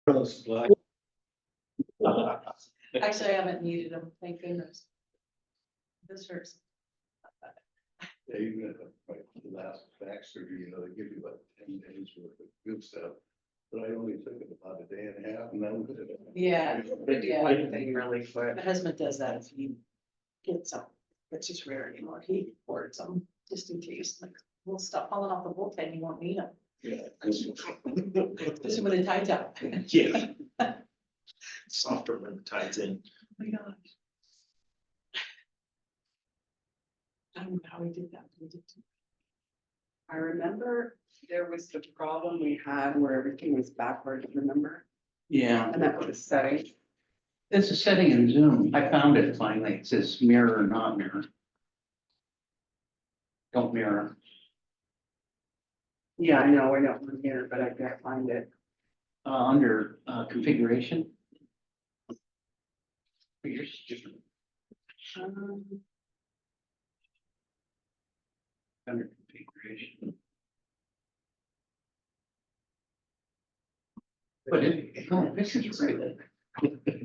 Actually, I haven't needed them, thank goodness. This hurts. Yeah, you got like the last back surgery, you know, they give you like 10 days worth of good stuff. But I only took it about a day and a half and then. Yeah, They do yeah. one thing really quick. My husband does that if he gets some, it's just rare anymore, he hoards them just in case, like, we'll stop falling off the bullpen, you won't need them. Yeah. Especially when it ties up. Yeah. Softer when it ties in. Oh my gosh. I don't know how we did that. We did. I remember there was the problem we had where everything was backwards, remember? Yeah, And that was a setting. there's a setting in Zoom. I found it finally. It says mirror or not mirror. Don't mirror. Yeah, I know from here, but I can't find it. Under configuration. Yours is different. Under configuration. But this is right.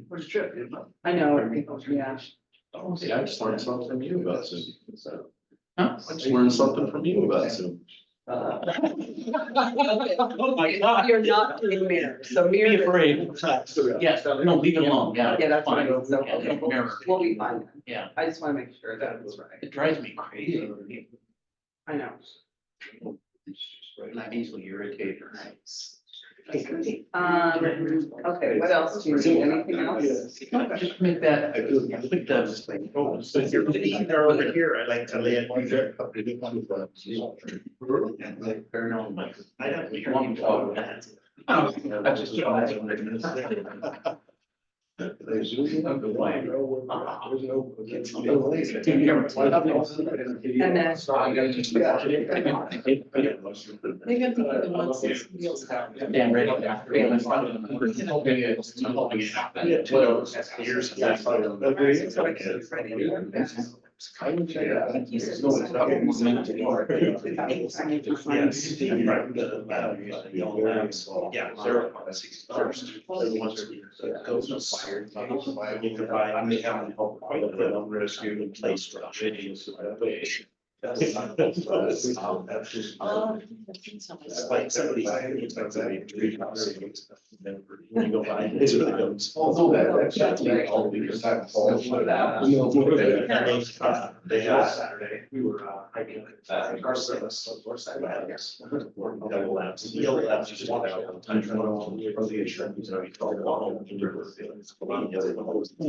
What's true? I know, yeah. Oh, see, I just learned something from you about Zoom. Huh? I just learned something from you about Zoom. Oh my God. You're not in mirror, so Be mirror. afraid. Yes, no, leave it alone. Yeah. Yeah, that's fine. fine. So, Yeah, mirror. we'll be fine. Yeah, I just want to make sure that was right. it drives me crazy. I know. Not easily irritated. Okay, what else? Do you need anything else? Just make that. I think that's. Oh, so you're either over here, I like to lay it on there. Fair enough. I don't hear One you talk. talk that. That's just. There's usually no good line. There's no. And then. Maybe I'm thinking the ones that wheels have. Damn right. I'm in front of them. I'm hoping it happens. Years. I would say that. You said No, it's not. Yeah, 0.6 You can buy, I mean, I'm quite a bit on rescue and play structure. That's It's like somebody. It's like somebody tree house. When you go by, it's really good. Although that's actually all because I'm all for that. They had Saturday, we were hiking our service. Double laps, yellow laps, you just walk out all the time. From the insurance, you know, you call it all the river.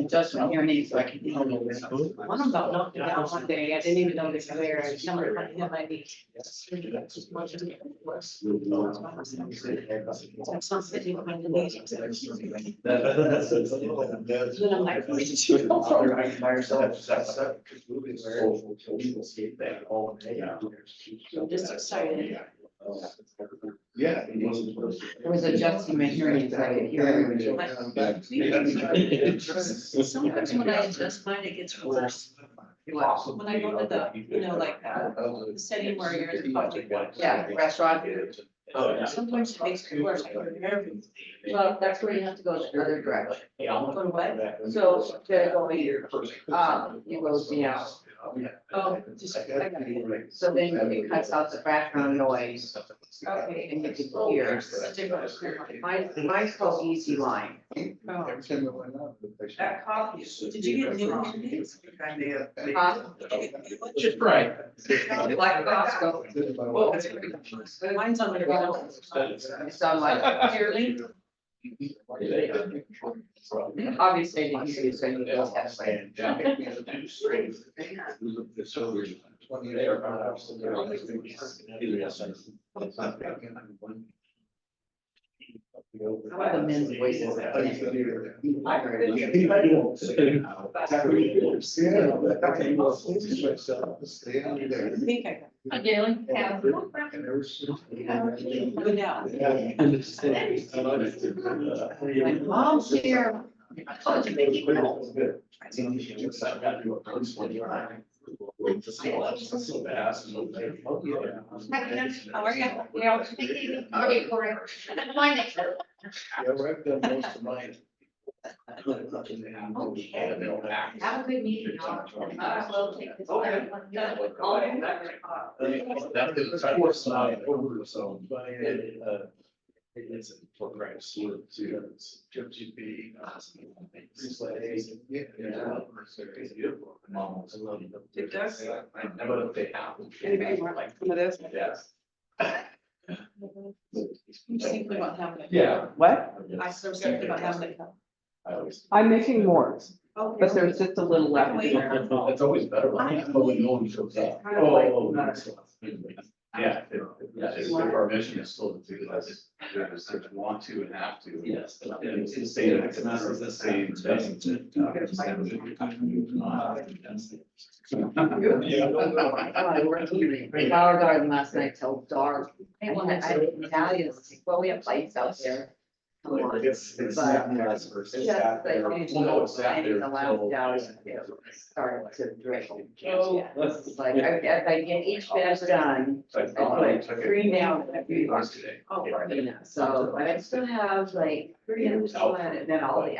Just from your knees, so I can. One about knocked it out one day, I didn't even know this was there, I somebody hit my knee. It's not sitting behind the knees. Then I'm like, where did you go from? I'm just excited. Yeah. It was adjusting my hearing, so I could hear everything. Sometimes when I adjust mine, it gets worse. When I go to the, you know, like, the setting where you're in the public. Yeah, restaurant. Oh, yeah. Sometimes it makes it worse. Well, that's where you have to go the other direction. Go to what? So instead of going, you go down. Oh, just. So then it cuts out the background noise Okay. and you can hear. Mine's called Easy Line. Oh. That coffee. Did you get new ones? Just right. Like Costco. Mine's on the ground. It's on like Yearly. obviously you can see so you don't have to. How are the men's voices? I think I got. Hi, Gail. Yeah. Go down. My mom's here. I told you, baby. So fast. Oh, yeah. Hi, Ken. How are you? Yeah. Okay, Corey. Mine next. Yeah, I've done most of mine. Okay. Have a good meeting. We'll take this. Okay. That's of course not over, so, but it's for Christ's too. It's just be. It's like, yeah. It does. I know if they have. Anybody want like some of this? Yes. I'm thinking about having it. Yeah. What? I still thinking about having it. I always. I'm making more, Okay. but there's just a little left. Wait. It's always better when no one shows up. Kind of like- Yeah, it's our mission is still to do this. There's want to and have to. Yes. It's the same, it's not the same. Flower garden last night till dark. I didn't tell you, well, we have lights out there. Come on. It's But not that's versus. Just like, Well, no, it's not shining there the lamp till- down, it started to drizzle. Oh. It's like, if I get each bed done, Like, I put 3 down every month. Yesterday. Oh, right. You know, so, but I still have like 3 in the sweat, and then all the,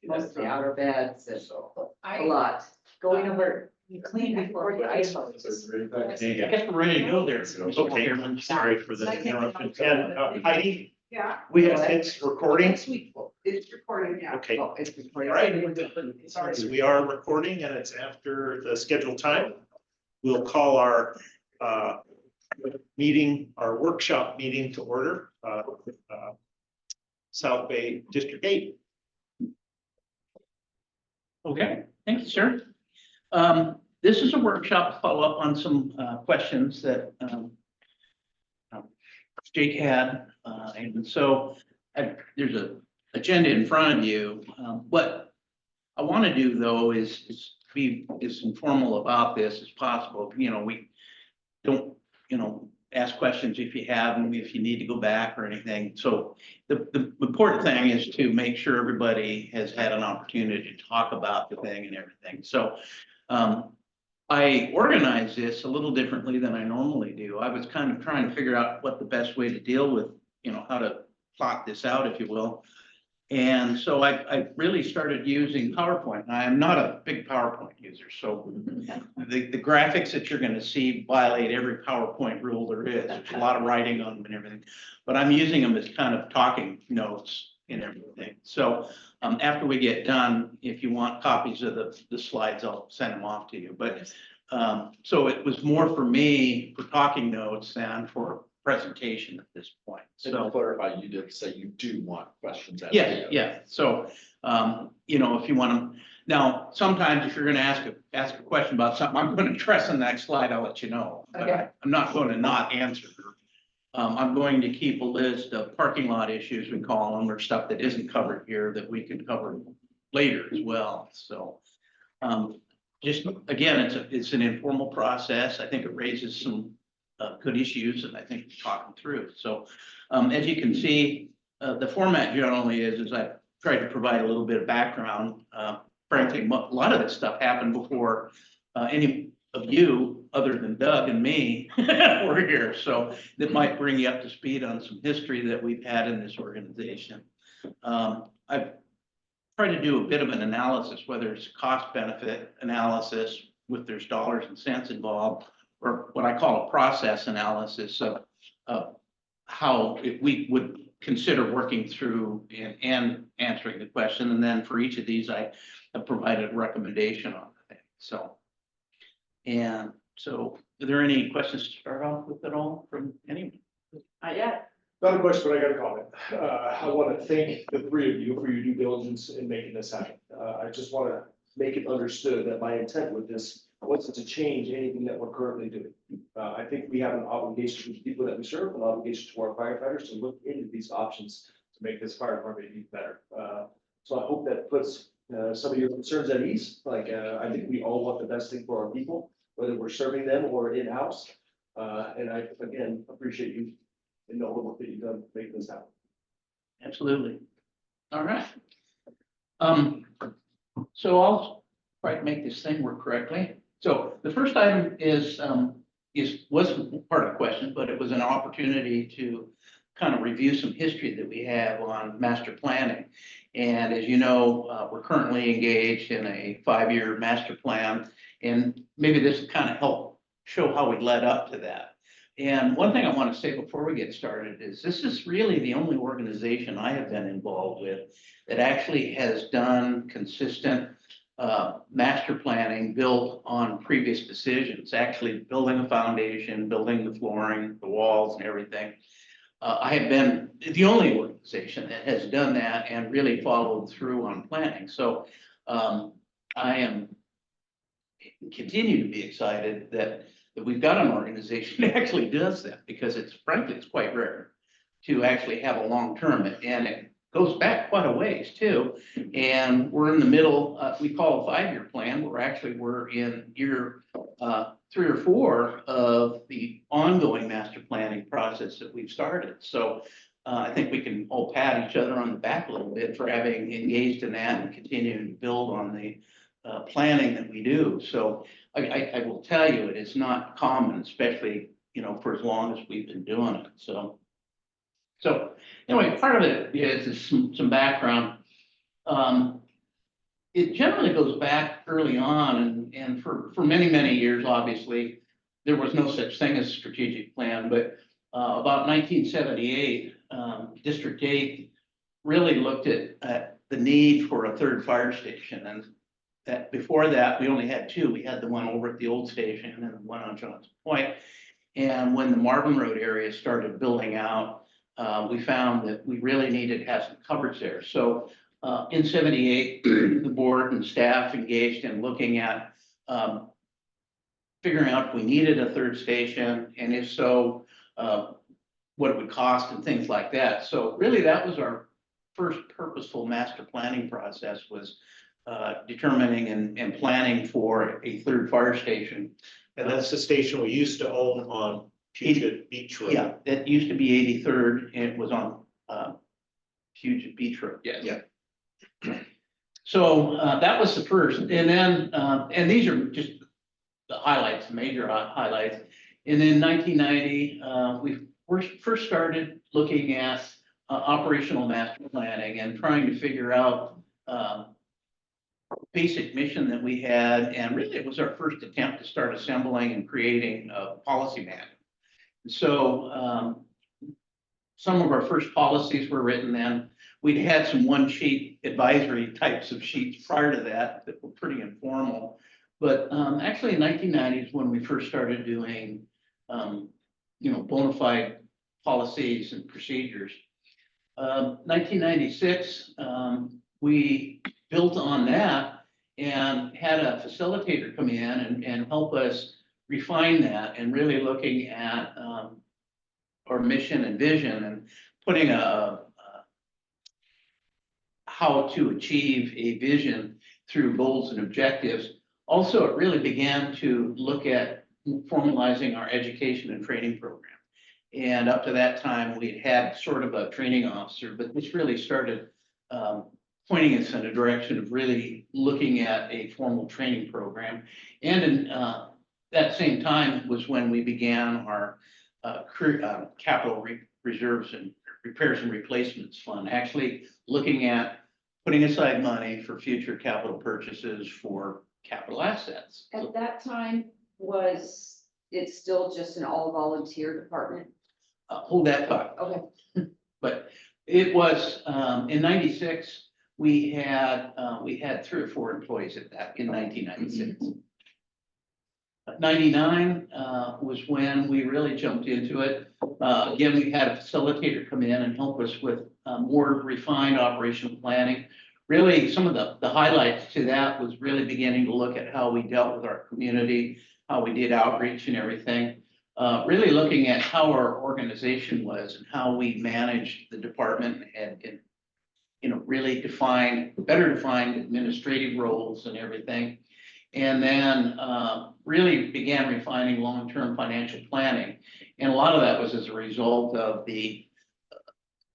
most of the outer beds, and a I, lot. Going over, you clean before you ice. I I guess we're ready to go there. Okay, sorry for the interruption. And Heidi, Yeah, we have it's recording. Next week. it's recording, yeah. Okay, well, it's recording. all right. So we are recording and it's after the scheduled time. We'll call our meeting, our workshop meeting to order. South Bay District 8. Okay, thank you, sir. This is a workshop to follow up on some questions that Jake had. And so there's a agenda in front of you. What I want to do though is be as informal about this as possible. You know, we don't, ask questions if you have and if you need to go back or anything. So the important thing is to make sure everybody has had an opportunity to talk about the thing and everything. So I organize this a little differently than I normally do. I was kind of trying to figure out what the best way to deal with, how to plot this out, if you will. And so I really started using PowerPoint. And I am not a big PowerPoint user, so the graphics that you're going to see violate every PowerPoint rule there is. There's a lot of writing on them and everything, but I'm using them as kind of talking notes and everything. So after we get done, if you want copies of the slides, I'll send them off to you. But so it was more for me for talking notes than for presentation at this point. So to clarify, you did say you do want questions. at the Yes, end. yeah. So, if you want to, now, sometimes if you're going to ask a question about something, I'm going to address on the next slide, I'll let you know. But Okay. I'm not going to not answer. I'm going to keep a list of parking lot issues, we call them, or stuff that isn't covered here that we can cover later as well. So, just, again, it's an informal process. I think it raises some good issues, and I think we're talking through. So, as you can see, the format generally is I tried to provide a little bit of background. Frankly, a lot of this stuff happened before any of you, other than Doug and me, were here. So that might bring you up to speed on some history that we've had in this organization. I've tried to do a bit of an analysis, whether it's cost benefit analysis, with there's dollars and cents involved, or what I call a process analysis of how we would consider working through and answering the question. And then for each of these, I have provided a recommendation on the thing. So, are there any questions to start off with at all from anyone? Not yet. Not a question, but I got a comment. I want to thank the 3 of you for your due diligence in making this happen. I just want to make it understood that my intent with this wasn't to change anything that we're currently doing. I think we have an obligation to the people that we serve, an obligation to our firefighters to look into these options to make this fire department even better. So I hope that puts some of your concerns at ease. I think we all want the best thing for our people, whether we're serving them or in-house. And I, again, appreciate you and all the work that you've done to make this happen. Absolutely. All right. So I'll try to make this thing work correctly. So the first item wasn't part of the question, but it was an opportunity to kind of review some history that we have on master planning. And as you know, we're currently engaged in a 5-year master plan, and maybe this will kind of help show how we led up to that. And one thing I want to say before we get started is this is really the only organization I have been involved with that actually has done consistent master planning built on previous decisions, actually building a foundation, building the flooring, the walls and everything. I have been the only organization that has done that and really followed through on planning. So I am continue to be excited that we've got an organization that actually does that, because it's frankly, it's quite rare to actually have a long term, and it goes back quite a ways too. And we're in the middle, we call a 5-year plan. We're in year 3 or 4 of the ongoing master planning process that we've started. So I think we can all pat each other on the back a little bit for having engaged in that and continuing to build on the planning that we do. So I will tell you, it is not common, especially, you know, for as long as we've been doing it. So anyway, part of it is some background. It generally goes back early on, and for many, many years, obviously, there was no such thing as a strategic plan. But about 1978, District 8 really looked at the need for a 3rd fire station. And that before that, we only had 2. We had the one over at the old station and then the one on Johnson Point. And when the Marvin Road area started building out, we found that we really needed to have some coverage there. So in 78, the board and staff engaged in looking at figuring out if we needed a 3rd station, and if so, what it would cost and things like that. So really, that was our first purposeful master planning process, was determining and planning for a 3rd fire station. And that's the station we used to own on Puget Beach Road. Yeah, that used to be 83rd, and it was on Puget Beach Road. Yes. Yeah. So that was the first, and then and these are just the highlights, the major highlights. And then 1990, we first started looking at operational master planning and trying to figure out basic mission that we had, and really it was our first attempt to start assembling and creating a policy manual. So some of our first policies were written then. We'd had some 1-sheet advisory types of sheets prior to that were pretty informal. But actually in 1990 is when we first started doing, you know, bona fide policies and procedures. 1996, we built on that and had a facilitator come in and help us refine that, and really looking at our mission and vision, and putting how to achieve a vision through goals and objectives. Also, it really began to look at formalizing our education and training program. And up to that time, we'd had sort of a training officer, but this really started pointing us in a direction of really looking at a formal training program. And in that same time was when we began our capital reserves and repairs and replacements fund, actually looking at putting aside money for future capital purchases for capital assets. At that time, was it still just an all volunteer department? Hold that thought. Okay. But it was in 96, we had 3 or 4 employees at that in 1996. 99 was when we really jumped into it. Again, we had a facilitator come in and help us with more refined operational planning. Really, some of the highlights to that was really beginning to look at how we dealt with our community, how we did outreach and everything. Really looking at how our organization was and how we managed the department, and you know, really better defined administrative roles and everything. And then really began refining long-term financial planning. And a lot of that was as a result of the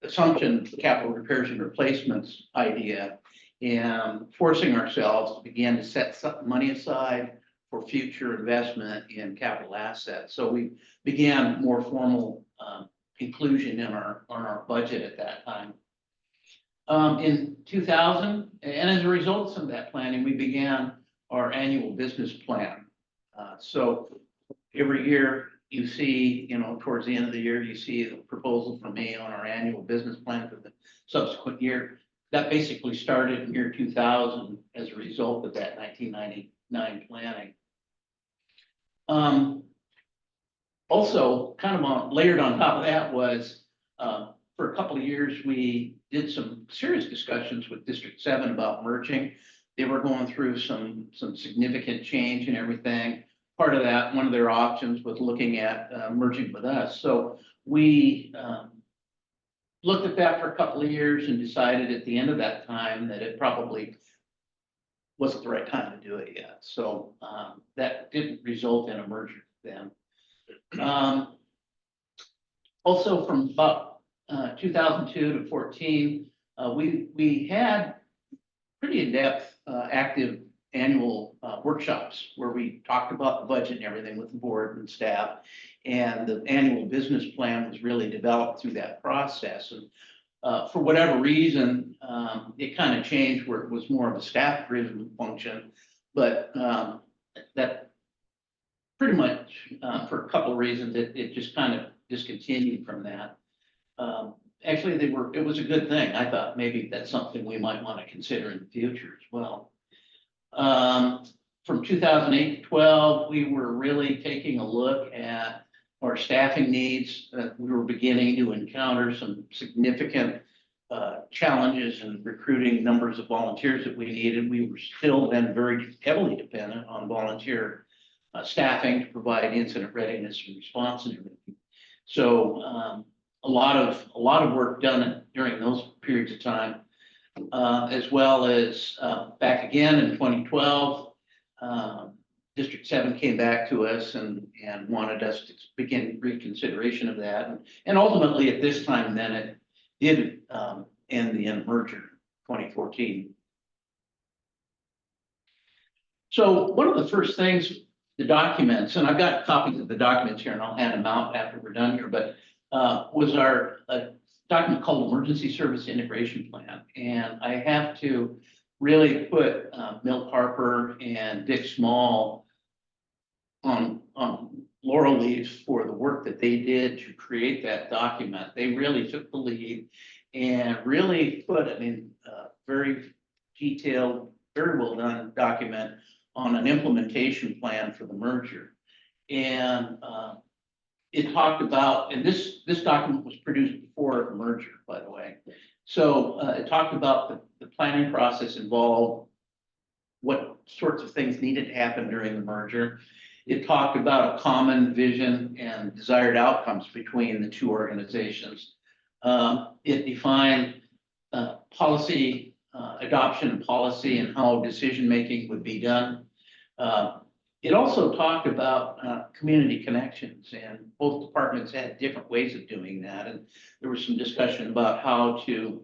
assumption capital repairs and replacements idea, and forcing ourselves to begin to set some money aside for future investment in capital assets. So we began more formal inclusion in our budget at that time. In 2000, and as a result of some of that planning, we began our annual business plan. So every year you see, towards the end of the year, you see the proposal from me on our annual business plan for the subsequent year. That basically started in year 2000 as a result of that 1999 planning. Also, kind of layered on top of that was, for a couple of years, we did some serious discussions with District 7 about merging. They were going through some significant change and everything. Part of that, one of their options was looking at merging with us. So we looked at that for a couple of years and decided at the end of that time that it probably wasn't the right time to do it yet. So that didn't result in a merger then. Also from about 2002 to 14, we had pretty in-depth active annual workshops where we talked about the budget and everything with the board and staff. And the annual business plan was really developed through that process. And for whatever reason, it kind of changed where it was more of a staff-driven function. But that pretty much, for a couple of reasons, it just kind of discontinued from that. Actually, it was a good thing. I thought maybe that's something we might want to consider in the future as well. From 2008 to 12, we were really taking a look at our staffing needs. We were beginning to encounter some significant challenges in recruiting numbers of volunteers that we needed. We were still then very heavily dependent on volunteer staffing to provide incident readiness and response and everything. So a lot of work done during those periods of time, as well as back again in 2012, District 7 came back to us and wanted us to begin reconsideration of that. And ultimately at this time, then it did end the merger 2014. So one of the first things, the documents, and I've got copies of the documents here and I'll hand them out after we're done here, but was our document called Emergency Service Integration Plan. And I have to really put Milt Harper and Dick Small on laurel leaves for the work that they did to create that document. They really took the lead and really put it in a very detailed, very well done document on an implementation plan for the merger. And it talked about, and this document was produced before the merger, by the way. So it talked about the planning process involved, what sorts of things needed to happen during the merger. It talked about a common vision and desired outcomes between the two organizations. It defined policy, adoption and policy and how decision-making would be done. It also talked about community connections, and both departments had different ways of doing that. And there was some discussion about how to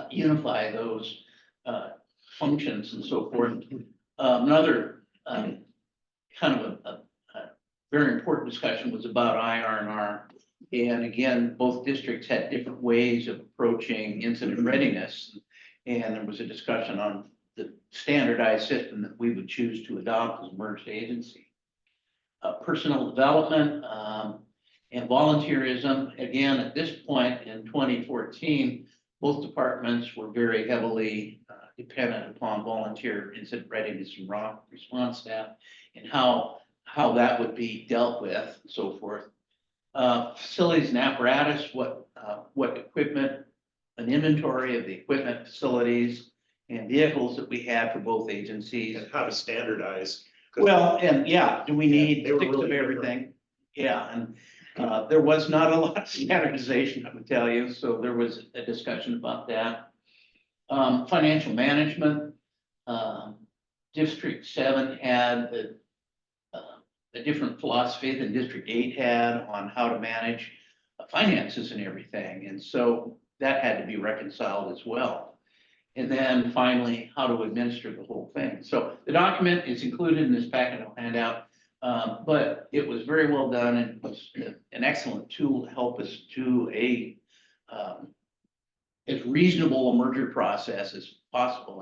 unify those functions and so forth. Another kind of a very important discussion was about IR&R. And again, both districts had different ways of approaching incident readiness. And there was a discussion on the standardized system that we would choose to adopt as a merged agency. Personnel development and volunteerism. Again, at this point in 2014, both departments were very heavily dependent upon volunteer incident readiness and response staff and how that would be dealt with and so forth. Facilities and apparatus, what equipment, an inventory of the equipment, facilities, and vehicles that we have for both agencies. And how to standardize. Well, and yeah, do we need they were six of really everything? Yeah, and there was not a lot of standardization, I would tell you, so there was a discussion about that. Financial management, District 7 had a different philosophy than District 8 had on how to manage finances and everything, and so that had to be reconciled as well. And then finally, how to administer the whole thing. So the document is included in this packet I'll hand out. But it was very well done and was an excellent tool to help us do as reasonable a merger process as possible.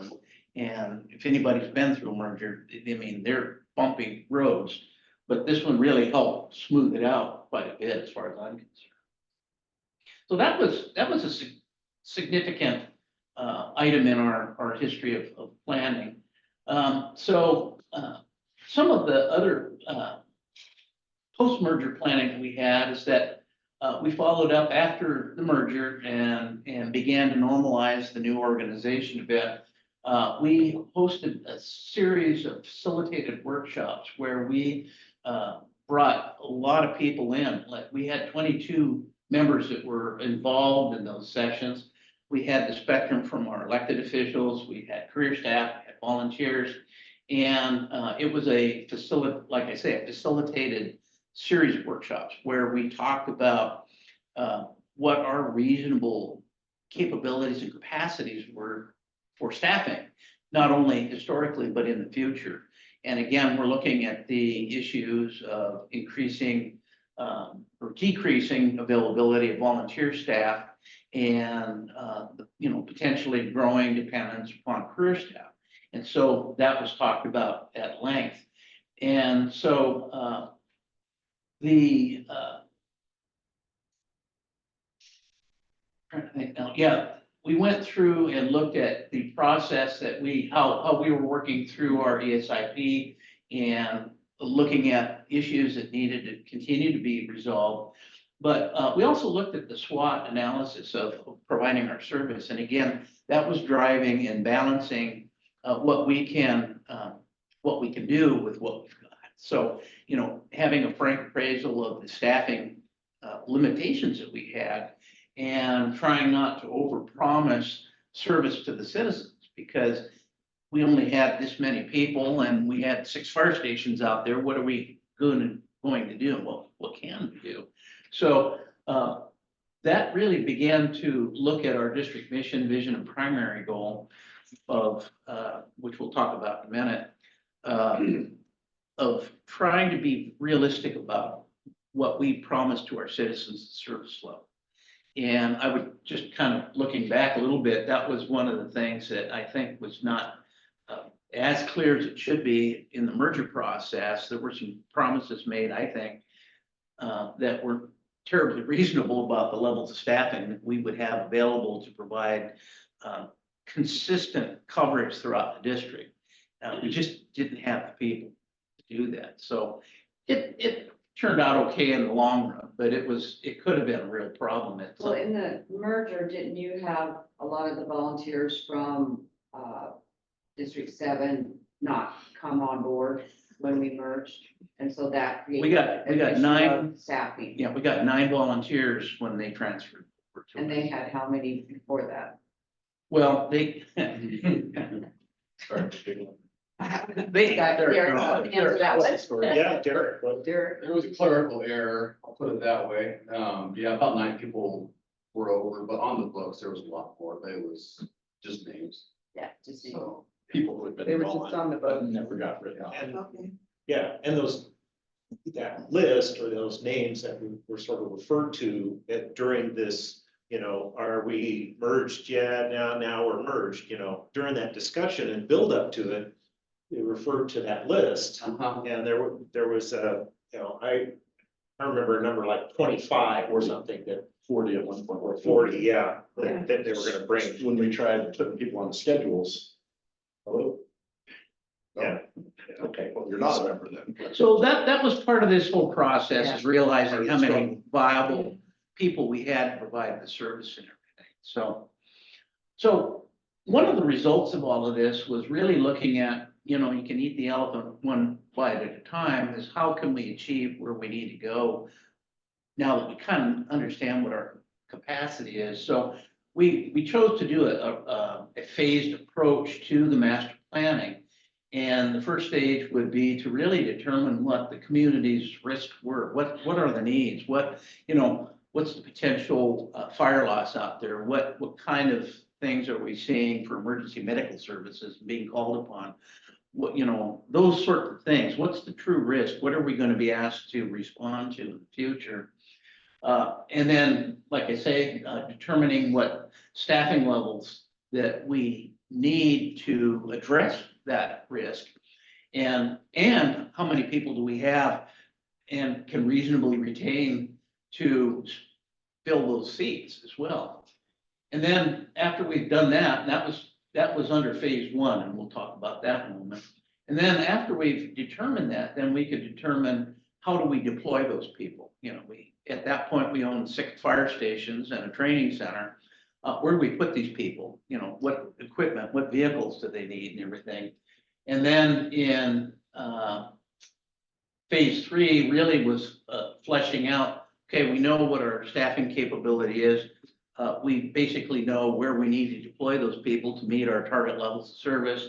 And if anybody's been through a merger, I mean, they're bumpy roads, but this one really helped smooth it out quite a bit as far as I'm concerned. So that was a significant item in our history of planning. Some of the other post-merger planning we had is that we followed up after the merger and began to normalize the new organization a bit. We hosted a series of facilitated workshops where we brought a lot of people in. Like we had 22 members that were involved in those sessions. We had the spectrum from our elected officials, we had career staff, we had volunteers, and it was a facilitated series of workshops where we talked about what our reasonable capabilities and capacities were for staffing, not only historically, but in the future. And again, we're looking at the issues of increasing or decreasing availability of volunteer staff and potentially growing dependence upon career staff. And so that was talked about at length. And so we went through and looked at the process that how we were working through our ESIP and looking at issues that needed to continue to be resolved. But we also looked at the SWOT analysis of providing our service. And again, that was driving and balancing what we can do with what we've got. So, having a frank appraisal of the staffing limitations that we had and trying not to overpromise service to the citizens, because we only had this many people and we had 6 fire stations out there. What are we going to do? Well, what can we do? So that really began to look at our district mission, vision, and primary goal of which we'll talk about in a minute, of trying to be realistic about what we promise to our citizens at service level. And I would just kind of looking back a little bit, that was one of the things that I think was not as clear as it should be in the merger process. There were some promises made, I think, that were terribly reasonable about the levels of staffing that we would have available to provide consistent coverage throughout the district. We just didn't have the people to do that. So it turned out okay in the long run, but it could have been a real problem. Well, in the merger, didn't you have a lot of the volunteers from District 7 not come on board when we merged? And so that we got 9 staffing. Yeah, we got 9 volunteers when they transferred over to And us. they had how many before that? Well, they Yeah, Derek, what? Derek, There was a clerical error, I'll put it that way. About 9 people were over, but on the books, there was a lot more, but it was just names. yeah, just name. So people who had been They were just on the book. but never got written out. And, yeah, and that list or those names that we were sort of referred to during this, are we merged? Yeah, now we're merged, during that discussion and build up to it, they referred to that list. And there was I remember a number like 25 or something that 40 at one point. or 40, yeah, that they were gonna bring. When we tried putting people on the schedules. Hello? Yeah. Okay, well, you're not a member then. So that was part of this whole process, is realizing how many Strong. viable people we had to provide the service and everything. So one of the results of all of this was really looking at, you can eat the elephant one bite at a time, is how can we achieve where we need to go now that we kind of understand what our capacity is. So we chose to do a phased approach to the master planning. And the first stage would be to really determine what the community's risks were. What are the needs? What's the potential fire loss out there? What kind of things are we seeing for emergency medical services being called upon? What, you know, those sort of things. What's the true risk? What are we going to be asked to respond to in the future? And then, like I say, determining what staffing levels that we need to address that risk. And how many people do we have and can reasonably retain to fill those seats as well. And then after we've done that, and that was under phase one, and we'll talk about that in a moment. And then after we've determined that, then we could determine how do we deploy those people? You know, at that point, we own 6 fire stations and a training center. Where do we put these people? You know, what equipment, what vehicles do they need and everything? And then in phase 3 really was fleshing out, okay, we know what our staffing capability is. We basically know where we need to deploy those people to meet our target levels of service.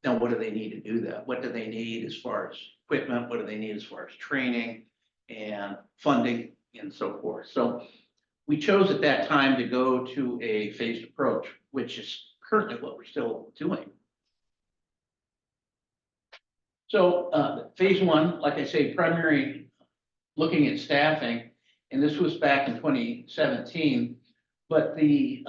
Now, what do they need to do that? What do they need as far as equipment? What do they need as far as training and funding and so forth? So we chose at that time to go to a phased approach, which is currently what we're still doing. So phase 1, like I say, primary looking at staffing, and this was back in 2017. But the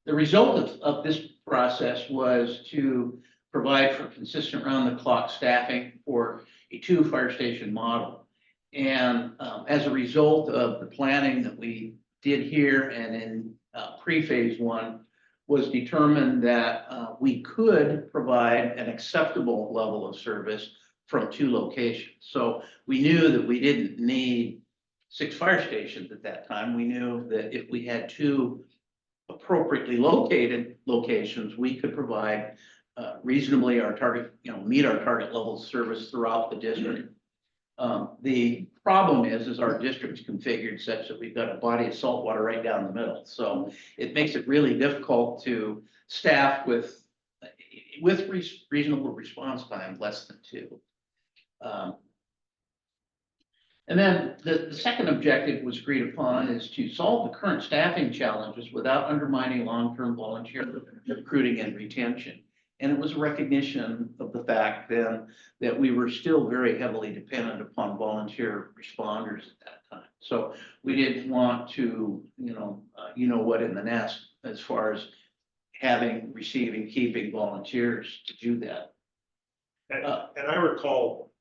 result of this process was to provide for consistent round-the-clock staffing for a 2 fire station model. And as a result of the planning that we did here and in pre-phase 1, was determined that we could provide an acceptable level of service from 2 locations. So we knew that we didn't need 6 fire stations at that time. We knew that if we had 2 appropriately located locations, we could provide reasonably our target, you know, meet our target level of service throughout the district. The problem is our district's configured such that we've got a body of salt water right down the middle. So it makes it really difficult to staff with reasonable response time, less than 2. And then the second objective was agreed upon is to solve the current staffing challenges without undermining long-term volunteer recruiting and retention. And it was a recognition of the fact then that we were still very heavily dependent upon volunteer responders at that time. So we didn't want to, you know what in the nest as far as having, receiving, keeping volunteers to do that. And I recall,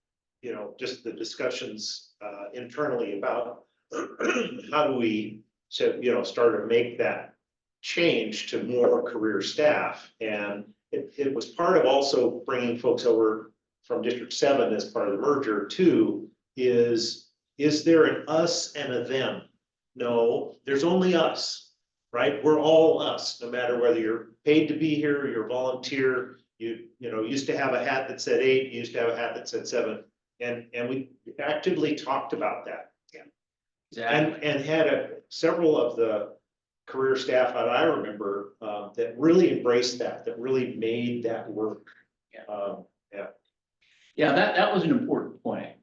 you know, just the discussions internally about how do we, start to make that change to more career staff. And it was part of also bringing folks over from District 7 as part of the merger too, is there an us and a them? No, there's only us, right? We're all us, no matter whether you're paid to be here or you're volunteer. You used to have a hat that said 8, you used to have a hat that said 7. And we actively talked about that. Yeah. Exactly. And had several of the career staff that I remember that really embraced that really made that work. Yeah. Yeah, that was an important point.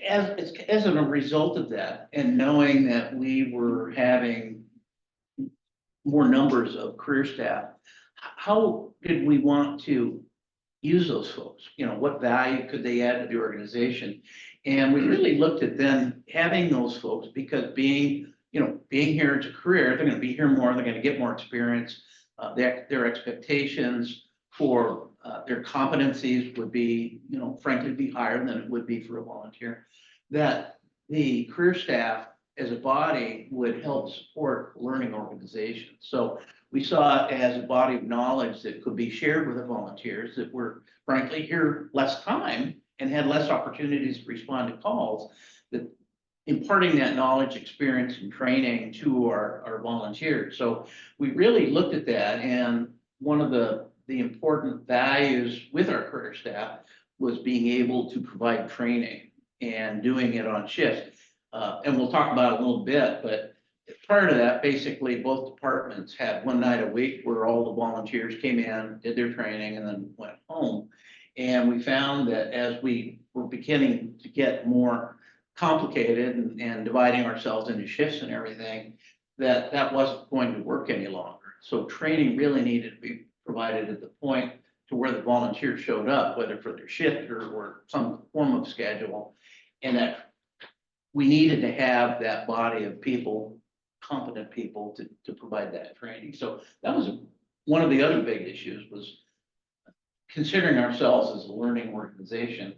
As a result of that, and knowing that we were having more numbers of career staff, how did we want to use those folks? You know, what value could they add to the organization? And we really looked at then having those folks, because being here as a career, they're going to be here more, they're going to get more experience. Their expectations for their competencies would be, frankly, be higher than it would be for a volunteer. That the career staff as a body would help support learning organizations. So we saw it as a body of knowledge that could be shared with the volunteers that were frankly here less time and had less opportunities to respond to calls, that imparting that knowledge, experience, and training to our volunteers. So we really looked at that, and one of the important values with our career staff was being able to provide training and doing it on shift. And we'll talk about it a little bit, but prior to that, basically both departments had one night a week where all the volunteers came in, did their training, and then went home. And we found that as we were beginning to get more complicated and dividing ourselves into shifts and everything, that that wasn't going to work any longer. So training really needed to be provided at the point to where the volunteers showed up, whether for their shift or some form of schedule. And that we needed to have that body of people, competent people to provide that training. So that was one of the other big issues, was considering ourselves as a learning organization.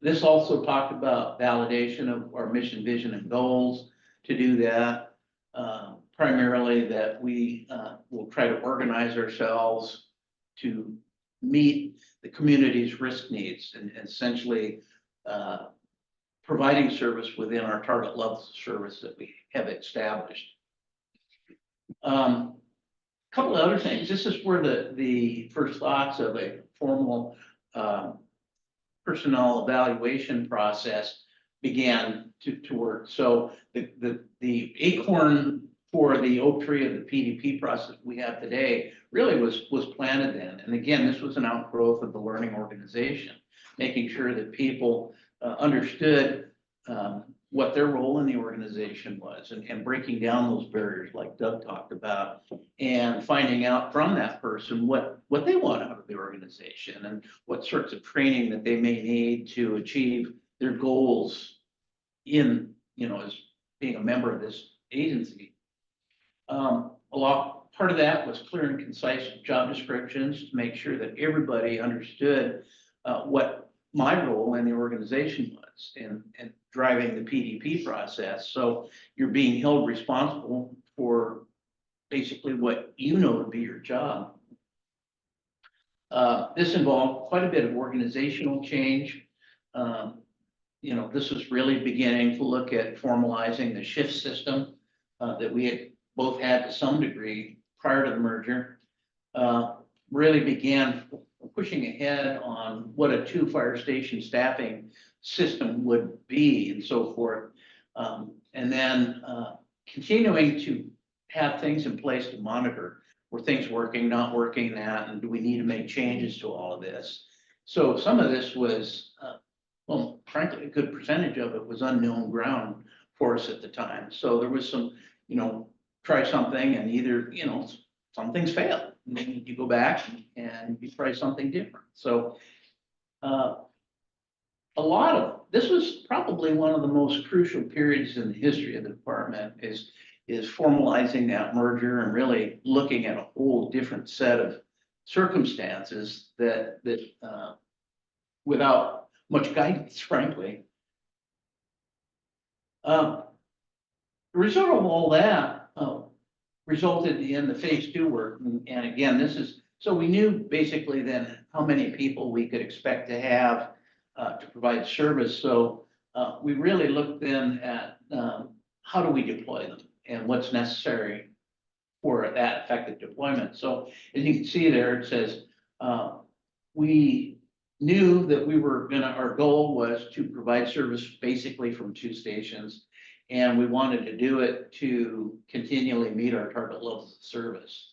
This also talked about validation of our mission, vision, and goals. To do that, primarily that we will try to organize ourselves to meet the community's risk needs and essentially providing service within our target levels of service that we have established. Couple of other things. This is where the first thoughts of a formal personnel evaluation process began to work. So the acorn for the oak tree of the PDP process we have today really was planted then. And again, this was an outgrowth of the learning organization, making sure that people understood what their role in the organization was, and breaking down those barriers like Doug talked about, and finding out from that person what they want out of the organization and what sorts of training that they may need to achieve their goals in, as being a member of this agency. Part of that was clear and concise job descriptions to make sure that everybody understood what my role in the organization was and driving the PDP process. So you're being held responsible for basically what you know to be your job. This involved quite a bit of organizational change. This was really beginning to look at formalizing the shift system that we had both had to some degree prior to the merger. Really began pushing ahead on what a 2 fire station staffing system would be and so forth. And then continuing to have things in place to monitor, were things working, not working, that, and do we need to make changes to all of this? So some of this was, well, frankly, a good percentage of it was unknown ground for us at the time. So there was some, try something and either, some things fail. And then you go back and you try something different. So this was probably one of the most crucial periods in the history of the department is formalizing that merger and really looking at a whole different set of circumstances that without much guidance, frankly. The result of all that resulted in the phase 2 work. And again, so we knew basically then how many people we could expect to have to provide service. So we really looked then at how do we deploy them and what's necessary for that effective deployment. So as you can see there, it says we knew that our goal was to provide service basically from 2 stations. And we wanted to do it to continually meet our target levels of service.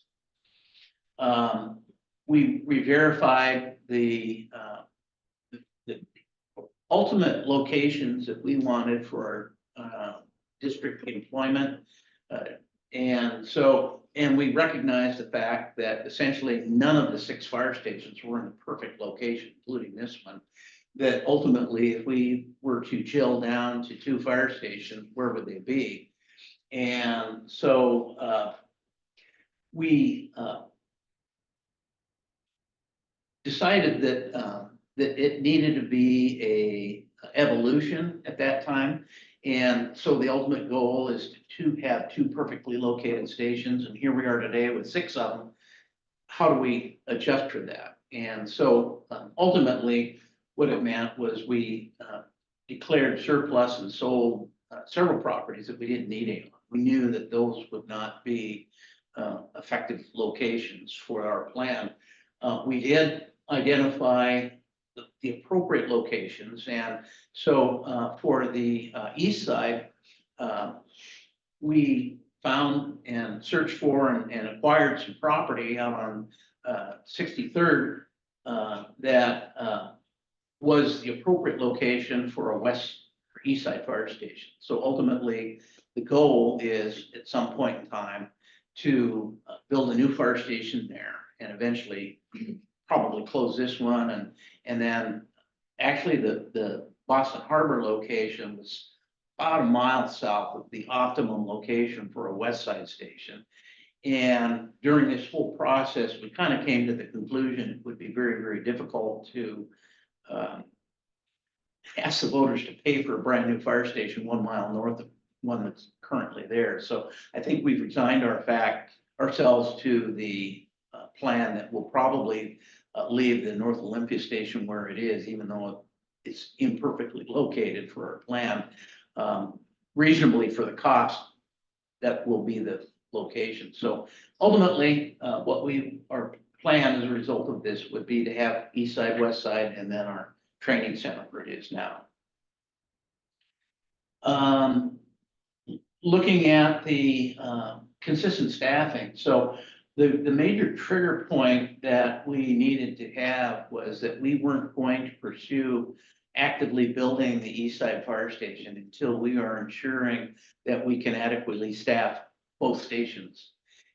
We verified the ultimate locations that we wanted for our district employment. And we recognized the fact that essentially none of the 6 fire stations were in a perfect location, including this one. That ultimately, if we were to chill down to 2 fire stations, where would they be? And so we decided that it needed to be a evolution at that time. And so the ultimate goal is to have 2 perfectly located stations. And here we are today with 6 of them. How do we adjust for that? And so ultimately, what it meant was we declared surplus and sold several properties that we didn't need anymore. We knew that those would not be effective locations for our plan. We did identify the appropriate locations. And so for the east side, we found and searched for and acquired some property out on 63rd that was the appropriate location for a west or East Side Fire Station. So ultimately, the goal is at some point in time to build a new fire station there and eventually probably close this one and then actually the Boston Harbor location was about a mile south of the optimum location for a west side station. And during this whole process, we kind of came to the conclusion it would be very, very difficult to ask the voters to pay for a brand new fire station 1 mile north of one that's currently there. So I think we've resigned ourselves to the plan that will probably leave the North Olympia station where it is, even though it's imperfectly located for our plan, reasonably for the cost that will be the location. So ultimately, our plan as a result of this would be to have east side, west side, and then our training center where it is now. Looking at the consistent staffing. So the major trigger point that we needed to have was that we weren't going to pursue actively building the east side fire station until we are ensuring that we can adequately staff both stations.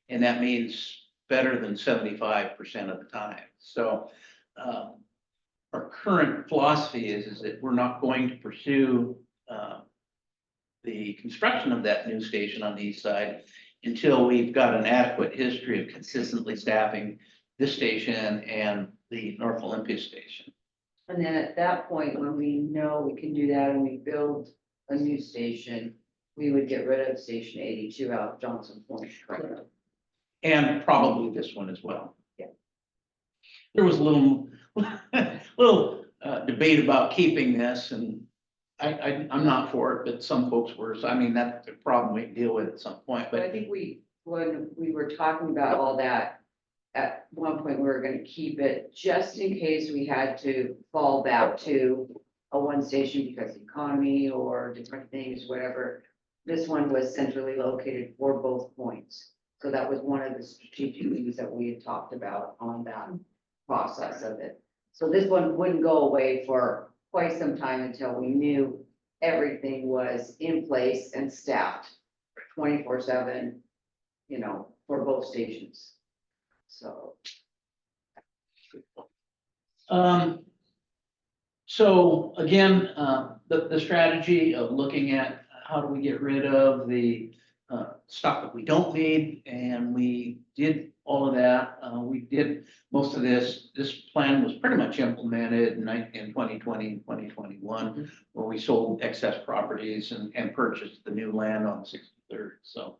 And that means better than 75% of the time. So our current philosophy is that we're not going to pursue the construction of that new station on the east side until we've got an adequate history of consistently staffing this station and the North Olympia station. And then at that point, when we know we can do that and we build a new station, we would get rid of Station 82 out of Johnson Point. And probably this one as well. Yeah. There was a little debate about keeping this, and I'm not for it, but some folks were. So I mean, that's a problem we can deal with at some point. But I But think when we were talking about all that, at one point, we were gonna keep it just in case we had to fall back to a one station because of economy or different things, whatever. This one was centrally located for both points. So that was one of the strategic things that we had talked about on that process of it. So this one wouldn't go away for quite some time until we knew everything was in place and staffed 24/7, you know, for both stations. So. So again, the strategy of looking at how do we get rid of the stuff that we don't need, and we did all of that. We did most of this. This plan was pretty much implemented in 2020 and 2021, where we sold excess properties and purchased the new land on 63rd. So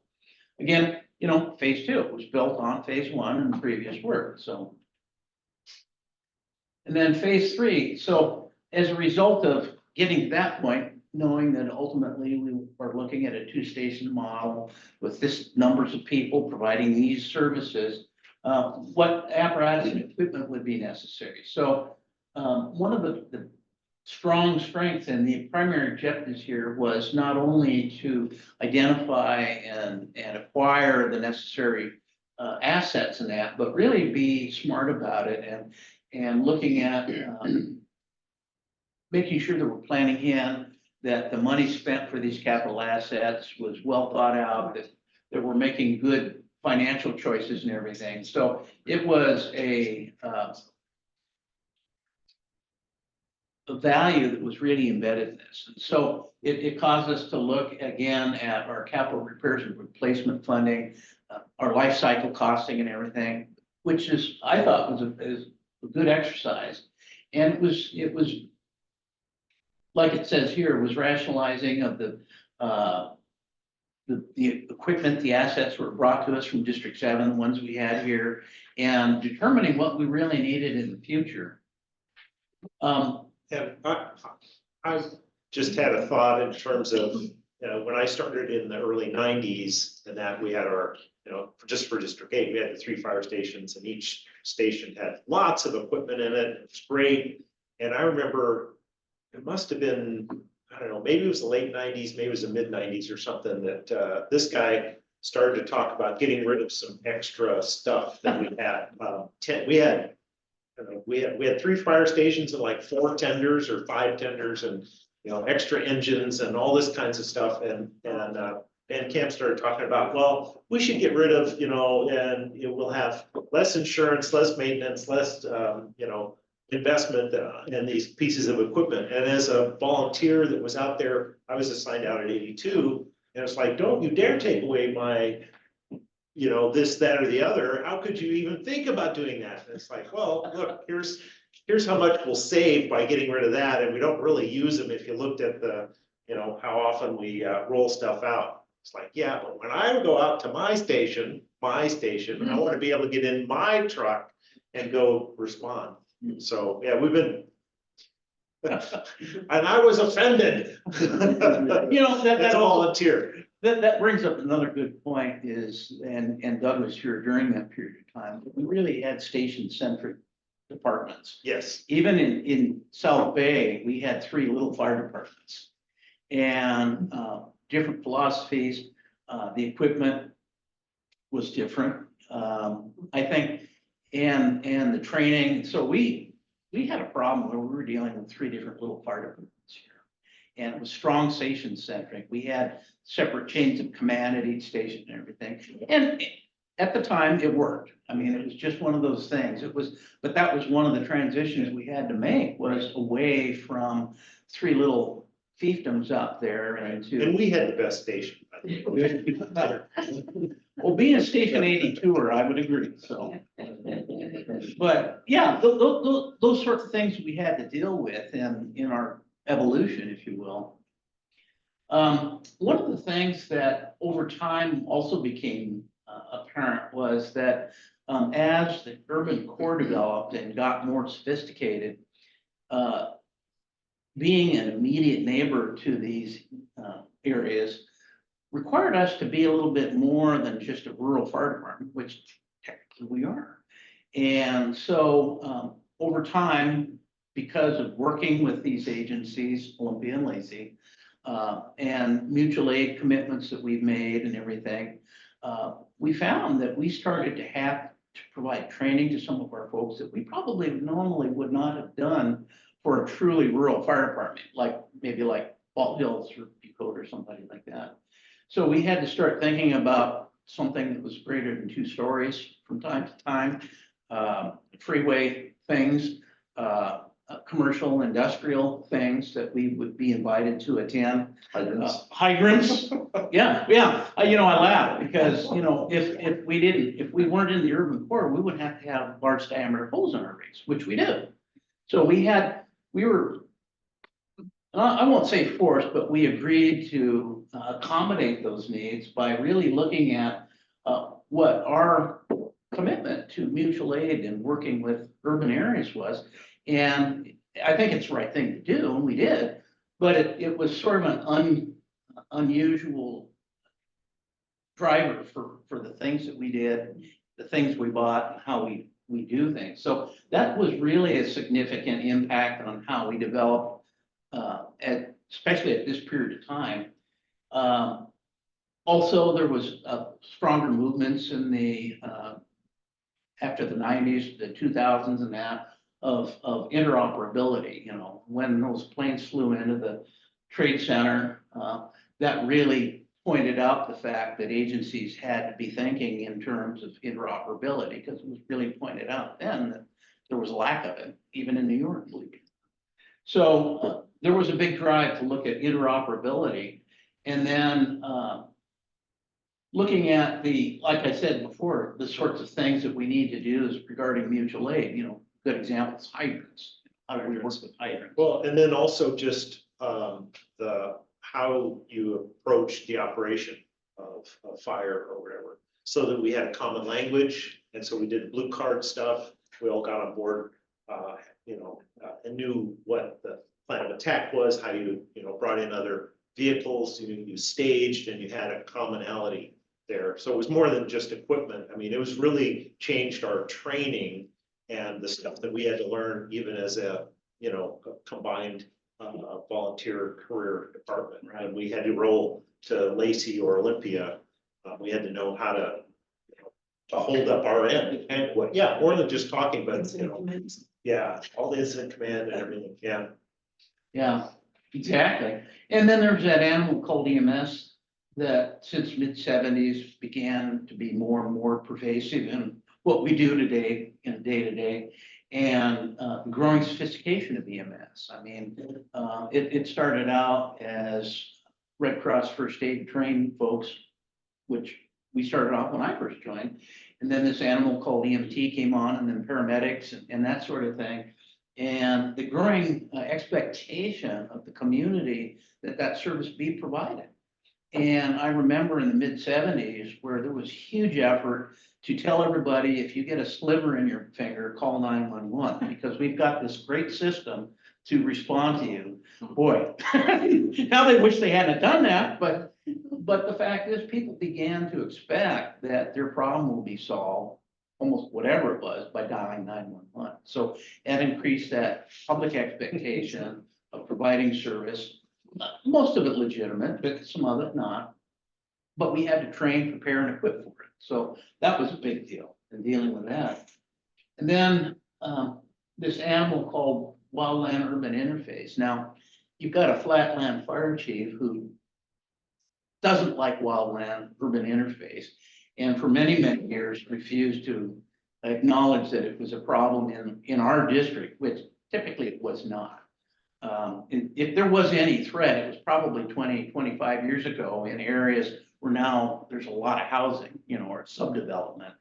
again, you know, phase 2 was built on phase 1 and previous work. So, and then phase 3. So as a result of getting to that point, knowing that ultimately we are looking at a 2-station model with this numbers of people providing these services, what apparatus and equipment would be necessary. So one of the strong strengths and the primary objectives here was not only to identify and acquire the necessary assets in that, but really be smart about it and looking at making sure that we're planning in that the money spent for these capital assets was well thought out, that we're making good financial choices and everything. So it was a value that was really embedded in this. And so it caused us to look again at our capital repairs and replacement funding, our life cycle costing and everything, which is, I thought was a good exercise. And it was like it says here, was rationalizing of the equipment, the assets were brought to us from District 7, the ones we had here, and determining what we really needed in the future. And I just had a thought in terms of, you know, when I started in the early 90s and that we had our, you know, just for District 8, we had the 3 fire stations and each station had lots of equipment in it. It was great. And I remember it must have been, I don't know, maybe it was the late 90s, maybe it was the mid 90s or something that this guy started to talk about getting rid of some extra stuff that we had. We had 3 fire stations and like 4 tenders or 5 tenders, and extra engines and all this kinds of stuff, and Camp started talking about, well, we should get rid of, and we'll have less insurance, less maintenance, less, investment in these pieces of equipment. And as a volunteer that was out there, I was assigned out at 82, and it's like, don't you dare take away my, this, that, or the other. How could you even think about doing that? And it's like, well, look, here's how much we'll save by getting rid of that, and we don't really use them if you looked at the, how often we roll stuff out. It's like, yeah, but when I go out to my station, I want to be able to get in my truck and go respond. So, yeah, we've been, and I was offended. That's a volunteer. That brings up another good point is, and Doug was here during that period of time, we really had station-centric departments. Yes. Even in South Bay, we had 3 little fire departments. And different philosophies, the equipment was different, I think, and the training. So we had a problem where we were dealing with 3 different little fire departments here. And it was strong station centric. We had separate chains of command at each station and everything. And at the time, it worked. I mean, it was just one of those things. But that was one of the transitions we had to make, was away from 3 little fiefdoms up there into. And we had the best station. Well, being a Station 82er, I would agree, so. But yeah, those sorts of things we had to deal with in our evolution, if you will. One of the things that over time also became apparent was that as the urban core developed and got more sophisticated, being an immediate neighbor to these areas required us to be a little bit more than just a rural fire department, which technically we are. And so over time, because of working with these agencies, Olympia and Lacey, and mutual aid commitments that we've made and everything, we found that we started to have to provide training to some of our folks that we probably normally would not have done for a truly rural fire department, maybe like Bald Hills or Bucode or somebody like that. So we had to start thinking about something that was greater than 2 stories from time to time, freeway things, commercial, industrial things that we would be invited to attend. Hydrants. Yeah. I laugh because, if we weren't in the urban core, we would have to have large diameter holes in our rigs, which we do. So we were, I won't say forced, but we agreed to accommodate those needs by really looking at what our commitment to mutual aid and working with urban areas was. And I think it's the right thing to do, and we did, but it was sort of an unusual driver for the things that we did, the things we bought, and how we do things. So that was really a significant impact on how we developed, especially at this period of time. Also, there was stronger movements in the after the 90s, the 2000s, and that of interoperability. When those planes flew into the Trade Center, that really pointed out the fact that agencies had to be thinking in terms of interoperability, because it was really pointed out then that there was a lack of it, even in New York, believe it. So there was a big drive to look at interoperability, and then looking at like I said before, the sorts of things that we need to do is regarding mutual aid. Good examples, hydrants. How do we work with hydrants? Well, and then also just how you approach the operation of fire or whatever, so that we had a common language. And so we did blue card stuff. We all got on board, and knew what the plan of attack was, how you brought in other vehicles, you staged, and you had a commonality there. So it was more than just equipment. I mean, it was really changed our training and the stuff that we had to learn, even as a combined volunteer career department. Right? And we had to roll to Lacey or Olympia. We had to know how to hold up our end, and more than just talking, but all the incident command and everything. Yeah. Exactly. And then there's that animal called EMS that since mid-70s began to be more and more pervasive in what we do today in day-to-day. And the growing sophistication of EMS. I mean, it started out as Red Cross first aid trained folks, which we started off when I first joined. And then this animal called EMT came on, and then paramedics and that sort of thing. And the growing expectation of the community that that service be provided. And I remember in the mid-70s where there was huge effort to tell everybody, if you get a sliver in your finger, call 911, because we've got this great system to respond to you. Boy, now they wish they hadn't done that, but the fact is, people began to expect that their problem will be solved, almost whatever it was, by dialing 911. So that increased that public expectation of providing service, most of it legitimate, but some of it not. But we had to train, prepare, and equip for it. So that was a big deal in dealing with that. And then this animal called wildland urban interface. Now, you've got a flatland fire chief who doesn't like wildland urban interface, and for many, many years refused to acknowledge that it was a problem in our district, which typically it was not. If there was any threat, it was probably 20, 25 years ago in areas where now there's a lot of housing, or subdevelopment.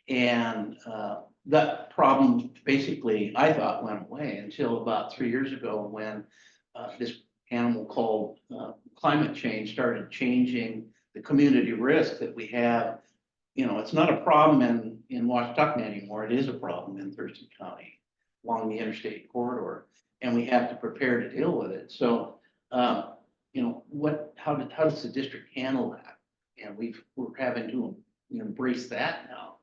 And that problem basically, I thought, went away until about 3 years ago when this animal called climate change started changing the community risk that we have. It's not a problem in Washtuckna anymore. It is a problem in Thurston County along the interstate corridor, and we have to prepare to deal with it. So, how does the district handle that? And we're having to embrace that now.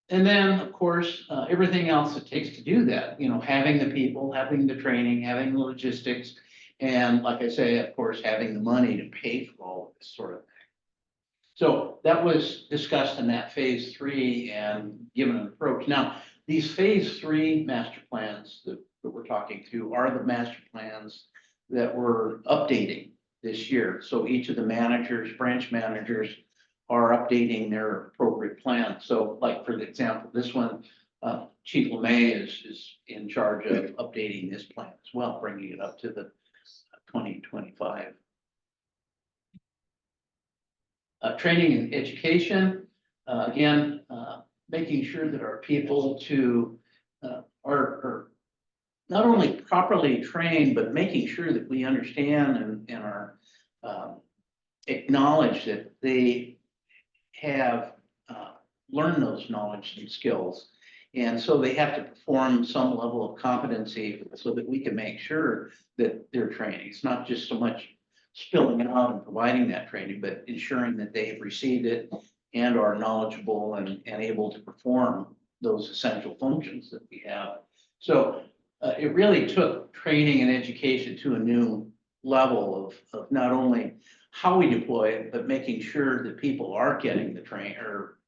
And then, of course, everything else it takes to do that, having the people, having the training, having the logistics, and like I say, of course, having the money to pay for all of this sort of thing. So that was discussed in that phase 3 and given an approach. Now, these phase 3 master plans that we're talking through are the master plans that we're updating this year. So each of the managers, branch managers, are updating their appropriate plan. So like, for example, this one, Chief LeMay is in charge of updating this plan as well, bringing it up to the 2025. Training and education, again, making sure that our people are not only properly trained, but making sure that we understand and are acknowledge that they have learned those knowledge and skills. And so they have to perform some level of competency so that we can make sure that they're training. It's not just so much spilling it out and providing that training, but ensuring that they have received it and are knowledgeable and able to perform those essential functions that we have. So it really took training and education to a new level of not only how we deploy it, but making sure that people are getting the train or,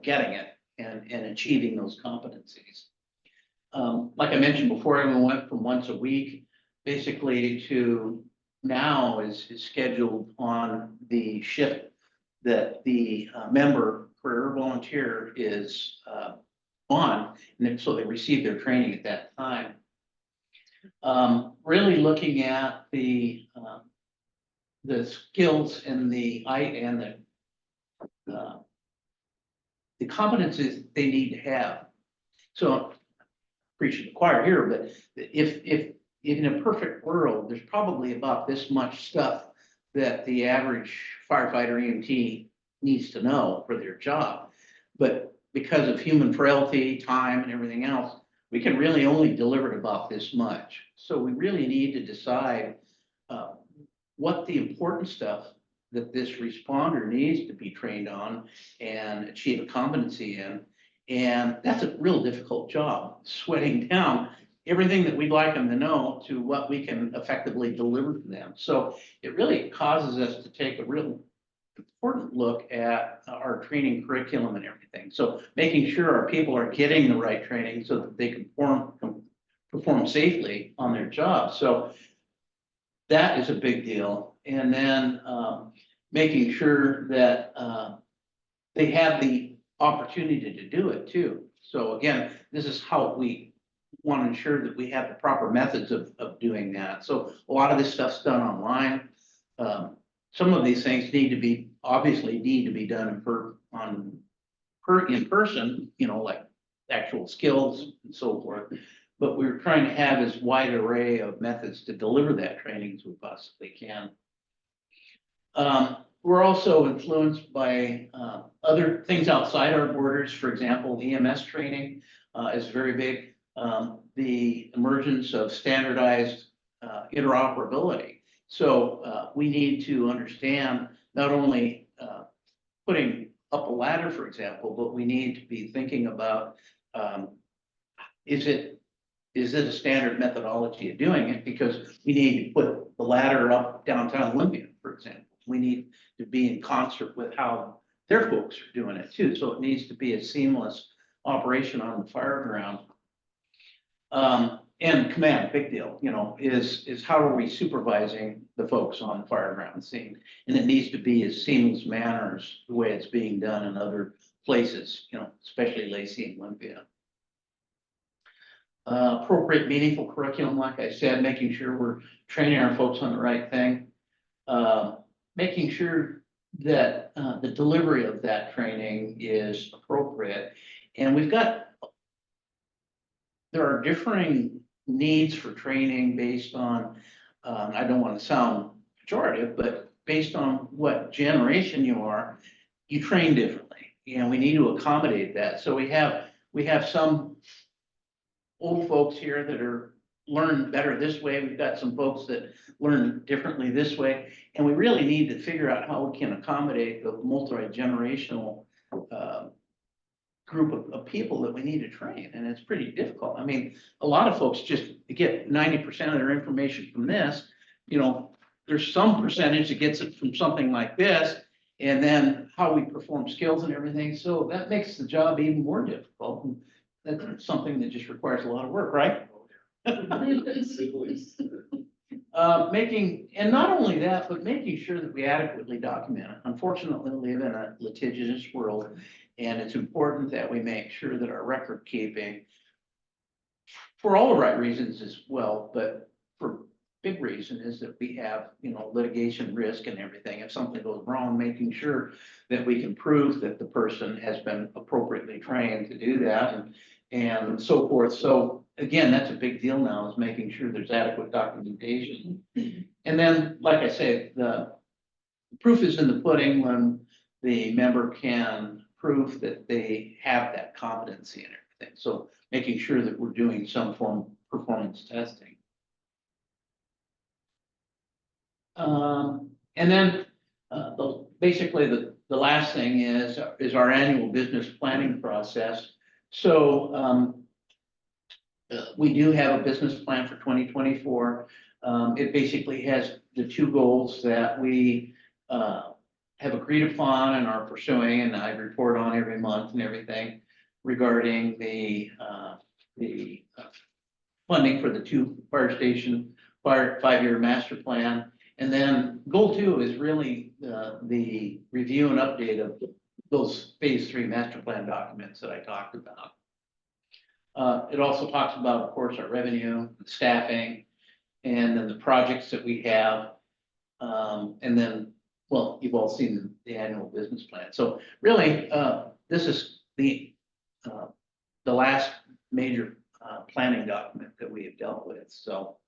getting it and achieving those competencies. Like I mentioned before, everyone went from once a week basically to now is scheduled on the shift that the member, career volunteer, is on, and so they receive their training at that time. Really looking at the skills and the competencies they need to have. So, preaching to the choir here, but if in a perfect world, there's probably about this much stuff that the average firefighter EMT needs to know for their job. But because of human frailty, time, and everything else, we can really only deliver about this much. So we really need to decide what the important stuff that this responder needs to be trained on and achieve a competency in. And that's a real difficult job, sweating down everything that we'd like them to know to what we can effectively deliver to them. So it really causes us to take a real important look at our training curriculum and everything. So making sure our people are getting the right training so that they can perform safely on their job. So that is a big deal. And then, making sure that, they have the opportunity to do it too. So again, this is how we want to ensure that we have the proper methods of doing that. So a lot of this stuff's done online. Some of these things obviously need to be done in person, like actual skills and so forth. But we're trying to have as wide array of methods to deliver that training as we possibly can. We're also influenced by other things outside our borders. For example, EMS training is very big. The emergence of standardized interoperability. So we need to understand not only putting up a ladder, for example, but we need to be thinking about, is it a standard methodology of doing it? Because we need to put the ladder up downtown Olympia, for example. We need to be in concert with how their folks are doing it too. So it needs to be a seamless operation on the fire ground. And command, big deal, is how are we supervising the folks on the fire ground scene? And it needs to be as seamless manner as the way it's being done in other places, especially Lacey and Olympia. Appropriate, meaningful curriculum, like I said, making sure we're training our folks on the right thing. Making sure that the delivery of that training is appropriate. And there are differing needs for training based on, I don't want to sound pejorative, but based on what generation you are, you train differently. And we need to accommodate that. So we have some old folks here that learn better this way. We've got some folks that learn differently this way. And we really need to figure out how we can accommodate the multi-generational group of people that we need to train. And it's pretty difficult. I mean, a lot of folks just get 90% of their information from this. There's some percentage that gets it from something like this, and then how we perform skills and everything. So that makes the job even more difficult. And that's something that just requires a lot of work, right? And not only that, but making sure that we adequately document it. Unfortunately, we live in a litigious world, and it's important that we make sure that our record keeping, for all the right reasons as well, but for big reason is that we have, litigation risk and everything. If something goes wrong, making sure that we can prove that the person has been appropriately trained to do that and so forth. So again, that's a big deal now, is making sure there's adequate documentation. And then, like I say, the proof is in the pudding when the member can prove that they have that competency and everything. So making sure that we're doing some form of performance testing. And then basically the last thing is our annual business planning process. So we do have a business plan for 2024. It basically has the two goals that we have agreed upon and are pursuing, and I report on every month and everything regarding the funding for the two fire station 5-year master plan. And then goal 2 is really the review and update of those phase 3 master plan documents that I talked about. It also talks about, of course, our revenue, staffing, and then the projects that we have. And then, well, you've all seen the annual business plan. So really, this is the last major planning document that we have dealt with. So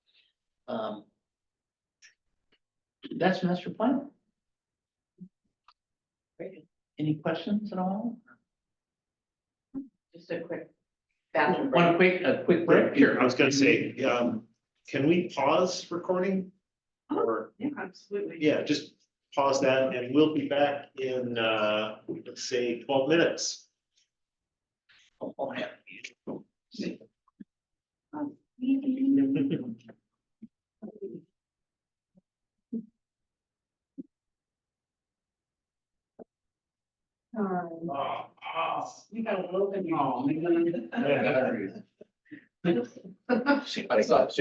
that's master plan. Great. Any questions at all? Just a quick bathroom One break. a quick break. Sure. I was gonna say, can we pause recording? Or, Yeah, absolutely. yeah, just pause that and we'll be back in, let's say 12 minutes. Oh, yeah. You got a little bit wrong. I thought,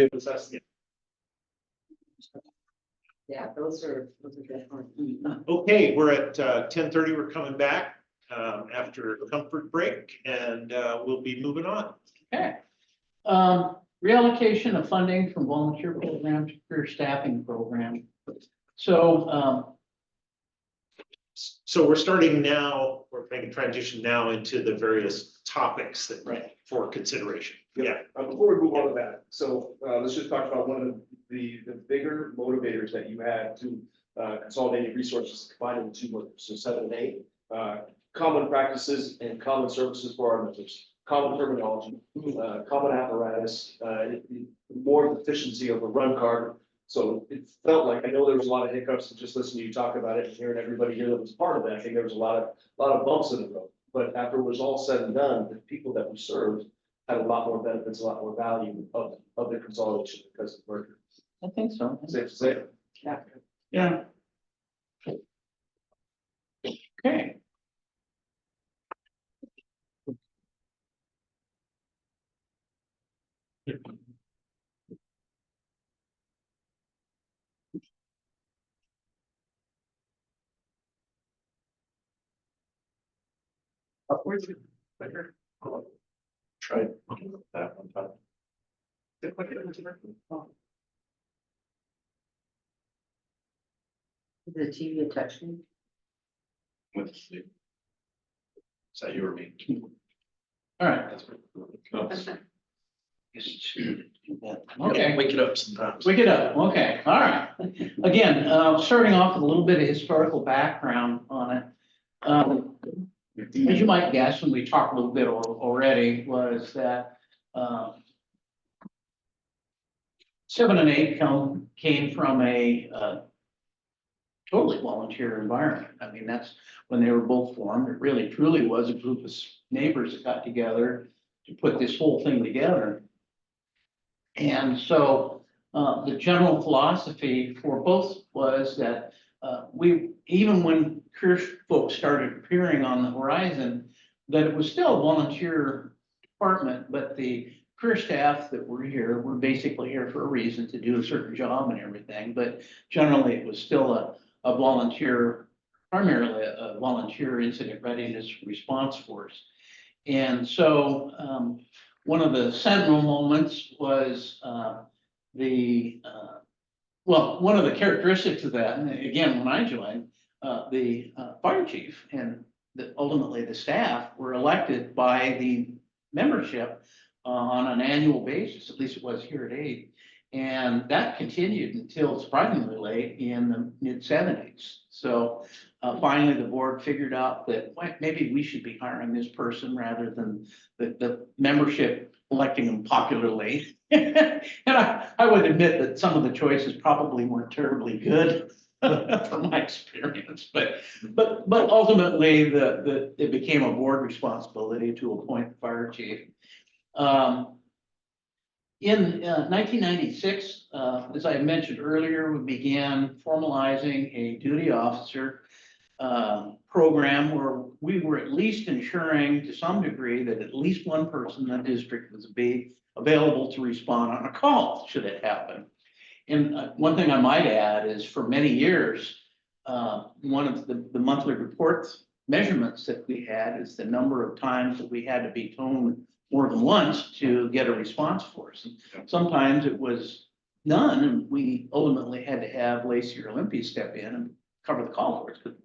Yeah, those are definitely. Okay, we're at 10:30. We're coming back after a comfort break, and we'll be moving on. Okay. Reallocation of funding from volunteer program to career staffing program. So, So we're starting now, we're making transition now into the various topics that for consideration. Yeah. Before we move on to that, so let's just talk about one of the bigger motivators that you had to consolidate resources, combining the two workers, so 7 and 8. Common practices and common services for our members, common terminology, common apparatus, more efficiency of a run card. So it felt like, I know there was a lot of hiccups, and just listening to you talk about it and hearing everybody here that was part of that, I think there was a lot of bumps in the road. But after it was all said and done, the people that we served had a lot more benefits, a lot more value of the consolidation because of merger. I think so. Safe to say. Yeah. Okay. Upwards. Better. Try that one time. The TV touching. With you. Is that you or me? All right. That's what. Okay. Wake it up sometimes. Wake it up. Okay. All right. Again, starting off with a little bit of historical background on it. As you might guess, and we talked a little bit already, was that 7 and 8 came from a totally volunteer environment. I mean, that's when they were both formed. It really truly was a group of neighbors that got together to put this whole thing together. And so the general philosophy for both was that even when career folks started appearing on the horizon, that it was still a volunteer department, but the career staff that were here were basically here for a reason, to do a certain job and everything. But generally, it was still a volunteer, primarily a volunteer incident readiness response force. And so one of the seminal moments was one of the characteristics of that, and again, when I joined, the fire chief and ultimately the staff were elected by the membership on an annual basis, at least it was here at 8. And that continued until surprisingly late in the mid-70s. So finally, the board figured out that maybe we should be hiring this person rather than the membership electing them popularly. And I would admit that some of the choices probably weren't terribly good from my experience, but ultimately it became a board responsibility to appoint the fire chief. In 1996, as I mentioned earlier, we began formalizing a duty officer program where we were at least ensuring to some degree that at least one person in the district was be available to respond on a call should it happen. And one thing I might add is for many years, one of the monthly reports measurements that we had is the number of times that we had to be toned more than once to get a response force. And sometimes it was none, and we ultimately had to have Lacey or Olympia step in and cover the call for us because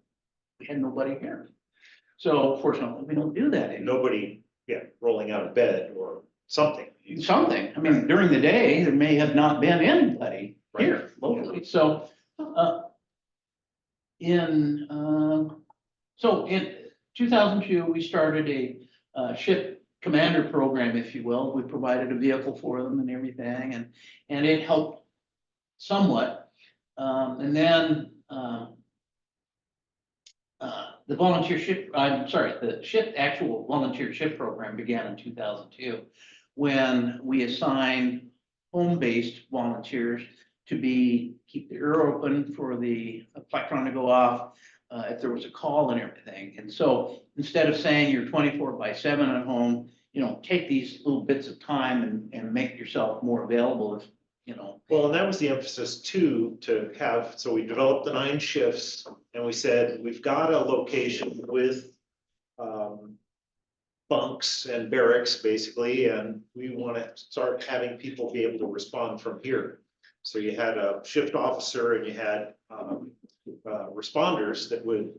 we had nobody here. So fortunately, we don't do that anymore. Nobody, rolling out of bed or something. Something. I mean, during the day, there may have not been anybody here locally. So in 2002, we started a ship commander program, if you will. We provided a vehicle for them and everything, and it helped somewhat. And then the actual volunteer ship program began in 2002, when we assigned home-based volunteers to keep the ear open for the plectron to go off if there was a call and everything. And so instead of saying you're 24/7 at home, take these little bits of time and make yourself more available you know. Well, and that was the emphasis too, to have, so we developed the 9 shifts and we said, we've got a location with bunks and barracks basically, and we want to start having people be able to respond from here. So you had a shift officer and you had responders that would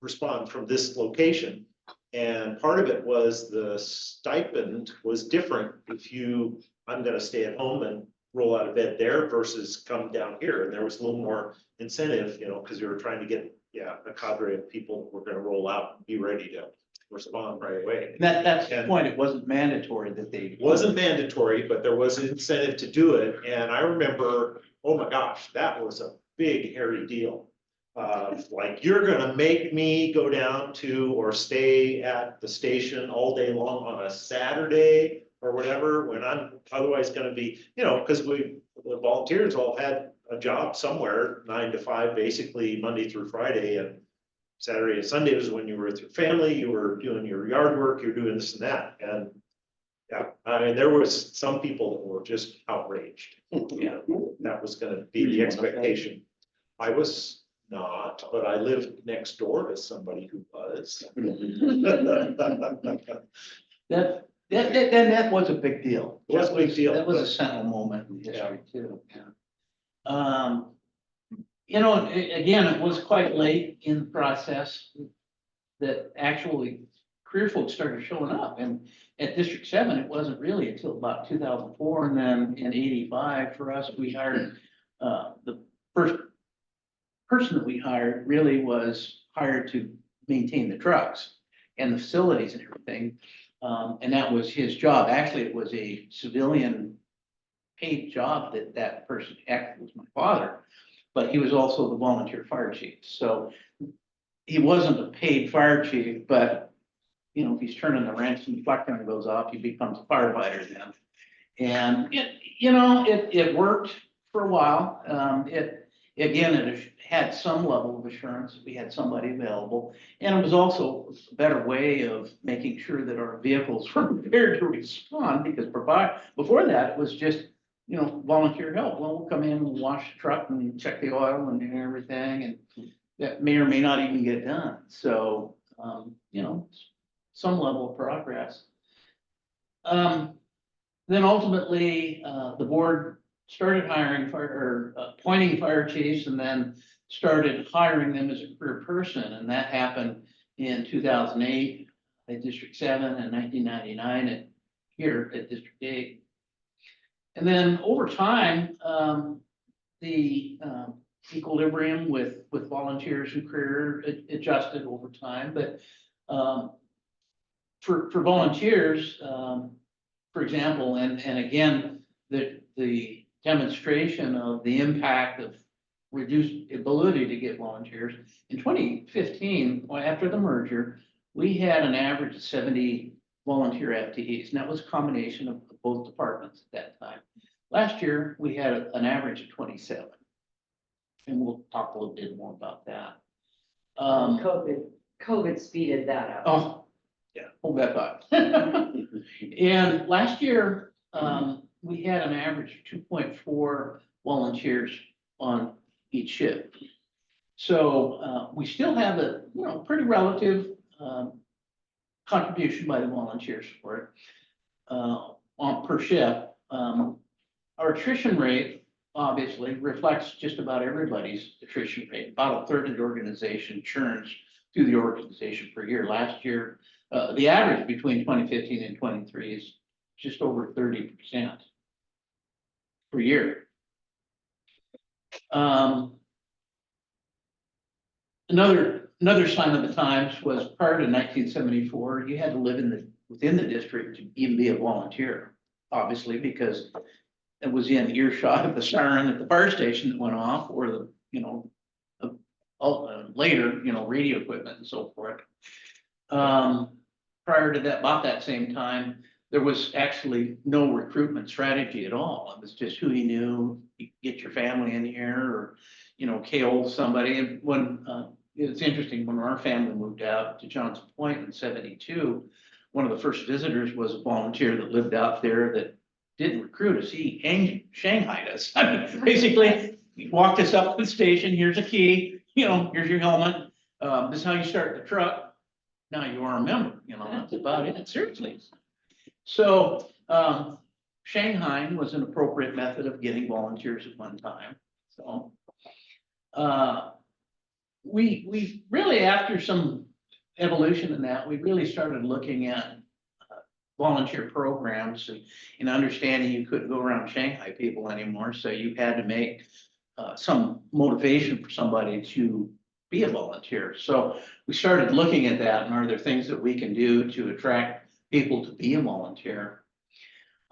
respond from this location. And part of it was the stipend was different if you, I'm gonna stay at home and roll out of bed there versus come down here. And there was a little more incentive, you know, because you were trying to get, a cadre of people that were gonna roll out and be ready to respond right away. That's the And- point, it wasn't mandatory that they. It wasn't mandatory, but there was an incentive to do it. And I remember, oh my gosh, that was a big hairy deal. Like, you're gonna make me go down to or stay at the station all day long on a Saturday or whatever, when I'm otherwise gonna be, you know, because the volunteers all had a job somewhere, 9 to 5, basically Monday through Friday, and Saturday and Sunday was when you were with your family, you were doing your yard work, you're doing this and that, and yeah, I mean, there was some people that were just outraged. Yeah. That was gonna be the expectation. I was not, but I lived next door to somebody who was. That was a big deal. It was a big deal, That was a but- sentinel moment in history too, yeah. You know, again, it was quite late in the process that actually career folks started showing up, and at District 7, it wasn't really until about 2004, and then in 85 for us, we hired, the first person that we hired really was hired to maintain the trucks and the facilities and everything. And that was his job. Actually, it was a civilian paid job that person actually was my father, but he was also the volunteer fire chief. So he wasn't a paid fire chief, but you know, if he's turning the wrench and the flat gun goes off, he becomes a firefighter then. And it worked for a while. It had some level of assurance. We had somebody available. And it was also a better way of making sure that our vehicles were prepared to respond, because before that, it was just, you know, volunteer help. Well, we'll come in and wash the truck and check the oil and everything, and that may or may not even get done. So, some level of progress. Then ultimately, the board started hiring appointing fire chiefs, and then started hiring them as a career person. And that happened in 2008 at District 7 and 1999 here at District 8. And then over time, the equilibrium with volunteers and career adjusted over time. But for volunteers, for example, and again, the demonstration of the impact of reduced ability to get volunteers. In 2015, after the merger, we had an average of 70 volunteer FTEs, and that was a combination of both departments at that time. Last year, we had an average of 27. And we'll talk a little bit more about that. COVID speeded that up. Oh, yeah, hold that thought. And last year, we had an average of 2.4 volunteers on each shift. So we still have a pretty relative contribution by the volunteers for it on per shift. Our attrition rate obviously reflects just about everybody's attrition rate. About a third of the organization churns through the organization per year. Last year, the average between 2015 and 23 is just over 30% per year. Another sign of the times was prior to 1974, you had to live within the district to even be a volunteer, obviously, because it was in earshot of the siren at the fire station that went off, or the later radio equipment and so forth. Prior to that, about that same time, there was actually no recruitment strategy at all. It was just who you knew, you get your family in here, or KO somebody. And when it's interesting, when our family moved out to Johnson Point in '72, one of the first visitors was a volunteer that lived out there that didn't recruit us, he shanghaied us. I mean, basically, he walked us up to the station, here's a key, here's your helmet, this is how you start the truck. Now you are a member, that's about it, seriously. So, Shanghai was an appropriate method of getting volunteers at one time, so. We really, after some evolution in that, we really started looking at volunteer programs and understanding you couldn't go around Shanghai people anymore, so you had to make some motivation for somebody to be a volunteer. So we started looking at that, and are there things that we can do to attract people to be a volunteer?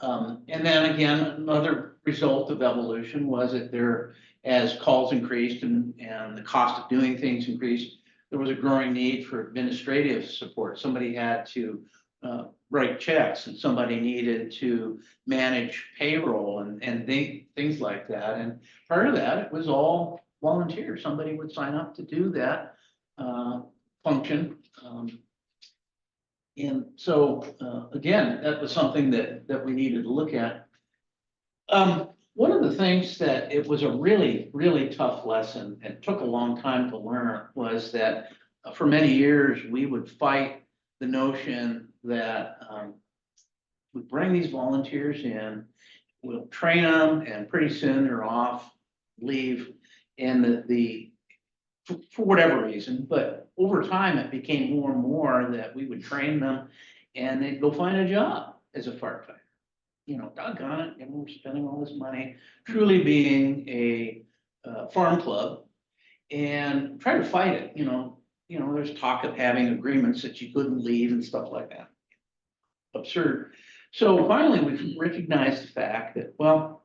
And then again, another result of evolution was that as calls increased and the cost of doing things increased, there was a growing need for administrative support. Somebody had to write checks, and somebody needed to manage payroll and things like that. And part of that, it was all volunteer. Somebody would sign up to do that function. And so, again, that was something that we needed to look at. One of the things that it was a really, really tough lesson and took a long time to learn was that for many years, we would fight the notion that we bring these volunteers in, we'll train them, and pretty soon they're off, leave, and for whatever reason, but over time, it became more and more that we would train them and they'd go find a job as a firefighter. Doggone it, and we're spending all this money truly being a farm club and try to fight it, there's talk of having agreements that you couldn't leave and stuff like that. Absurd. So finally, we recognized the fact that, well,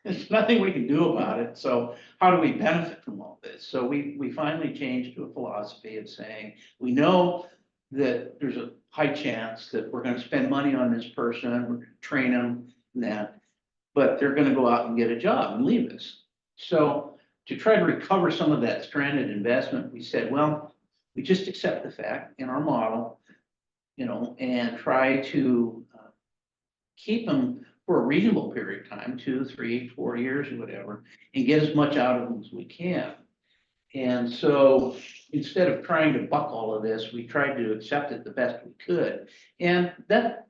there's nothing we can do about it. So how do we benefit from all this? So we finally changed to a philosophy of saying, we know that there's a high chance that we're going to spend money on this person, we're going to train them and that, but they're going to go out and get a job and leave us. So to try to recover some of that stranded investment, we said, well, we just accept the fact in our model, and try to keep them for a reasonable period of time, 2, 3, 4 years or whatever, and get as much out of them as we can. And so instead of trying to buck all of this, we tried to accept it the best we could. And that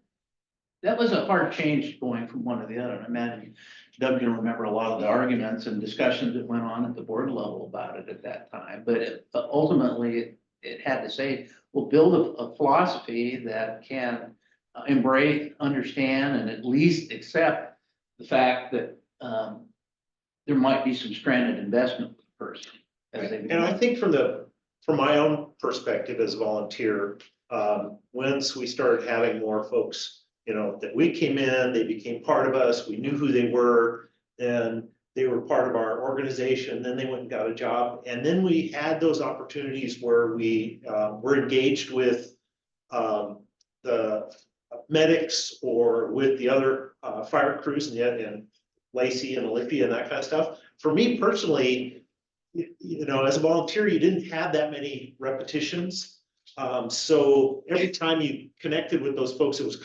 was a hard change going from one to the other. I imagine Doug can remember a lot of the arguments and discussions that went on at the board level about it at that time. But ultimately, it had to say, we'll build a philosophy that can embrace, understand, and at least accept the fact that there might be some stranded investment with the person. And I think from my own perspective as a volunteer, once we started having more folks, that we came in, they became part of us, we knew who they were, and they were part of our organization, then they went and got a job. And then we had those opportunities where we were engaged with the medics or with the other fire crews and Lacey and Olympia and that kind of stuff. For me personally, as a volunteer, you didn't have that many repetitions. So every time you connected with those folks, it was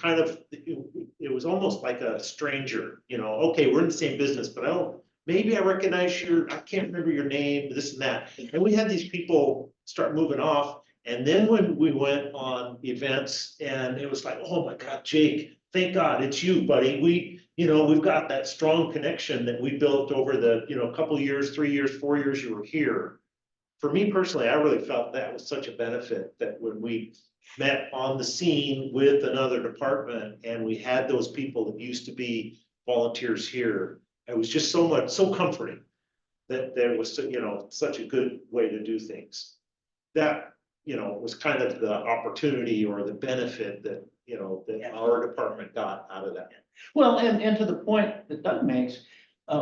it was almost like a stranger, okay, we're in the same business, but maybe I recognize I can't remember your name, this and that. And we had these people start moving off. And then when we went on events and it was like, oh my God, Jake, thank God it's you, buddy. We've got that strong connection that we built over the, couple years, 3 years, 4 years you were here. For me personally, I really felt that was such a benefit that when we met on the scene with another department and we had those people that used to be volunteers here, it was just so comforting that there was, such a good way to do things. That, was kind of the opportunity or the benefit that, that our department got out of that. Well, and to the point that Doug makes,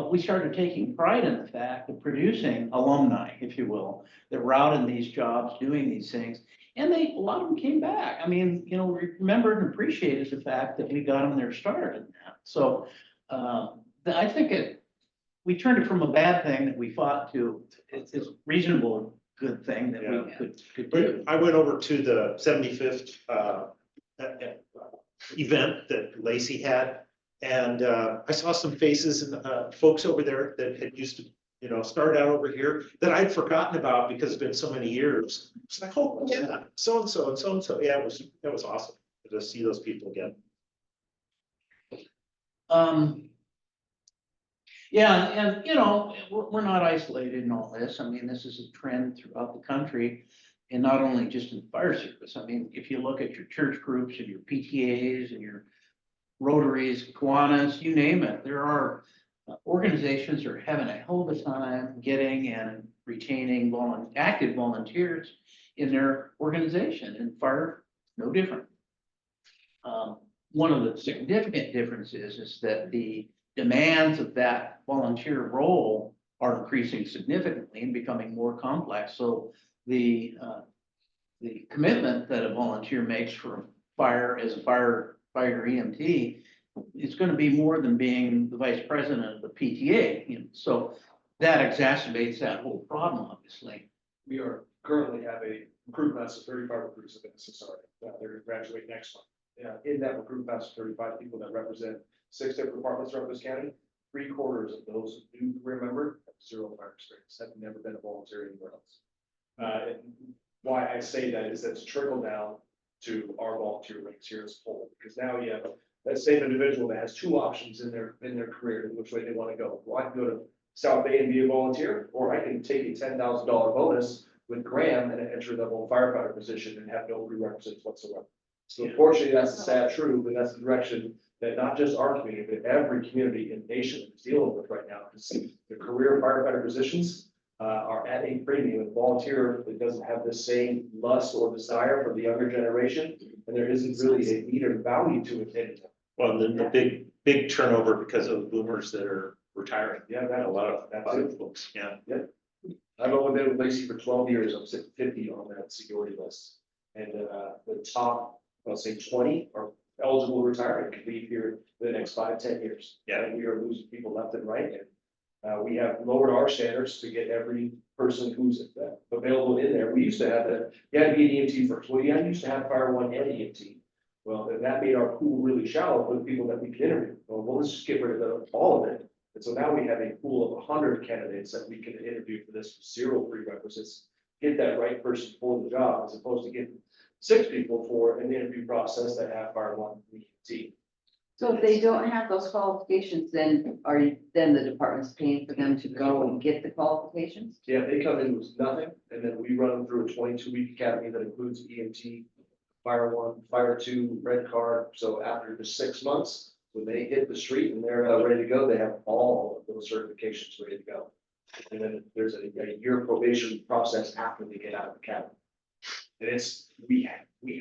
we started taking pride in the fact of producing alumni, if you will, that were out in these jobs doing these things. And a lot of them came back. I mean, we remembered and appreciated the fact that we got them their start in that. So I think we turned it from a bad thing that we fought to it's reasonable, good thing that we could do. I went over to the 75th event that Lacey had. And I saw some faces and folks over there that had used to, you know, started out over here that I'd forgotten about because it's been so many years. It's like, oh, yeah, so-and-so and so-and-so. Yeah, it was awesome to see those people again. Yeah, and you know, we're not isolated in all this. I mean, this is a trend throughout the country. And not only just in the fire service. I mean, if you look at your church groups and your PTAs and your Rotaries, Kiwanis, you name it, there are organizations are having a hell of a time getting and retaining active volunteers in their organization, and fire, no different. One of the significant differences is that the demands of that volunteer role are increasing significantly and becoming more complex. So the commitment that a volunteer makes for fire as a firefighter EMT is going to be more than being the vice president of the PTA. You know, so that exacerbates that whole problem, obviously. We are currently have a recruit class of 35 recruits in Mississauga. They're going to graduate next month. Yeah, in that recruit class of 35 people that represent 6 different departments throughout this county, 3/4 of those new career member have 0 fire experience, have never been a volunteer anywhere else. And why I say that is that's trickle down to our volunteer ranks here as a whole, because now you have that same individual that has 2 options in their career, in which way they want to go. Well, I can go to South Bay and be a volunteer, or I can take a $10,000 bonus with Graham and an entry-level firefighter position and have no prerequisites whatsoever. So unfortunately, that's the sad truth, and that's the direction that not just our community, but every community in the nation is dealing with right now. Because the career firefighter positions are at a premium, and volunteer that doesn't have the same lust or desire for the younger generation, and there isn't really a need or value to it anymore. Well, then the big turnover because of boomers that are retiring. Yeah, that A lot that's of it. folks, yeah. I've only been with Lacey for 12 years. I'm sitting 50 on that seniority list. And the top, I'll say 20 are eligible to retire and can leave here in the next 5-10 years. Yeah. And we are losing people left and right. And we have lowered our standards to get every person who's available in there. We used to have that, you had to be an EMT first. Well, yeah, I used to have fire one and EMT. Well, and that made our pool really shallow for the people that we could interview. Well, let's just get rid of all of it. And so now we have a pool of 100 candidates that we can interview for this 0 prerequisites, get that right person for the job, as opposed to getting 6 people for an interview process that have fire one EMT. So if they don't have those qualifications, then then the department's paying for them to go and get the qualifications? Yeah, they come in with nothing, and then we run them through a 22-week academy that includes EMT, fire one, fire two, red card. So after the 6 months, when they hit the street and they're ready to go, they have all of those certifications ready to go. And then there's a year probation process after they get out of the academy. And it's, we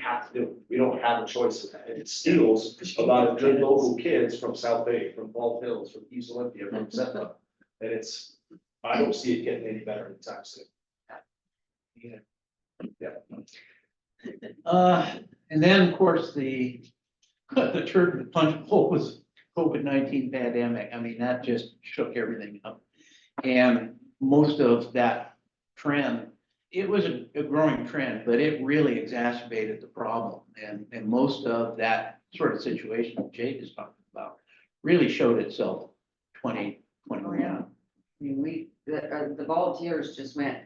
have to do it. We don't have a choice of that. And it steals a lot of good local kids from South Bay, from Bald Hills, from East Olympia, from Zephyr. And it's, I don't see it getting any better anytime soon. And then, of course, the turn the punch bowl was COVID-19 pandemic. I mean, that just shook everything up. And most of that trend, it was a growing trend, but it really exacerbated the problem. And most of that sort of situation that Jake is talking about really showed itself 2021. I mean, the volunteers just went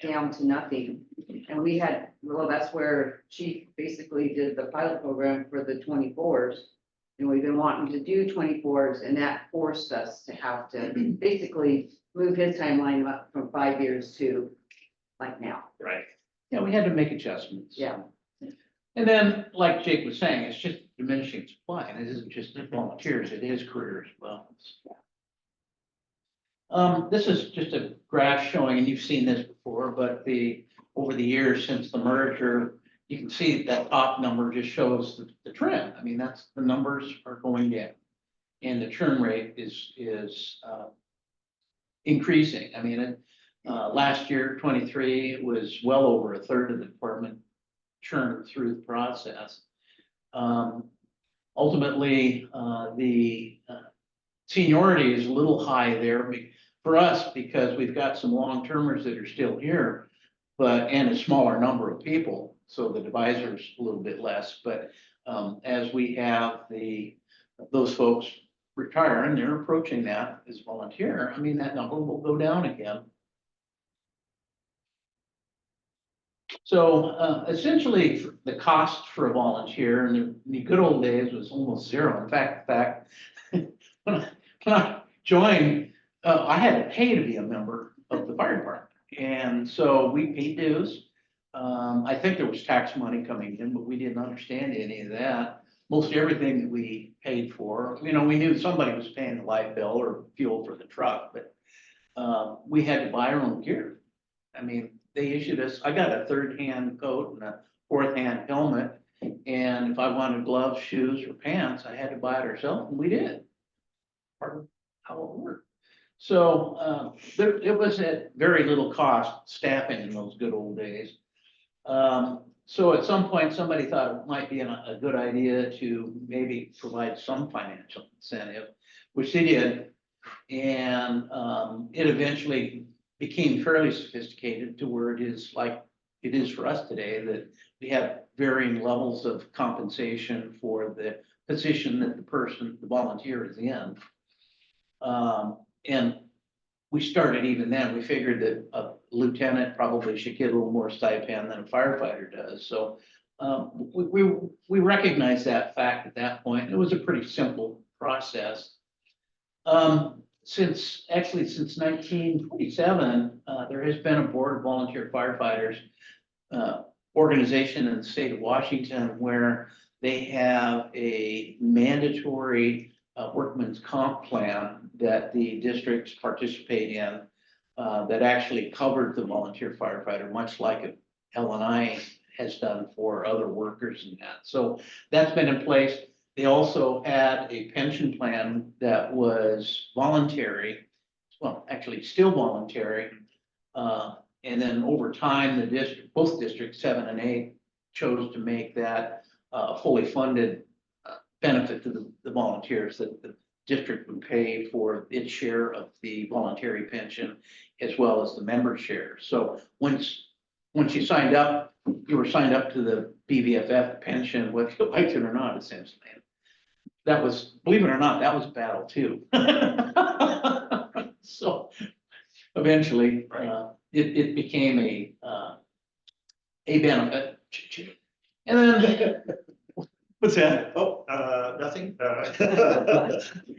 down to nothing. And we had, well, that's where Chief basically did the pilot program for the 24s. And we've been wanting to do 24s, and that forced us to have to basically move his timeline up from 5 years to like now. Right. Yeah, we had to make adjustments. Yeah. And then, like Jake was saying, it's just diminishing supply, and it isn't just the volunteers, it is career as well. This is just a graph showing, and you've seen this before, but over the years since the merger, you can see that top number just shows the trend. I mean, that's, the numbers are going down. And the churn rate is increasing. I mean, last year, 23, it was well over a third of the department churned through the process. Ultimately, the seniority is a little high there for us because we've got some long-termers that are still here, and a smaller number of people. So the divisor's a little bit less, but as we have those folks retire and they're approaching that as volunteer, I mean, that number will go down again. So essentially, the cost for a volunteer in the good old days was almost zero. In fact, when I joined, I had to pay to be a member of the fire department. And so we paid dues. I think there was tax money coming in, but we didn't understand any of that. Most everything that we paid for, we knew somebody was paying the light bill or fuel for the truck, but we had to buy our own gear. I mean, they issued us, I got a third-hand coat and a fourth-hand helmet. And if I wanted gloves, shoes, or pants, I had to buy it ourselves, and we did. Part of how it worked. So it was at very little cost staffing in those good old days. So at some point, somebody thought it might be a good idea to maybe provide some financial incentive, which they did. And it eventually became fairly sophisticated to where it is like it is for us today, that we have varying levels of compensation for the position that the volunteer is in. And we started even then, we figured that a lieutenant probably should get a little more stipend than a firefighter does. So we recognized that fact at that point. It was a pretty simple process. Since 1947, there has been a board of volunteer firefighters organization in the state of Washington where they have a mandatory workman's comp plan that the districts participate in that actually covered the volunteer firefighter, much like L&I has done for other workers and that. So that's been in place. They also had a pension plan that was voluntary, well, actually still voluntary. And then over time, both districts 7 and 8 chose to make that fully funded benefit to the volunteers, that the district would pay for its share of the voluntary pension as well as the member share. So once you signed up, you were signed up to the BVFF pension, whether you liked it or not, essentially. That was, believe it or not, that was a battle too. So eventually, it became a benefit. And then, what's that? Oh, nothing.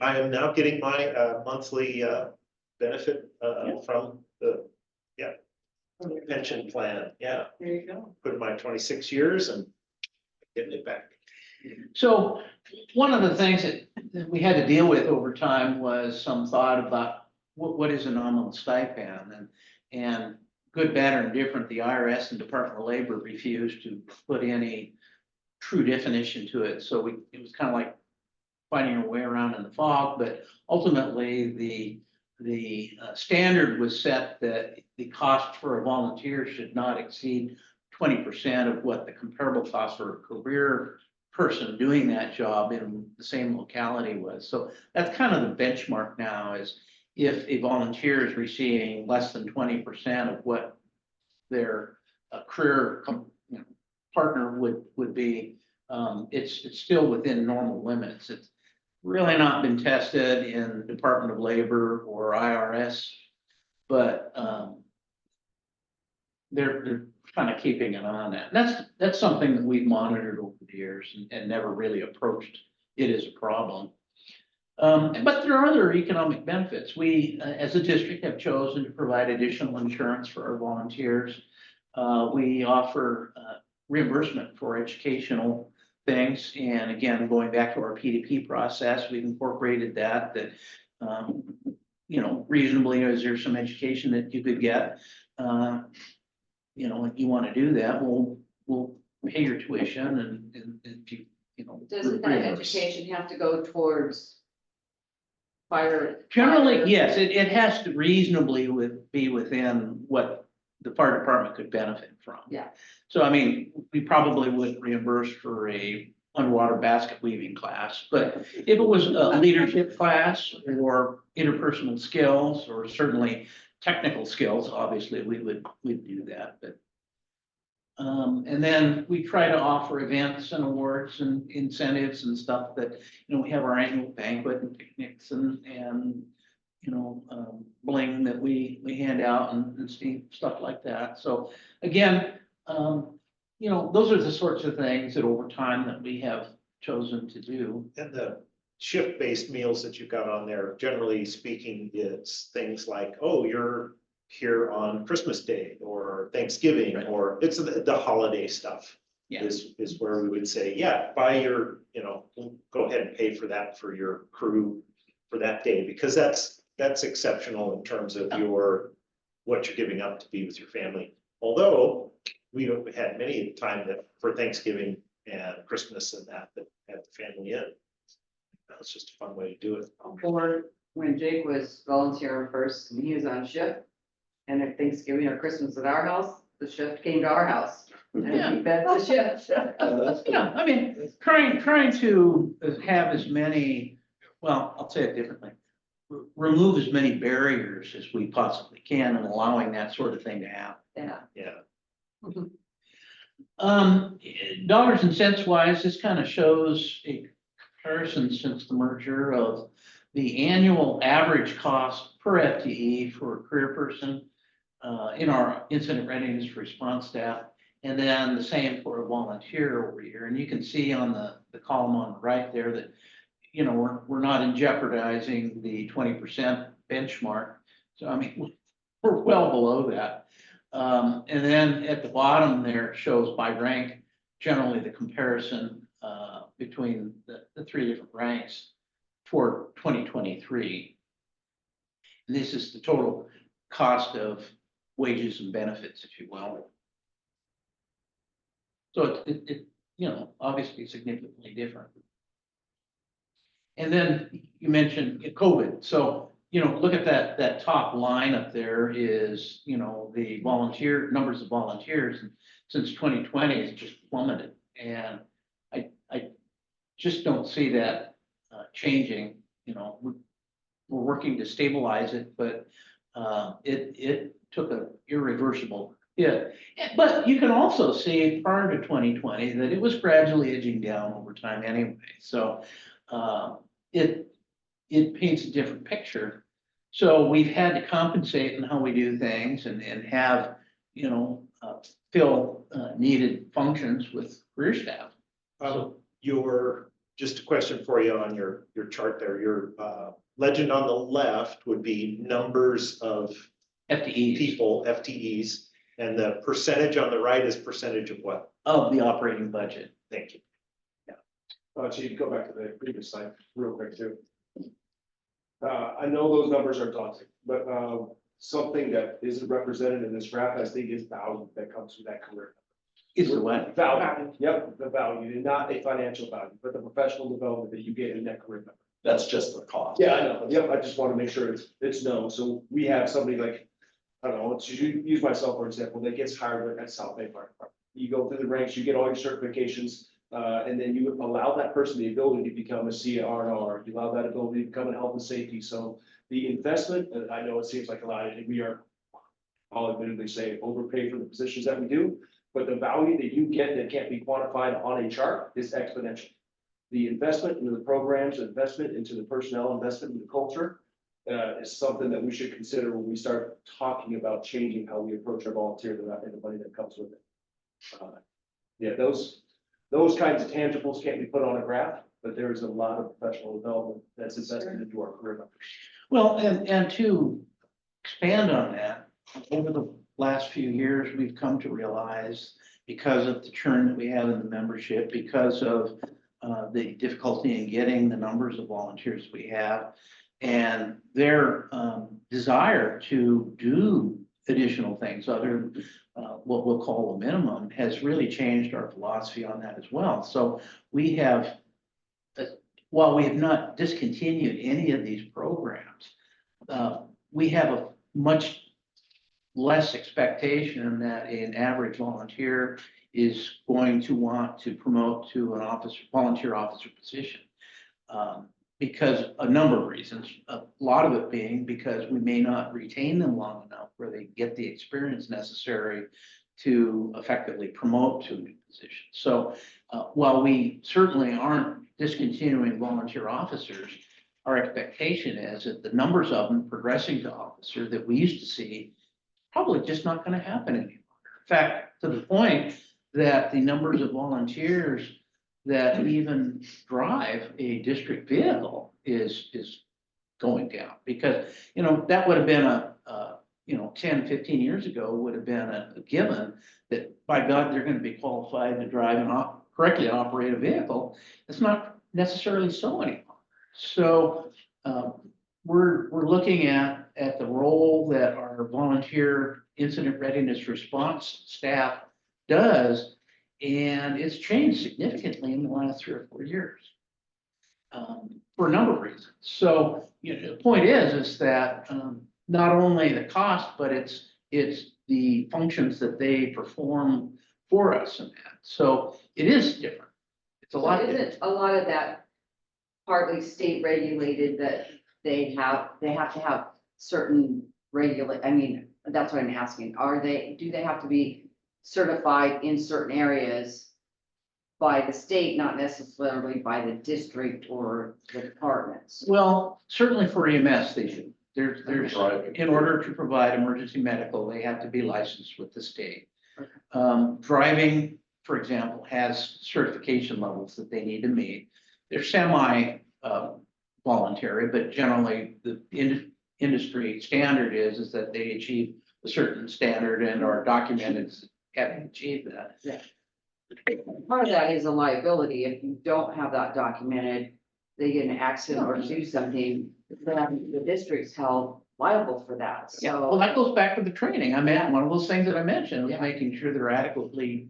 I am now getting my monthly benefit from the pension plan. Yeah, There you go. put in my 26 years and getting it back. So one of the things that we had to deal with over time was some thought about what is a nominal stipend, and good, bad, or indifferent, the IRS and Department of Labor refused to put any true definition to it. So it was kind of like finding our way around in the fog, but ultimately the standard was set that the cost for a volunteer should not exceed 20% of what the comparable cost for a career person doing that job in the same locality was. So that's kind of the benchmark now, is if a volunteer is receiving less than 20% of what their career partner would be, it's still within normal limits. It's really not been tested in Department of Labor or IRS, but they're kind of keeping an eye on that. That's something that we've monitored over the years and never really approached it as a problem. But there are other economic benefits. We, as a district, have chosen to provide additional insurance for our volunteers. We offer reimbursement for educational things. And again, going back to our P2P process, we've incorporated that reasonably, is there some education that you could get? If you want to do that, we'll pay your tuition and if you know. Doesn't that education have to go towards fire? Generally, yes, it has to reasonably be within what the fire department could benefit from. Yeah. So, I mean, we probably wouldn't reimburse for a underwater basket weaving class, but if it was a leadership class or interpersonal skills, or certainly technical skills, obviously we'd do that. But And then we try to offer events and awards and incentives and stuff that, we have our annual banquet and picnics and, bling that we hand out and stuff like that. So again, those are the sorts of things that over time that we have chosen to do. And the shift-based meals that you've got on there, generally speaking, it's things like, oh, you're here on Christmas Day or Thanksgiving, Right. or it's the holiday stuff. Yeah. Is where we would say, yeah, buy your, go ahead and pay for that for your crew for that day, because that's exceptional in terms of what you're giving up to be with your family. Although we've had many time that for Thanksgiving and Christmas and that had the family in. That's just a fun way to do it. Or when Jake was volunteering first, he was on shift. And at Thanksgiving or Christmas at our house, the shift came to our house. Yeah. And he fed the shift. Yeah, I mean, trying to have as many, well, I'll say it differently. Remove as many barriers as we possibly can and allowing that sort of thing to happen. Yeah. Yeah. Dollars and cents wise, this kind of shows a comparison since the merger of the annual average cost per FTE for a career person in our incident readiness response staff, and then the same for a volunteer over here. And you can see on the column on the right there that, we're not jeopardizing the 20% benchmark. So I mean, we're well below that. And then at the bottom there, it shows by rank, generally the comparison between the three different ranks for 2023. And this is the total cost of wages and benefits, if you will. So it obviously significantly different. And then you mentioned COVID. So, look at that top line up there is, the numbers of volunteers since 2020 has just plummeted. And I just don't see that changing. We're working to stabilize it, but it took an irreversible hit. But you can also see prior to 2020 that it was gradually edging down over time anyway. So it paints a different picture. So we've had to compensate in how we do things and have, fill needed functions with career staff. Just a question for you on your chart there, your legend on the left would be numbers of FTEs people, FTEs, and the percentage on the right is percentage of what? of the operating budget. Thank you. Chief, go back to the previous slide real quick too. I know those numbers are daunting, but something that isn't represented in this graph, I think, is value that comes from that career. Is the what? Value, yep, the value, and not a financial value, but the professional development that you get in that career. That's just the cost. Yeah, I know, yep, I just want to make sure it's known, so we have somebody like, I don't know, let's use myself for example, that gets hired at South Bay Fire Department. You go through the ranks, you get all your certifications, and then you allow that person the ability to become a IR&R, you allow that ability to become a health and safety, so the investment, and I know it seems like a lot, and we are, I'll admittedly say, overpaid for the positions that we do, but the value that you get that can't be quantified on a chart is exponential. The investment into the programs, investment into the personnel, investment in the culture is something that we should consider when we start talking about changing how we approach our volunteers and the money that comes with it. Yeah, those kinds of tangibles can't be put on a graph, but there is a lot of professional development that's invested into our career members. Well, and to expand on that, over the last few years, we've come to realize, because of the churn that we have in the membership, because of the difficulty in getting the numbers of volunteers we have, and their desire to do additional things other than what we'll call the minimum, has really changed our philosophy on that as well. So we have, while we have not discontinued any of these programs, we have a much less expectation that an average volunteer is going to want to promote to an volunteer officer position. Because a number of reasons, a lot of it being because we may not retain them long enough where they get the experience necessary to effectively promote to new positions. So while we certainly aren't discontinuing volunteer officers, our expectation is that the numbers of them progressing to officer that we used to see probably just not going to happen any longer. In fact, to the point that the numbers of volunteers that even drive a district vehicle is going down, because, you know, that would have been a 10, 15 years ago would have been a given that by God, they're going to be qualified to drive and correctly operate a vehicle. It's not necessarily so anymore. So we're looking at the role that our volunteer incident readiness response staff does, and it's changed significantly in the last 3 or 4 years for a number of reasons. So, you know, the point is that not only the cost, but it's the functions that they perform for us and that. So it is different. It's a So lot isn't different. a lot of that partly state regulated that they have to have certain I mean, that's what I'm asking. Do they have to be certified in certain areas by the state, not necessarily by the district or the departments? Well, certainly for EMS, they do. There's, Driving. in order to provide emergency medical, they have to be licensed with the state. Okay. Driving, for example, has certification levels that they need to meet. They're voluntary, but generally the industry standard is that they achieve a certain standard and are documented as having achieved that. Yeah. Part of that is a liability. If you don't have that documented, they get in an accident or do something, then the district's held liable for that. Yeah, So. well, that goes back to the training. I mean, one of those things that I mentioned was Yeah. making sure they're adequately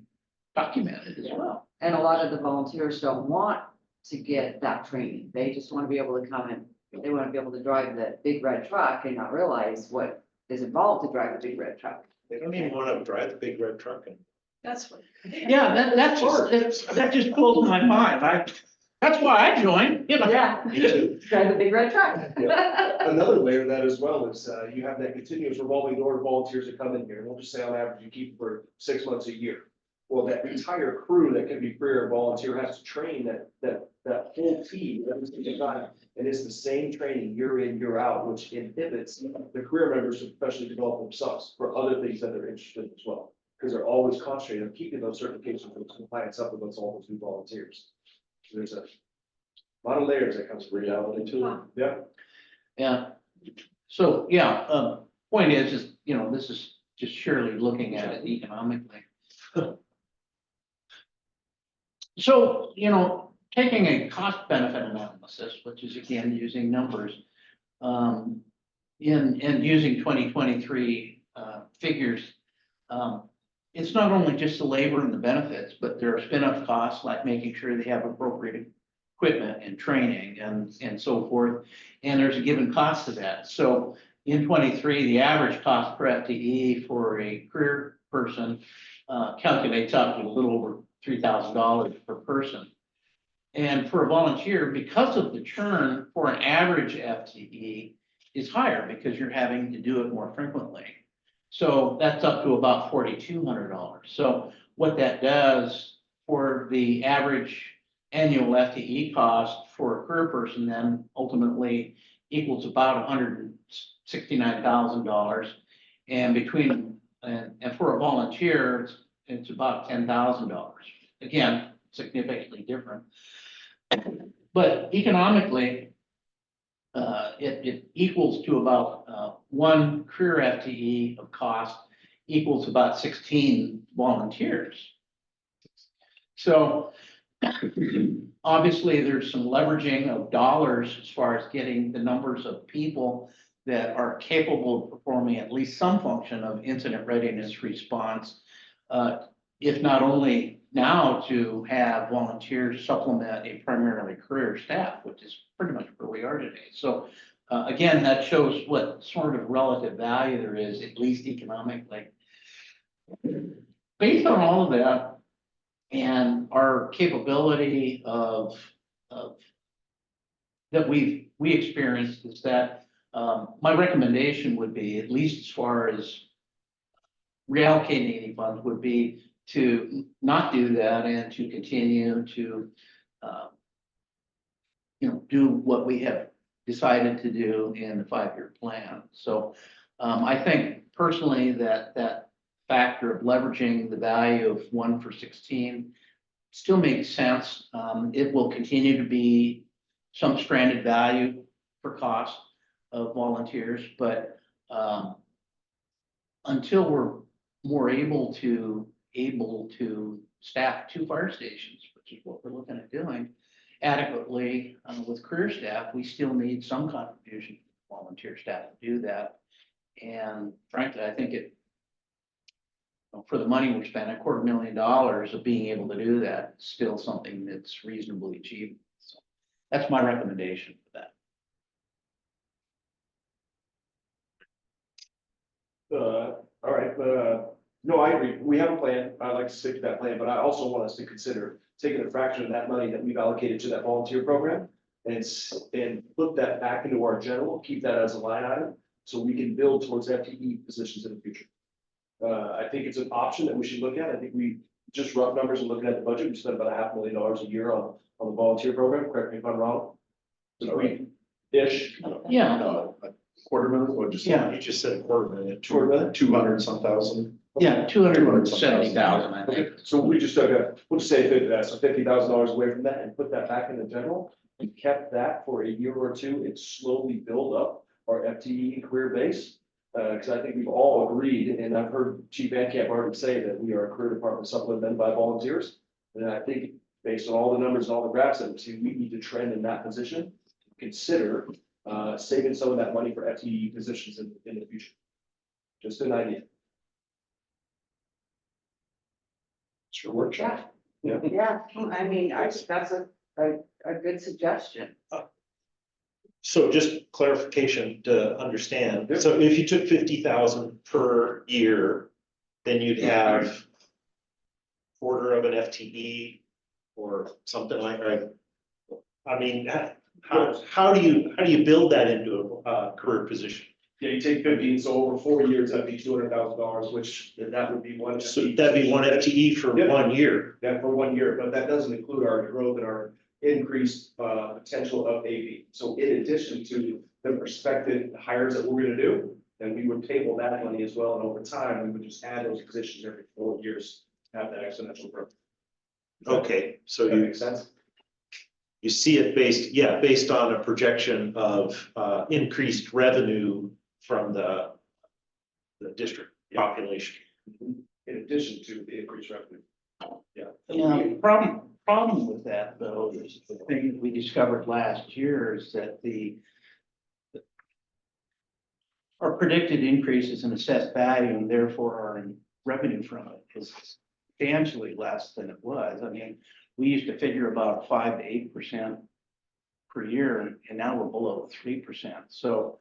documented as well. And a lot of the volunteers don't want to get that training. They just want to be able to come and they want to be able to drive the big red truck and not realize what is involved to drive a big red truck. They don't even want to drive the big red truck. That's what. Yeah, that just blows my mind. That's why I joined, you know. Yeah, drive the big red truck. Another layer of that as well is, you have that continuous revolving door of volunteers that come in here, and we'll just say on average, you keep for 6 months a year. Well, that entire crew that can be career volunteer has to train that whole team every single time. And it's the same training year in, year out, which inhibits the career members to professionally develop themselves for other things that they're interested in as well. Because they're always concentrating on keeping those certifications and compliance up with all those new volunteers. So there's a lot of layers that comes with reality too. Yeah. Yeah. So, yeah, point is, you know, this is just surely looking at it economically. So, you know, taking a cost benefit analysis, which is again using numbers, and using 2023 figures, it's not only just the labor and the benefits, but there are spin-off costs like making sure they have appropriate equipment and training and so forth. And there's a given cost to that. So in 23, the average cost per FTE for a career person calculates up to a little over $3,000 per person. And for a volunteer, because of the churn for an average FTE is higher because you're having to do it more frequently. So that's up to about $4,200. So what that does for the average annual FTE cost for a career person then ultimately equals about $169,000. And and for a volunteer, it's about $10,000. Again, significantly different. But economically, it equals to about one career FTE of cost equals about 16 volunteers. So obviously there's some leveraging of dollars as far as getting the numbers of people that are capable of performing at least some function of incident readiness response, if not only now to have volunteers supplement a primarily career staff, which is pretty much where we are today. So again, that shows what sort of relative value there is, at least economically. Based on all of that and our capability of that we experienced is that my recommendation would be, at least as far as reallocating any funds would be to not do that and to continue to, do what we have decided to do in the 5-year plan. So I think personally that factor of leveraging the value of 1 for 16 still makes sense. It will continue to be some stranded value for cost of volunteers, but until we're more able to staff 2 fire stations, which is what we're looking at doing adequately with career staff, we still need some contribution from volunteer staff to do that. And frankly, I think for the money we're spending, $250,000 of being able to do that, is still something that's reasonably achievable. So that's my recommendation for that. All right, no, I agree. We have a plan. I'd like to stick to that plan, but I also want us to consider taking a fraction of that money that we've allocated to that volunteer program and put that back into our general, keep that as a line item, so we can build towards FTE positions in the future. I think it's an option that we should look at. I think we, just rough numbers and looking at the budget, we spend about $500,000 a year on the volunteer program. Correct me if I'm wrong. Ish. Yeah, $250,000, or just, Yeah. you just said $250,000, $250,000? 200 some thousand. yeah, 270,000, I think. Okay, so we just took we'll just say $50,000 away from that and put that back in the general. And kept that for a year or two and slowly build up our FTE career base. Because I think we've all agreed, and I've heard Chief Van already say that we are a career department supplemented by volunteers. And I think based on all the numbers and all the graphs that we've seen, we need to trend in that position. Consider saving some of that money for FTE positions in the future. Just an idea. Sure workshop. Yeah, I mean, that's a good suggestion. So just clarification to understand, so if you took 50,000 per year, then you'd have quarter of an FTE or something like that. I mean, how do you build that into a career position? Yeah, you take 15, so over 4 years, that'd be $200,000, which that would be one. So that'd be one FTE for Yep. 1 year. Yeah, for 1 year, but that doesn't include our growth and our increased potential of AV. So in addition to the prospective hires that we're gonna do, then we would table that money as well, and over time, we would just add those positions every 4 years, to have that exponential growth. Okay, so Does that you, make sense? you see it based on a projection of increased revenue from the district population. In addition to the increased revenue. Yeah. Yeah, problem with that though, is the thing that we discovered last year is that our predicted increases in assessed value and therefore our revenue from it is substantially less than it was. I mean, we used to figure about 5 to 8% per year, and now we're below 3%. So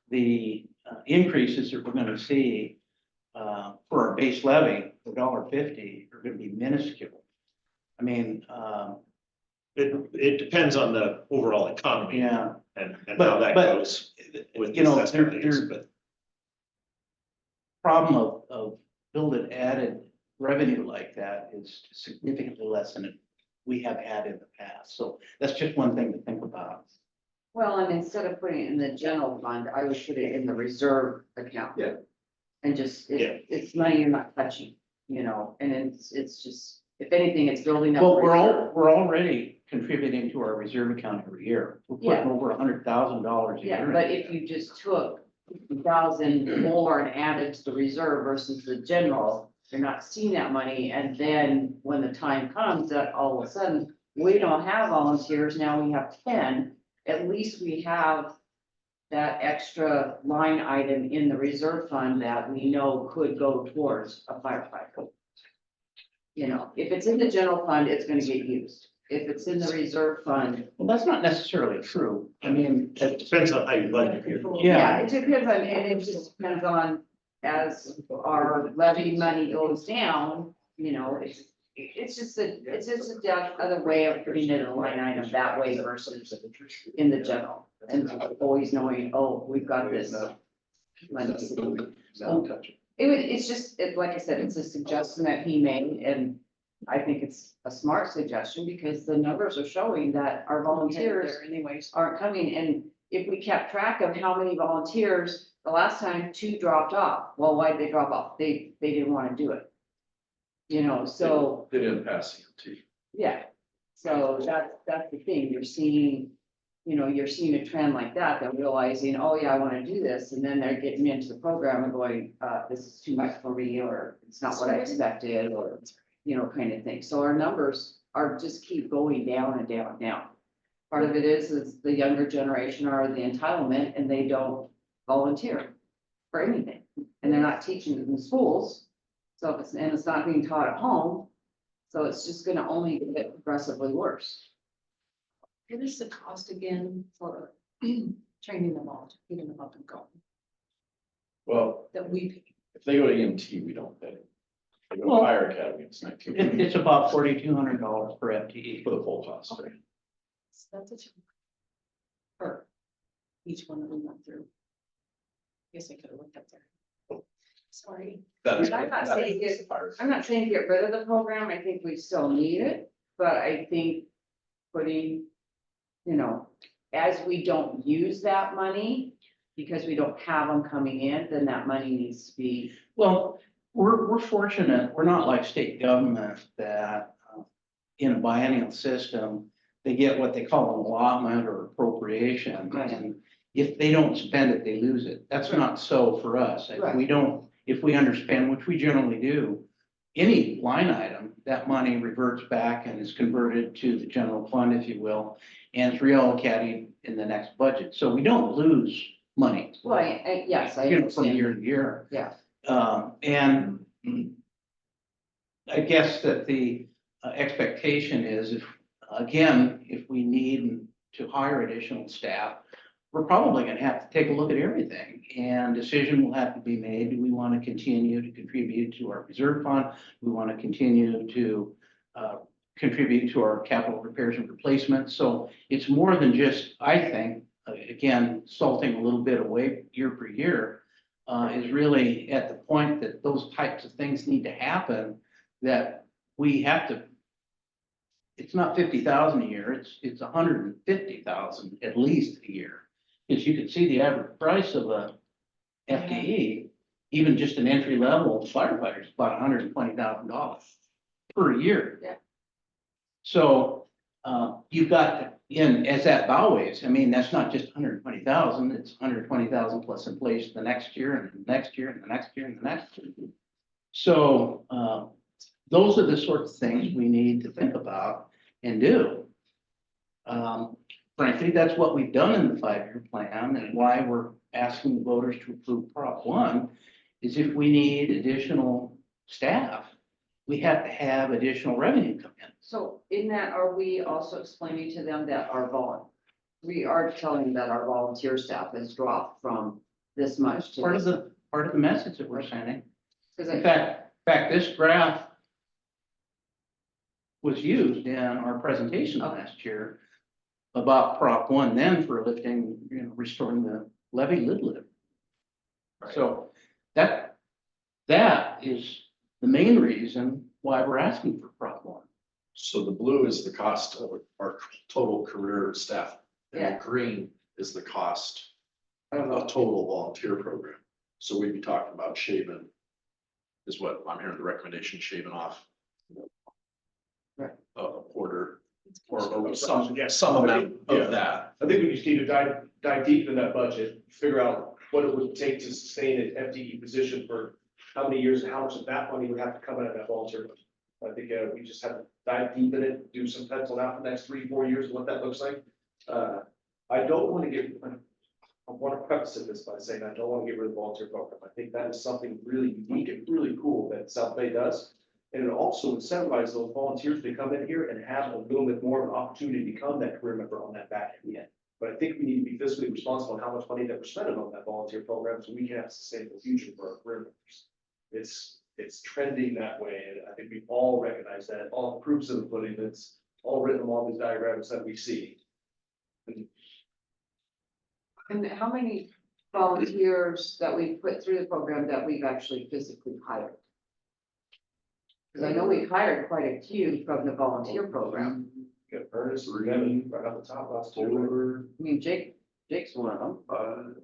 the increases that we're going to see for our base levy, for $1.50, are going to be minuscule. I mean, It depends on the overall economy yeah, and But- how that but, goes with you know, the assessment rates, there's but problem of building added revenue like that is significantly less than we have had in the past. So that's just one thing to think about. Well, and instead of putting it in the general fund, I would put it in the reserve account. Yeah. And just, Yeah. it's money you're not touching, and it's just, if anything, it's building up. Well, reserve. we're already contributing to our reserve account every year. We're putting Yeah. over $100,000 a year. Yeah, into but if that. you just took 1,000 more and added to the reserve versus the general, you're not seeing that money, and then when the time comes that all of a sudden, we don't have volunteers, now we have 10, at least we have that extra line item in the reserve fund that we know could go towards a firefighter. If it's in the general fund, it's gonna get used. If it's in the reserve fund, Well, that's not necessarily true. I mean, it depends on how you budget here. Yeah. it depends on, and it just depends on, as our levy money goes down, it's just a other way of putting it in a line item that way versus in the general. And always knowing, oh, we've got this money sitting. It's just, like I said, it's a suggestion that he made, and I think it's a smart suggestion because the numbers are showing that our volunteers There anyways. aren't coming, and if we kept track of how many volunteers, the last time 2 dropped off, well, why did they drop off? They didn't wanna do it. You know, so, They didn't pass CMT. yeah, so that's the thing, you're seeing, you're seeing a trend like that, they're realizing, oh yeah, I wanna do this, and then they're getting into the program and going, this is too much for me, or it's not what I expected, or, kind of thing, so our numbers are just keep going down and down and down. Part of it is the younger generation are the entitlement, and they don't volunteer for anything, and they're not teaching it in schools. So it's not being taught at home, so it's just gonna only get progressively worse. What is the cost again for training them all, getting them up and going, Well, that we pay? if they go to EMT, we don't pay. If they go Well, to fire academy, it's $19 It's about $4,200 per FTE. for the full cost. Okay. So that's a chunk. For each one that we went through. Guess I could have looked up there. Sorry. That's- I'm not that saying is it- the fire. I'm not saying get rid of the program, I think we still need it, but I think putting, as we don't use that money, because we don't have them coming in, then that money needs to be, Well, we're fortunate, we're not like state government that in a biennial system, they get what they call an allotment or appropriation. Right. And if they don't spend it, they lose it. That's not so for us. If Right. if we underspend, which we generally do, any line item, that money reverts back and is converted to the general fund, if you will, and it's reallocated in the next budget. So we don't lose money. well, yes, I From understand. year to year. Yeah. And I guess that the expectation is if we need to hire additional staff, we're probably gonna have to take a look at everything, and decision will have to be made. Do we want to continue to contribute to our reserve fund? Do we want to continue to contribute to our capital repairs and replacements? So it's more than just, I think, again, salting a little bit away year per year, is really at the point that those types of things need to happen, that we have to. It's not 50,000 a year, it's 150,000 at least a year. Because you can see the average price of a FTE, even just an entry level firefighter is about $120,000 per year. Yeah. So, you've got, as that bow-waves, I mean, that's not just 120,000, it's 120,000 plus inflation the next year and the next year and the next year and the next year. So, those are the sorts of things we need to think about and do. Frankly, that's what we've done in the 5-year plan, and why we're asking the voters to approve Prop 1 is if we need additional staff, we have to have additional revenue come in. So in that, are we also explaining to them that we are telling them that our volunteer staff has dropped from this much to Part of this? the message that we're sending. 'Cause In fact, this graph was used in our presentation last year about Prop 1 then for lifting, restoring the levy lid lift. So that is the main reason why we're asking for Prop 1. So the blue is the cost of our total career staff, and Yeah. the green is the cost I don't of know. a total volunteer program. So we'd be talking about shaving, is what I'm hearing the recommendation, shaving off. Right. A quarter or Yeah. some amount Yeah. of that. I think we just need to dive deep in that budget, figure out what it would take to sustain an FTE position for how many years and how much of that money would have to come out of that volunteer budget. I think we just have to dive deep in it, do some pencil out for the next 3-4 years and what that looks like. I don't want to I want to preface this by saying I don't want to get rid of the volunteer program. I think that is something really unique and really cool that South Bay does. And it also incentivizes those volunteers to come in here and have a little bit more of an opportunity to become that career member on that back end. But I think we need to be fiscally responsible on how much money that we're spending on that volunteer program so we can have a sustainable future for our career members. It's trending that way, and I think we all recognize that, all proofs of the pudding, it's all written on all these diagrams that we see. And how many volunteers that we put through the program that we've actually physically hired? Because I know we've hired quite a few from the volunteer program. Got Ernest, Kevin, right off the top, last two. I mean, Jake's one of them. 5,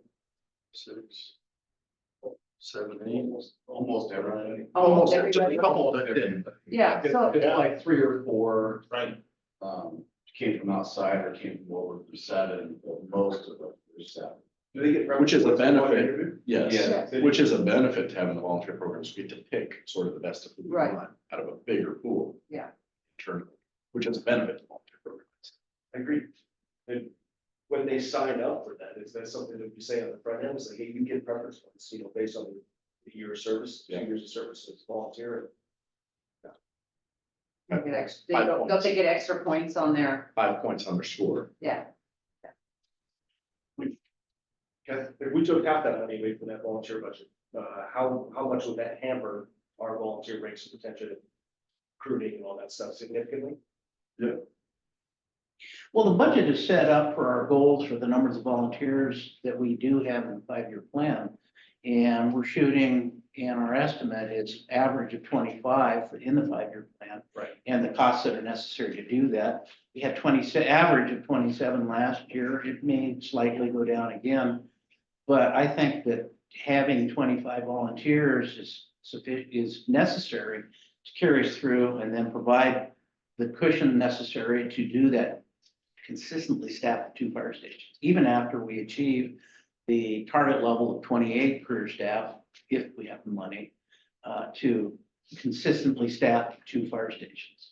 6, 7, 8. Almost everybody. Almost Just a everybody. couple that didn't. Yeah, so, It's like 3 or 4, Right. came from outside or came from over the 7, but most of them were 7. Do they get Which is a references from one benefit. interview? Yes, Yeah. which is a benefit to having the volunteer programs. We get to pick sort of the best of who we Right. want out of a bigger pool. Yeah. Internally, which is a benefit to volunteer programs. I agree. And when they sign up for that, is that something that we say on the front end, is like, hey, you get preference points, you know, based on the year of service, 2 years of service as volunteer. they get don't they get extra points on their, 5 points on their score. yeah. Okay, if we took half that money away from that volunteer budget, how much would that hamper our volunteer ranks of potential recruiting and all that stuff significantly? Well, the budget is set up for our goals for the numbers of volunteers that we do have in the 5-year plan. And we're shooting, and our estimate is average of 25 in the 5-year plan. Right. And the costs that are necessary to do that. We had average of 27 last year. It may slightly go down again. But I think that having 25 volunteers is necessary to carry us through and then provide the cushion necessary to do that, consistently staff the 2 fire stations, even after we achieve the target level of 28 career staff, if we have the money, to consistently staff 2 fire stations.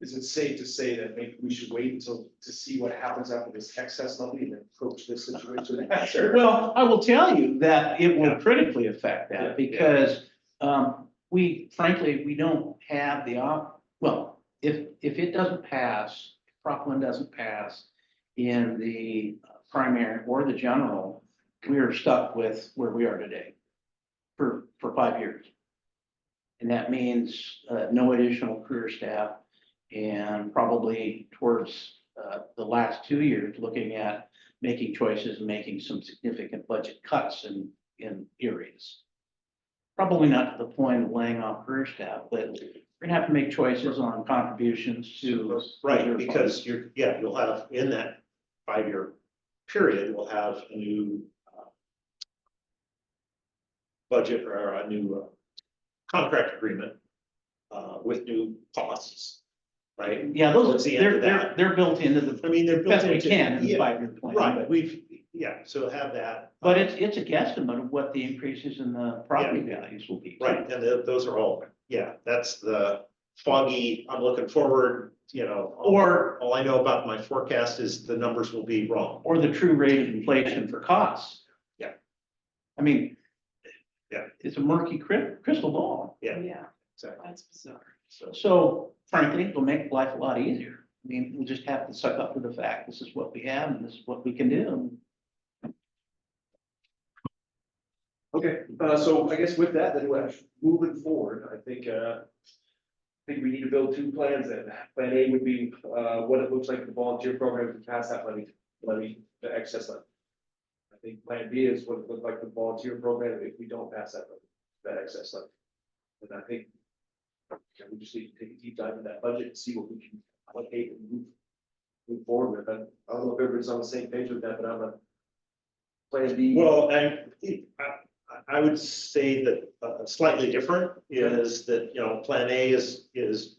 Is it safe to say that maybe we should wait until to see what happens after this excess levy and then approach this situation after? Well, I will tell you that it will Yeah. critically affect that Yeah. because frankly, we don't have well, if it doesn't pass, if Prop 1 doesn't pass in the primary or the general, we are stuck with where we are today for 5 years. And that means no additional career staff and probably towards the last 2 years, looking at making choices and making some significant budget cuts in areas. Probably not to the point of laying off career staff, but we're gonna have to make choices on contributions to. Right, because you'll have in that 5-year period, we'll have a new budget or a new contract agreement with new costs, right? Yeah, Towards those, the end of that. they're built into the I mean, they're built best we into. can in the Yeah, 5-year plan. right, so have that. But it's a guesstimate of what the increases in the property values will be. Right, and those are all, that's the foggy, I'm looking forward, Or all I know about my forecast is the numbers will be wrong. or the true rate of inflation for costs. Yeah. I mean. Yeah. It's a murky crystal ball. Yeah. Yeah, Exactly. that's bizarre. So frankly, it'll make life a lot easier. I mean, we'll just have to suck up to the fact, this is what we have and this is what we can do. Okay, so I guess with that, then moving forward, I think we need to build 2 plans then. Plan A would be, what it looks like the volunteer program to pass that levy, the excess levy. I think plan B is what it looks like the volunteer program if we don't pass that levy, that excess levy. And I think we just need to take a deep dive in that budget and see what we can allocate and move forward with. And I don't know if everybody's on the same page with that, but I'm a plan B. Well, I would say that slightly different is that, plan A is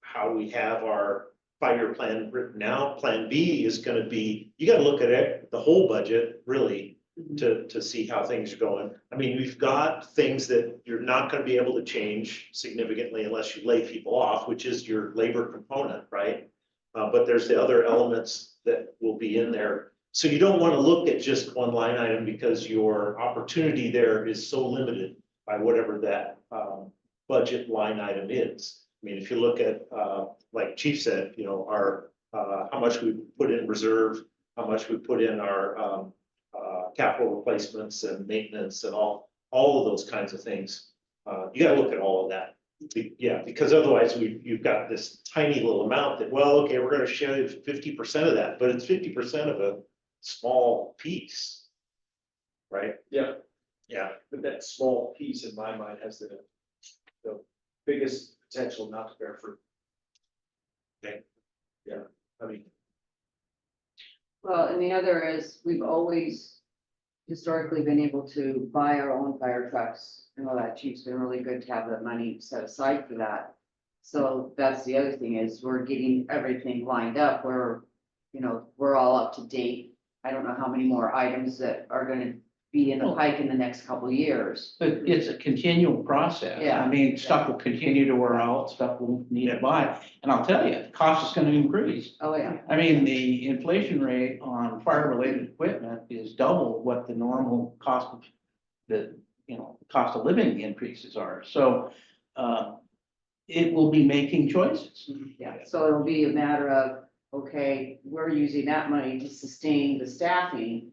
how we have our 5-year plan written out. Plan B is gonna be, you gotta look at it, the whole budget, really, to see how things are going. I mean, we've got things that you're not gonna be able to change significantly unless you lay people off, which is your labor component, right? But there's the other elements that will be in there. So you don't want to look at just one line item because your opportunity there is so limited by whatever that budget line item is. I mean, if you look at, like Chief said, our, how much we put in reserve, how much we put in our capital replacements and maintenance and all of those kinds of things. You gotta look at all of that. Yeah, because otherwise you've got this tiny little amount that, well, okay, we're gonna shave 50% of that, but it's 50% of a small piece. right? Yeah, Yeah, but that small piece in my mind has the biggest potential not to bear fruit. Okay. Yeah, I mean, Well, and the other is, we've always historically been able to buy our own fire trucks. And all that, chief's been really good to have that money set aside for that. So that's the other thing is we're getting everything lined up where, you know, we're all up to date. I don't know how many more items that are gonna be in the pike in the next couple of years. But it's a continual process. Yeah. I mean, stuff will continue to wear out, stuff will need to buy. And I'll tell you, the cost is gonna increase. Oh, yeah. I mean, the inflation rate on fire-related equipment is double what the normal cost of the, cost of living increases are. So, it will be making choices. Yeah, so it'll be a matter of, okay, we're using that money to sustain the staffing,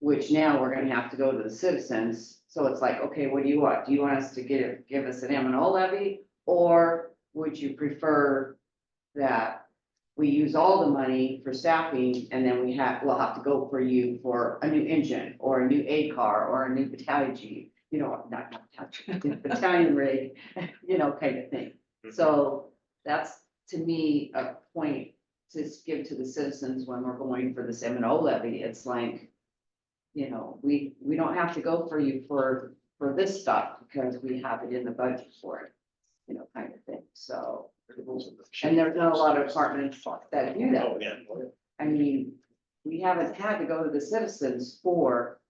which now we're gonna have to go to the citizens. So it's like, okay, what do you want? Do you want us to give us an M&O levy? Or would you prefer that we use all the money for staffing and then we'll have to go for you for a new engine or a new A car or a new battalion Jeep, not battalion, battalion rig, kind of thing. So that's, to me, a point to give to the citizens when we're going for this M&O levy. It's like, we don't have to go for you for this stuff because we have it in the budget for it, kind of thing. So, and there's not a lot of departments that do that. oh, yeah. I mean, we haven't had to go to the citizens for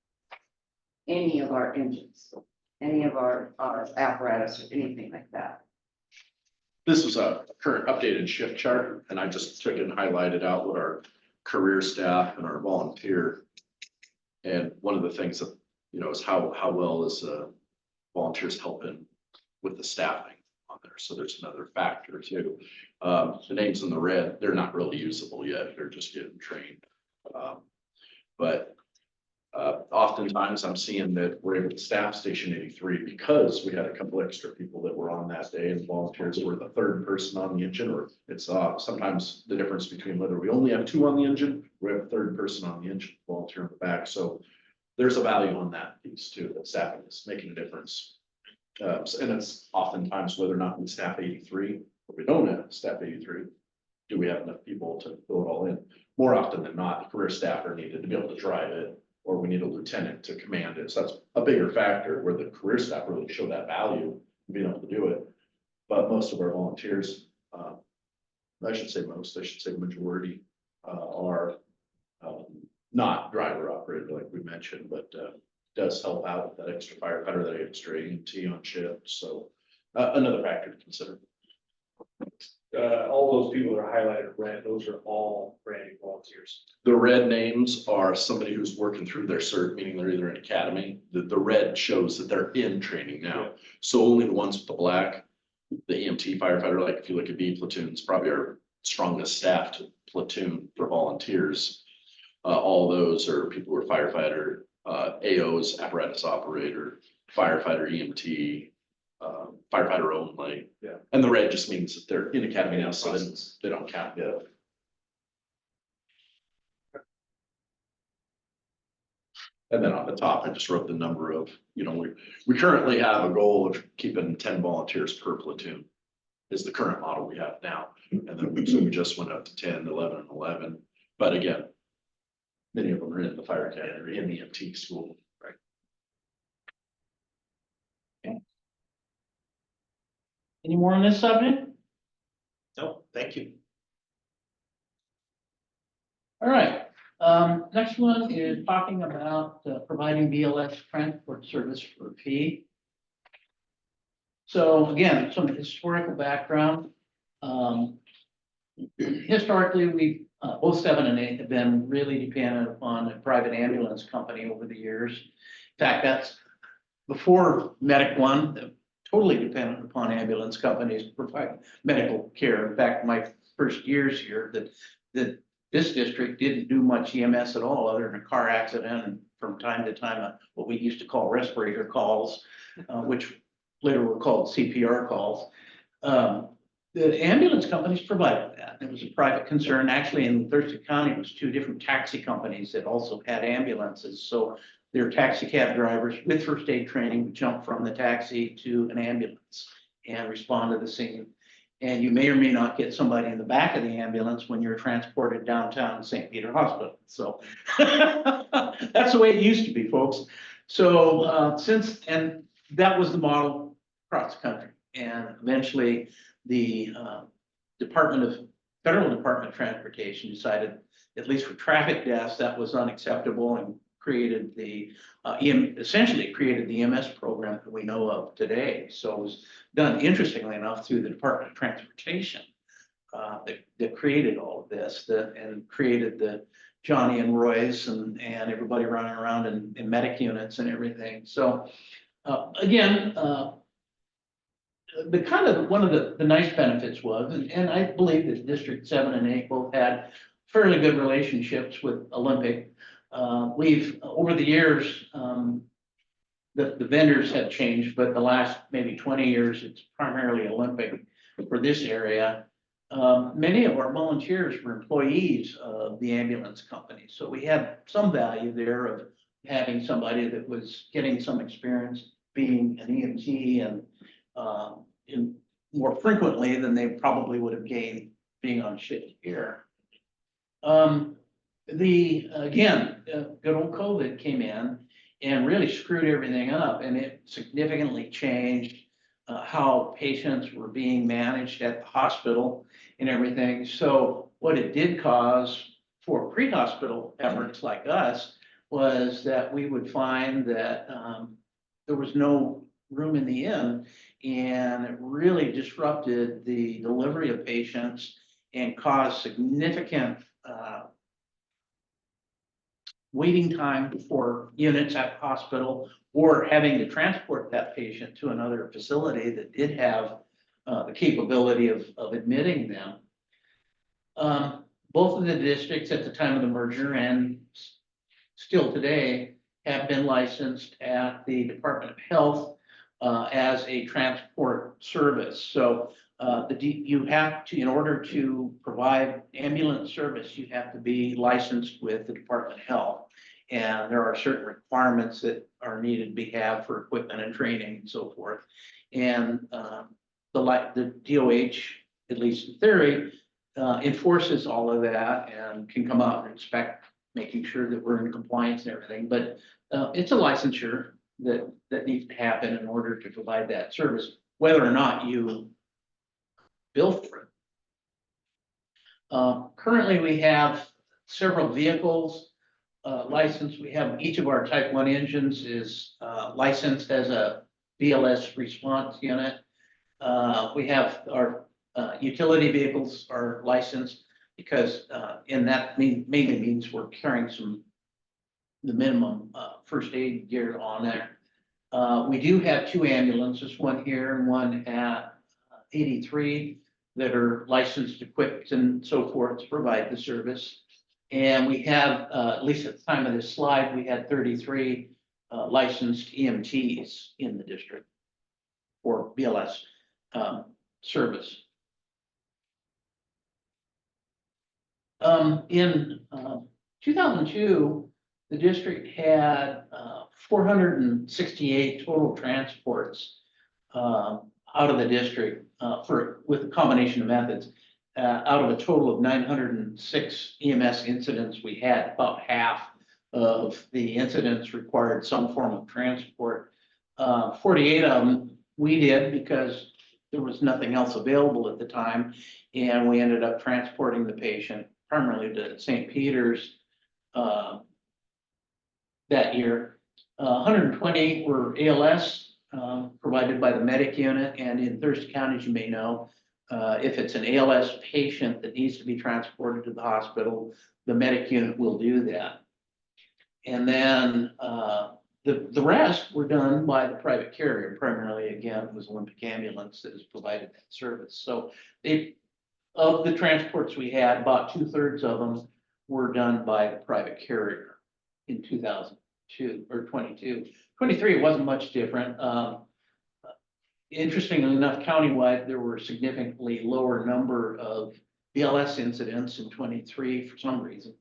any of our engines, any of our apparatus or anything like that. This was a current updated shift chart, and I just took it and highlighted out what our career staff and our volunteer. And one of the things that, is how well is volunteers helping with the staffing on there. So there's another factor too. The names in the red, they're not really usable yet. They're just getting trained. But oftentimes I'm seeing that we're able to staff Station 83 because we had a couple extra people that were on that day, and volunteers were the third person on the engine, or it's sometimes the difference between whether we only have two on the engine, we have a third person on the engine, volunteer in the back. So there's a value on that piece too, that staffing is making a difference. And it's oftentimes whether or not we staff 83, or we don't have staff 83, do we have enough people to fill it all in? More often than not, the career staff are needed to be able to drive it, or we need a lieutenant to command it. So that's a bigger factor where the career staff really show that value in being able to do it. But most of our volunteers, I should say majority, are not driver operated like we mentioned, but does help out with that extra firefighter, that extra EMT on shift. So another factor to consider. all those people that are highlighted red, those are all brand new volunteers. The red names are somebody who's working through their cert, meaning they're either in academy. The red shows that they're in training now. So only the ones with the black, the EMT firefighter, like if you look at B platoons, probably our strongest staffed platoon for volunteers. All those are people who are firefighter, AOs, apparatus operator, firefighter, EMT, firefighter only. Yeah. And the red just means that they're in academy now, so they don't count yet. And then on the top, I just wrote the number of, we currently have a goal of keeping 10 volunteers per platoon is the current model we have now. And then so we just went up to 10, 11, and 11. But again, many of them are in the fire academy, in the EMT school, right? Any more on this subject? No, thank you. All right, next one is talking about providing BLS transport service for a fee. So again, some historical background. Historically, we both 7 and 8 have been really dependent upon a private ambulance company over the years. In fact, that's before Medic One, totally dependent upon ambulance companies to provide medical care. In fact, my first years here, that this district didn't do much EMS at all, other than a car accident and from time to time, what we used to call respirator calls, which later were called CPR calls. The ambulance companies provided that. It was a private concern. Actually, in Thurston County, it was 2 different taxi companies that also had ambulances. So their taxi cab drivers with first aid training would jump from the taxi to an ambulance and respond to the scene. And you may or may not get somebody in the back of the ambulance when you're transported downtown St. Peter Hospital. So that's the way it used to be, folks. So and that was the model across the country. And eventually the Federal Department of Transportation decided, at least for traffic deaths, that was unacceptable and created essentially created the EMS program that we know of today. So it was done, interestingly enough, through the Department of Transportation that created all of this and created the Johnny and Roy's and everybody running around in medic units and everything. So again, the kind of one of the nice benefits was, and I believe that District 7 and 8 both had fairly good relationships with Olympic. We've, over the years, the vendors have changed, but the last maybe 20 years, it's primarily Olympic for this area. Many of our volunteers were employees of the ambulance company, so we had some value there of having somebody that was getting some experience being an EMT and more frequently than they probably would have gained being on shift here. Again, good old COVID came in and really screwed everything up, and it significantly changed how patients were being managed at the hospital and everything. So what it did cause for pre-hospital efforts like us was that we would find that there was no room in the inn, and it really disrupted the delivery of patients and caused significant waiting time for units at the hospital or having to transport that patient to another facility that did have the capability of admitting them. Both of the districts at the time of the merger and still today have been licensed at the Department of Health as a transport service. So you have to, in order to provide ambulance service, you have to be licensed with the Department of Health. And there are certain requirements that are needed to be had for equipment and training and so forth. And the DOH, at least in theory, enforces all of that and can come out and inspect, making sure that we're in compliance and everything. But it's a licensure that needs to happen in order to provide that service, whether or not you bill for it. Currently, we have several vehicles licensed. We have each of our Type 1 engines is licensed as a BLS response unit. We have our utility vehicles are licensed because and that mainly means we're carrying the minimum first aid gear on there. We do have 2 ambulances, one here and one at 83 that are licensed, equipped and so forth to provide the service. And we have, at least at the time of this slide, we had 33 licensed EMTs in the district for BLS service. In 2002, the district had 468 total transports out of the district with a combination of methods. Out of a total of 906 EMS incidents, we had about half of the incidents required some form of transport. 48 of them we did because there was nothing else available at the time, and we ended up transporting the patient primarily to St. Peter's that year. 120 were ALS provided by the medic unit, and in Thurston County, as you may know, if it's an ALS patient that needs to be transported to the hospital, the medic unit will do that. And then the rest were done by the private carrier. Primarily, again, it was Olympic Ambulance that has provided that service. So of the transports we had, about 2/3 of them were done by the private carrier in 2002 or 22. 23, it wasn't much different. Interestingly enough, countywide, there were significantly lower number of BLS incidents in 23 for some reason.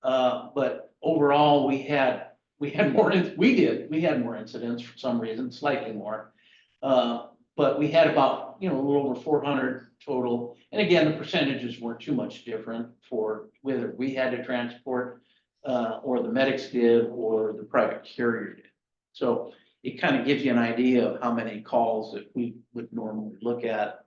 But overall, we had we had more, we had more incidents for some reason, slightly more. But we had about, a little over 400 total. And again, the percentages weren't too much different for whether we had to transport, or the medics did, or the private carrier did. So it kind of gives you an idea of how many calls that we would normally look at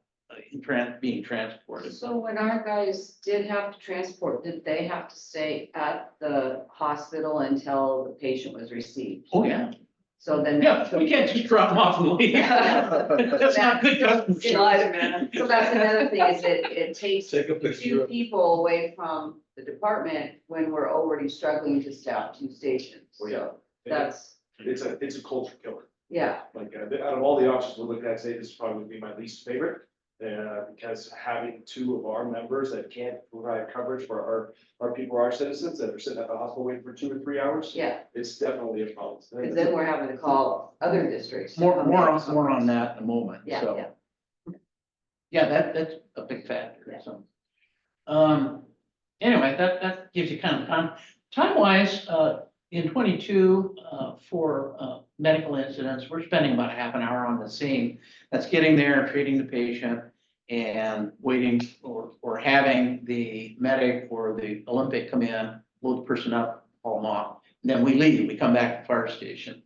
in being transported. So when our guys did have to transport, did they have to stay at the hospital until the patient was received? Oh, yeah. So then. Yeah, we can't just drop them off and leave. That's not good customer service. So that's another thing, is it takes Take a picture two of it. people away from the department when we're already struggling to staff 2 stations. Well, yeah. So that's, It's a culture killer. yeah, Like, out of all the options we're looking at, say this probably would be my least favorite. Because having 2 of our members that can't provide coverage for our people, our citizens that are sitting at the hospital waiting for 2 or 3 hours. yeah, It's definitely a problem. because then we're having to call other districts. to More come in. on that in a moment, Yeah, so. yeah. Yeah, that's a big factor, Yeah. so. Anyway, that gives you kind of time wise, in 22, for, medical incidents, we're spending about half an hour on the scene. That's getting there, treating the patient and waiting or having the medic or the Olympic come in, load the person up, haul them off. And then we leave, we come back to the fire station.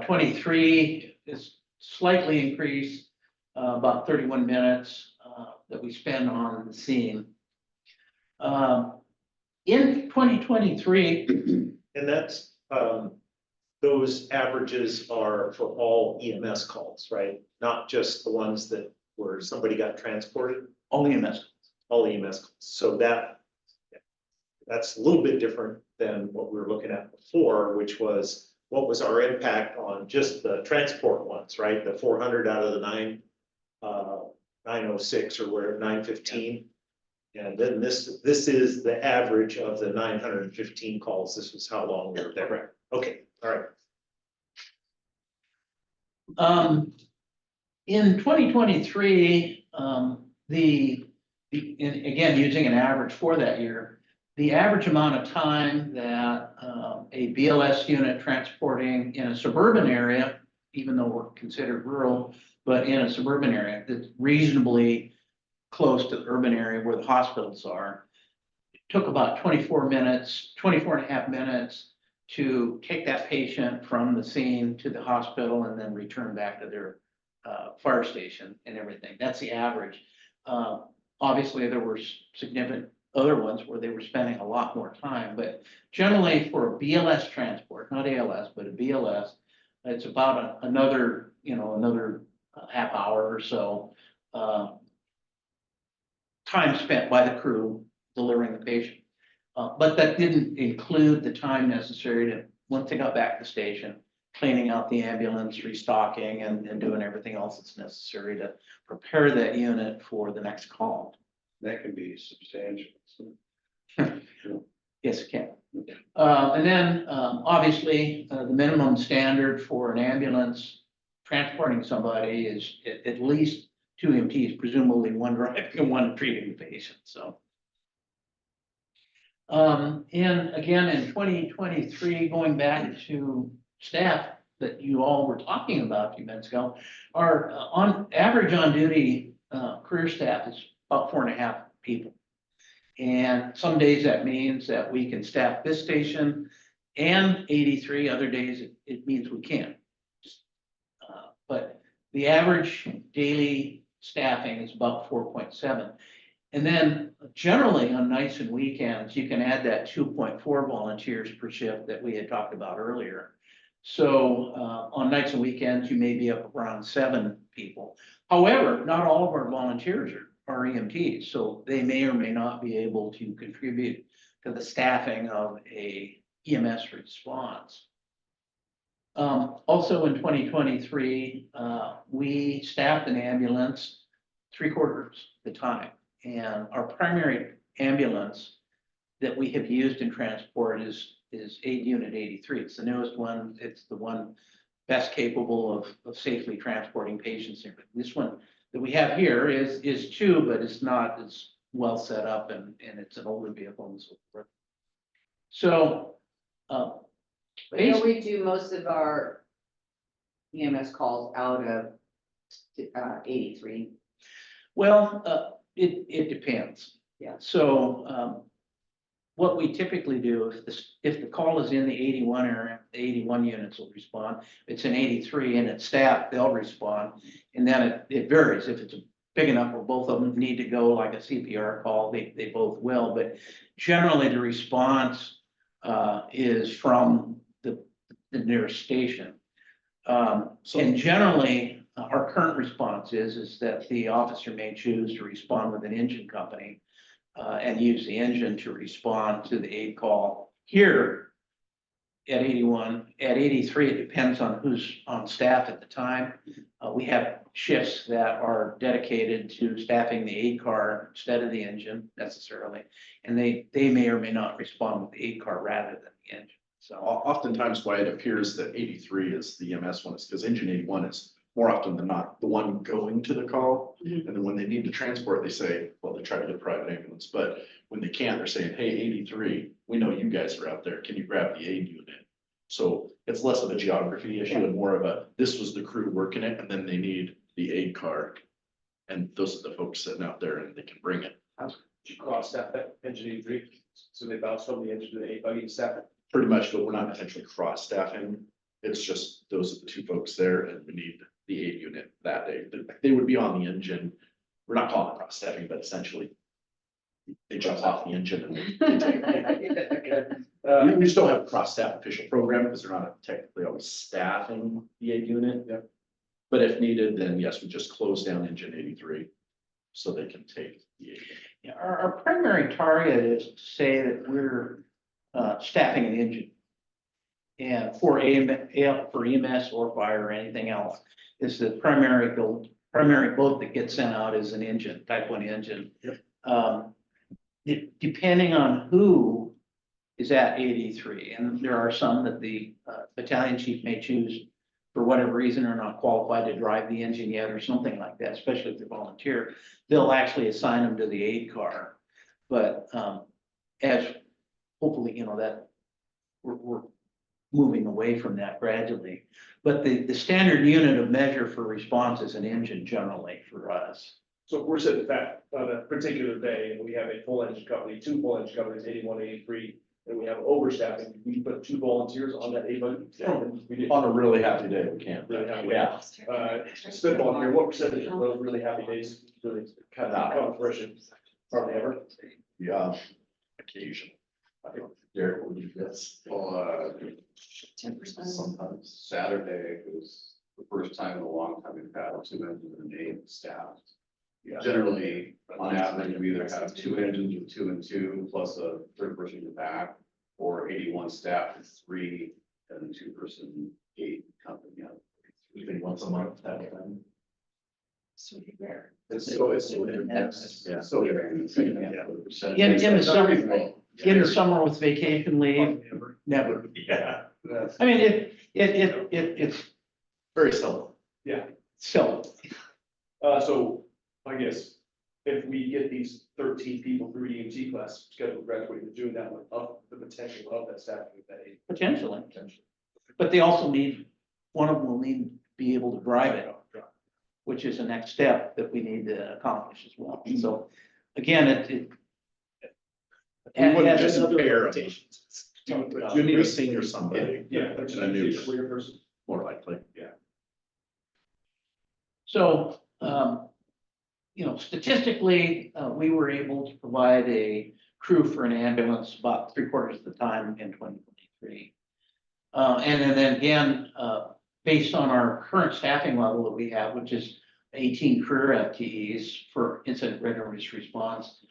23 is slightly increased, about 31 minutes, that we spend on the scene. In 2023, And that's, those averages are for all EMS calls, right? Not just the ones that where somebody got transported, all EMS. all EMS. Calls. So that's a little bit different than what we were looking at before, which was what was our impact on just the transport ones, right? The 400 out of the 906 or where 915. And then this is the average of the 915 calls. This was how long we were there. Correct. Okay, all right. In 2023, again, using an average for that year, the average amount of time that a BLS unit transporting in a suburban area, even though we're considered rural, but in a suburban area that's reasonably close to the urban area where the hospitals are, it took about 24 minutes, 24 and a half minutes to take that patient from the scene to the hospital and then return back to their fire station and everything. That's the average. Obviously, there were significant other ones where they were spending a lot more time, but generally for a BLS transport, not ALS, but a BLS, it's about another half hour or so time spent by the crew delivering the patient. But that didn't include the time necessary to, once they got back to the station, cleaning out the ambulance, restocking, and doing everything else that's necessary to prepare that unit for the next call. That can be substantial. Yes, it can. And then, obviously, the minimum standard for an ambulance transporting somebody is at least 2 EMTs, presumably one driving and one treating the patient, so. And again, in 2023, going back to staff that you all were talking about a few minutes ago, our on average on duty career staff is about 4.5 people. And some days that means that we can staff this station and 83, other days it means we can't. But the average daily staffing is about 4.7. And then generally on nights and weekends, you can add that 2.4 volunteers per shift that we had talked about earlier. So on nights and weekends, you may be up around 7 people. However, not all of our volunteers are EMTs, so they may or may not be able to contribute to the staffing of a EMS response. Also in 2023, we staffed an ambulance 3/4 the time. And our primary ambulance that we have used in transport is Aid Unit 83. It's the newest one. It's the one best capable of safely transporting patients. This one that we have here is 2, but it's not as well set up and it's an older vehicle and so forth. So You know, we do most of our EMS calls out of 83. Well, it depends. Yeah. So, what we typically do, if the call is in the 81 area, the 81 units will respond. If it's in 83 and it's staffed, they'll respond. And then it varies. If it's big enough where both of them need to go, like a CPR call, they both will. But generally, the response is from the nearest station. And generally, our current response is that the officer may choose to respond with an engine company and use the engine to respond to the aid call. Here at 81, at 83, it depends on who's on staff at the time. We have shifts that are dedicated to staffing the aid car instead of the engine necessarily. And they may or may not respond with the aid car rather than the engine. So Oftentimes why it appears that 83 is the EMS one is because engine 81 is more often than not the one going to the call. Mhm. And then when they need to transport, they say, well, they try to get a private ambulance, but when they can't, they're saying, hey, 83, we know you guys are out there. Can you grab the aid unit? So it's less of a geography issue and more of a, this was the crew working it, and then they need the aid car. And those are the folks sitting out there and they can bring it. Did you cross staff that engine 83? So they bounce from the engine to the 8 buggy to staff it? Pretty much, but we're not potentially cross-staffing. It's just, those are the two folks there and we need the aid unit that day. They would be on the engine. We're not calling it cross-staffing, but essentially they jump off the engine and they take it. We just don't have a cross-staff official program because they're not technically always staffing the aid unit. Yep. But if needed, then yes, we just close down engine 83 so they can take the aid unit. yeah, our primary target is to say that we're staffing an engine. And for EMS or fire or anything else, is the primary boat that gets sent out is an engine, type 1 engine. Yep. Depending on who is at 83, and there are some that the battalion chief may choose for whatever reason are not qualified to drive the engine yet or something like that, especially if they're volunteer, they'll actually assign them to the aid car. But as hopefully, you know, that we're moving away from that gradually. But the standard unit of measure for response is an engine generally for us. So if we're sitting back on a particular day and we have a full engine company, 2 full engine companies, 81, 83, and we have overstaffing, we put 2 volunteers on that 8 buggy. Yeah. We did. On a really happy day, we can. Really happy. Yeah. Spitball here, what percentage of those really happy days really kind of come to fruition? Hardly ever. Yeah, occasion. I think Derek will do this. Well, 10%. sometimes Saturday was the first time in a long time we've had 2 engines and 8 staffed. Yeah. Generally, on average, we either have 2 engines with 2 and 2, plus a third person in the back, or 81 staff with 3 and a 2-person 8 company. We think once a month, that time. So rare. It's so intense. Yeah. So. In the summer, in the summer with vacation leave, never. Yeah. I mean, it's Very seldom. so. So I guess if we get these 13 people through EMT class scheduled to graduate in June, that would up the potential of that staffing with that 8. Potentially, but they also need, one of them will need to be able to drive it, which is the next step that we need to accomplish as well. So again, it. We wouldn't has just another pair rotation. You need a senior somebody. Yeah, that's And a new just a career person. more likely. So, you know, statistically, we were able to provide a crew for an ambulance about 3/4 of the time in 2023. And then again, based on our current staffing level that we have, which is 18 career FTEs for incident readiness response,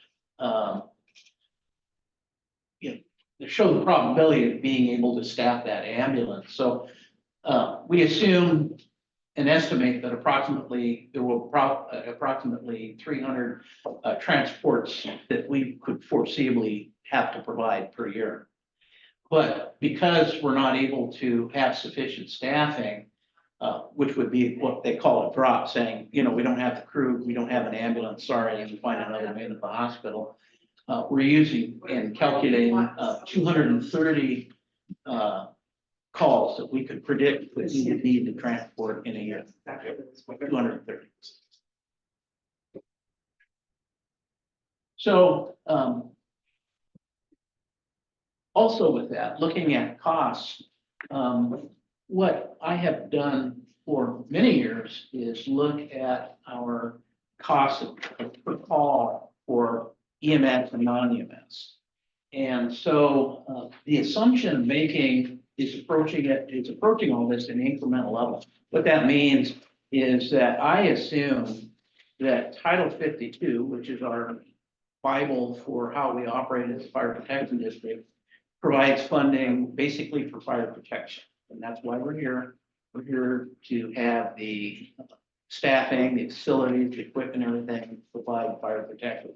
you know, they show the probability of being able to staff that ambulance. So we assume and estimate that approximately, there will approximately 300 transports that we could foreseeably have to provide per year. But because we're not able to have sufficient staffing, which would be what they call a drop, saying, you know, we don't have the crew, we don't have an ambulance, sorry, and find another man at the hospital. We're using and calculating 230 calls that we could predict that we would need to transport in a year. 230. So, also with that, looking at costs, what I have done for many years is look at our costs per call for EMS and non-EMS. And so the assumption making is approaching all this in incremental level. What that means is that I assume that Title 52, which is our Bible for how we operate as a fire protection district, provides funding basically for fire protection. And that's why we're here. We're here to have the staffing, the facilities, the equipment, everything to provide fire protection.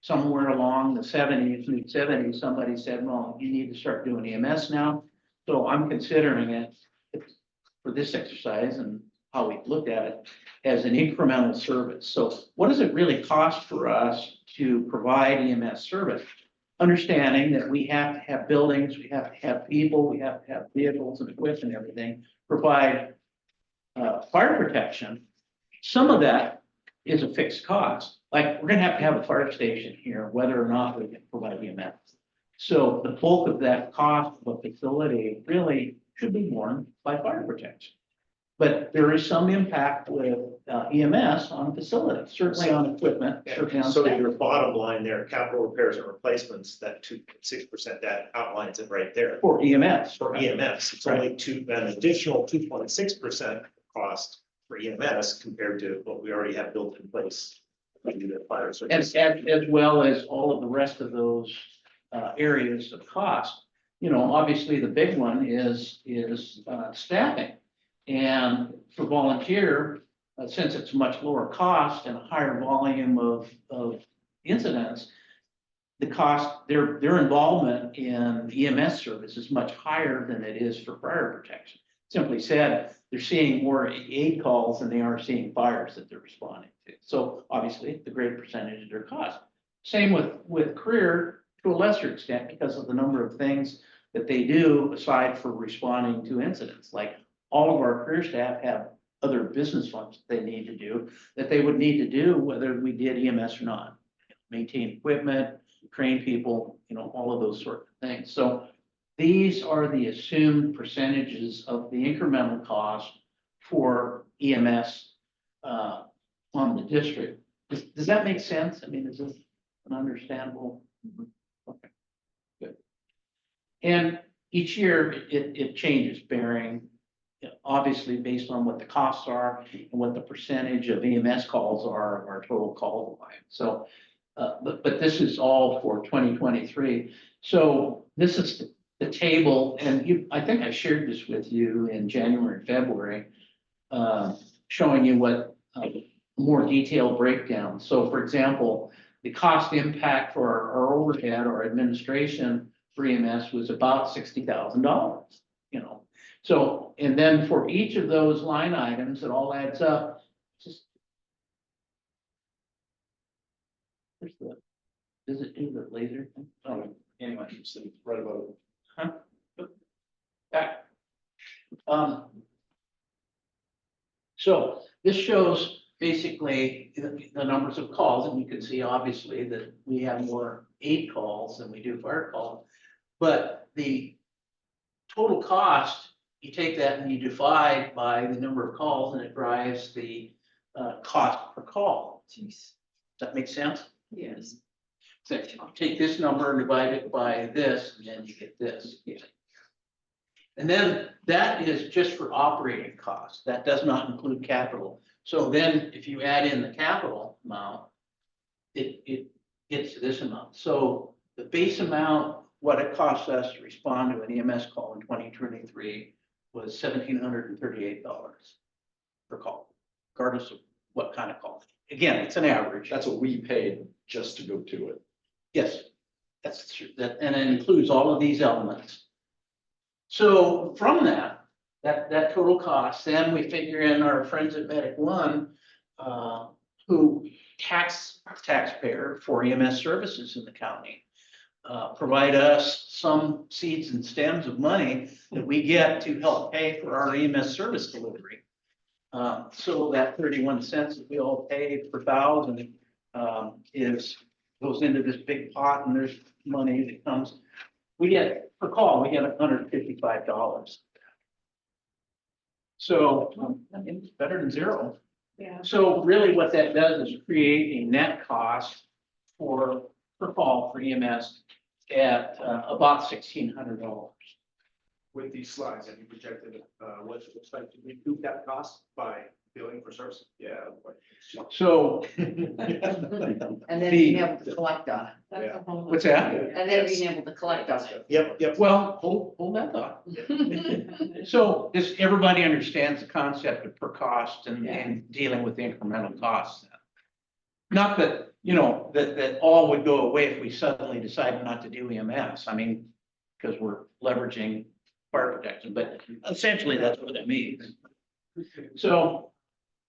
Somewhere along the mid-70s, somebody said, well, you need to start doing EMS now. So I'm considering it for this exercise and how we've looked at it as an incremental service. So what does it really cost for us to provide EMS service? Understanding that we have to have buildings, we have to have people, we have to have vehicles and equipment and everything, provide fire protection. Some of that is a fixed cost. Like, we're gonna have a fire station here, whether or not we can provide EMS. So the bulk of that cost of a facility really should be borne by fire protection. But there is some impact with EMS on facilities, certainly on equipment. certainly on So staff. your bottom line there, capital repairs and replacements, that 2.6%, that outlines it right there. For EMS. For EMS, it's only an additional 2.6% cost for EMS compared to what we already have built in place. Fire service. As well as all of the rest of those areas of cost. You know, obviously the big one is staffing. And for volunteer, since it's much lower cost and a higher volume of incidents, the cost, their involvement in EMS service is much higher than it is for fire protection. Simply said, they're seeing more aid calls than they are seeing fires that they're responding to. So obviously, the greater percentage of their cost. Same with career to a lesser extent because of the number of things that they do aside for responding to incidents. Like all of our career staff have other business functions they need to do that they would need to do whether we did EMS or not. Maintain equipment, train people, you know, all of those sorts of things. So these are the assumed percentages of the incremental cost for EMS on the district. Does that make sense? I mean, is this an understandable? Okay, good. And each year it changes, bearing obviously based on what the costs are and what the percentage of EMS calls are of our total call volume. So, but this is all for 2023. So this is the table, and I think I shared this with you in January and February, showing you what more detailed breakdown. So for example, the cost impact for our overhead or administration for EMS was about $60,000, you know. So, and then for each of those line items, it all adds up. Just where's the, does it do the laser thing? Oh, anyway, So right about it. back. So this shows basically the numbers of calls, and you can see obviously that we have more aid calls than we do fire calls. But the total cost, you take that and you divide by the number of calls, and it drives the cost per call. Jeez. Does that make sense? Yes. So you take this number and divide it by this, and then you get this. And then that is just for operating costs. That does not include capital. So then if you add in the capital amount, it gets to this amount. So the base amount, what it costs us to respond to an EMS call in 2023 was $1,738 per call, regardless of what kind of call. Again, it's an average. That's what we paid just to go to it. Yes, that's true. That, and it includes all of these elements. So from that total cost, then we figure in our friends at Medic One, who taxpayer for EMS services in the county. provide us some seeds and stems of money that we get to help pay for our EMS service delivery. So that 31 cents that we all pay per thousand goes into this big pot, and there's money that comes. We get, per call, we get $155. So I mean, it's better than zero. Yeah. So really what that does is create a net cost per call for EMS at about $1,600. With these slides, have you projected, what it looks like to recoup that cost by billing for service? Yeah. So And then being able to collect on it, That's a whole. what's that? and then being able to collect on it. Yep. Well, hold that thought. So does everybody understands the concept of per cost and dealing with the incremental costs? Not that, that all would go away if we suddenly decided not to do EMS. I mean, because we're leveraging fire protection, but essentially that's what it means. So,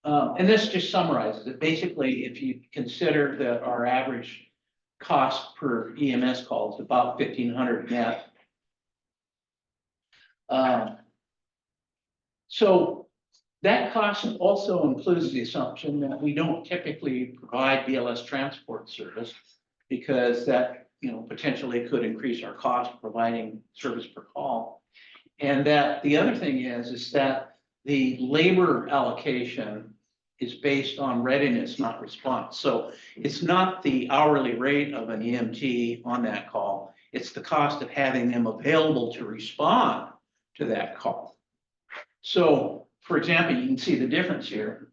and this just summarizes it. Basically, if you consider that our average cost per EMS call is about 1,500 net. So that cost also includes the assumption that we don't typically provide BLS transport service because that, potentially could increase our cost providing service per call. And that the other thing is that the labor allocation is based on readiness, not response. So it's not the hourly rate of an EMT on that call. It's the cost of having them available to respond to that call. So, for example, you can see the difference here.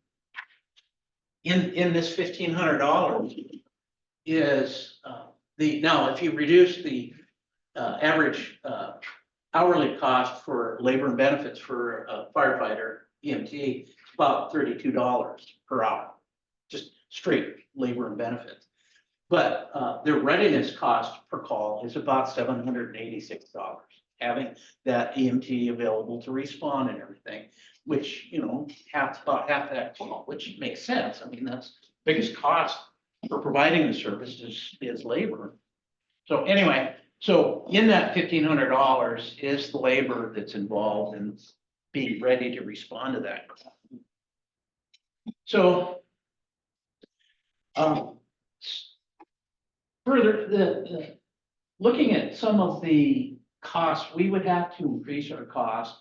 In this $1,500 is now if you reduce the average hourly cost for labor and benefits for a firefighter EMT, it's about $32 per hour, just straight labor and benefits. But their readiness cost per call is about $786, having that EMT available to respond and everything, which, about half that call, which makes sense. I mean, that's the biggest cost for providing the service is labor. So anyway, so in that $1,500 is the labor that's involved in being ready to respond to that call. So further, looking at some of the costs, we would have to increase our cost,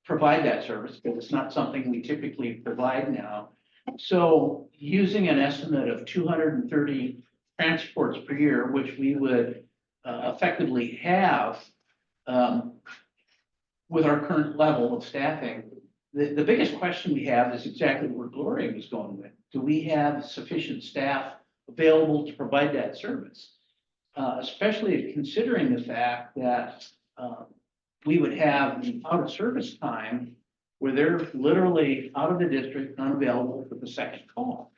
provide that service, because it's not something we typically provide now. So using an estimate of 230 transports per year, which we would effectively have with our current level of staffing, the biggest question we have is exactly where Gloria was going with. Do we have sufficient staff available to provide that service? Especially considering the fact that we would have the out of service time where they're literally out of the district, unavailable for the second call.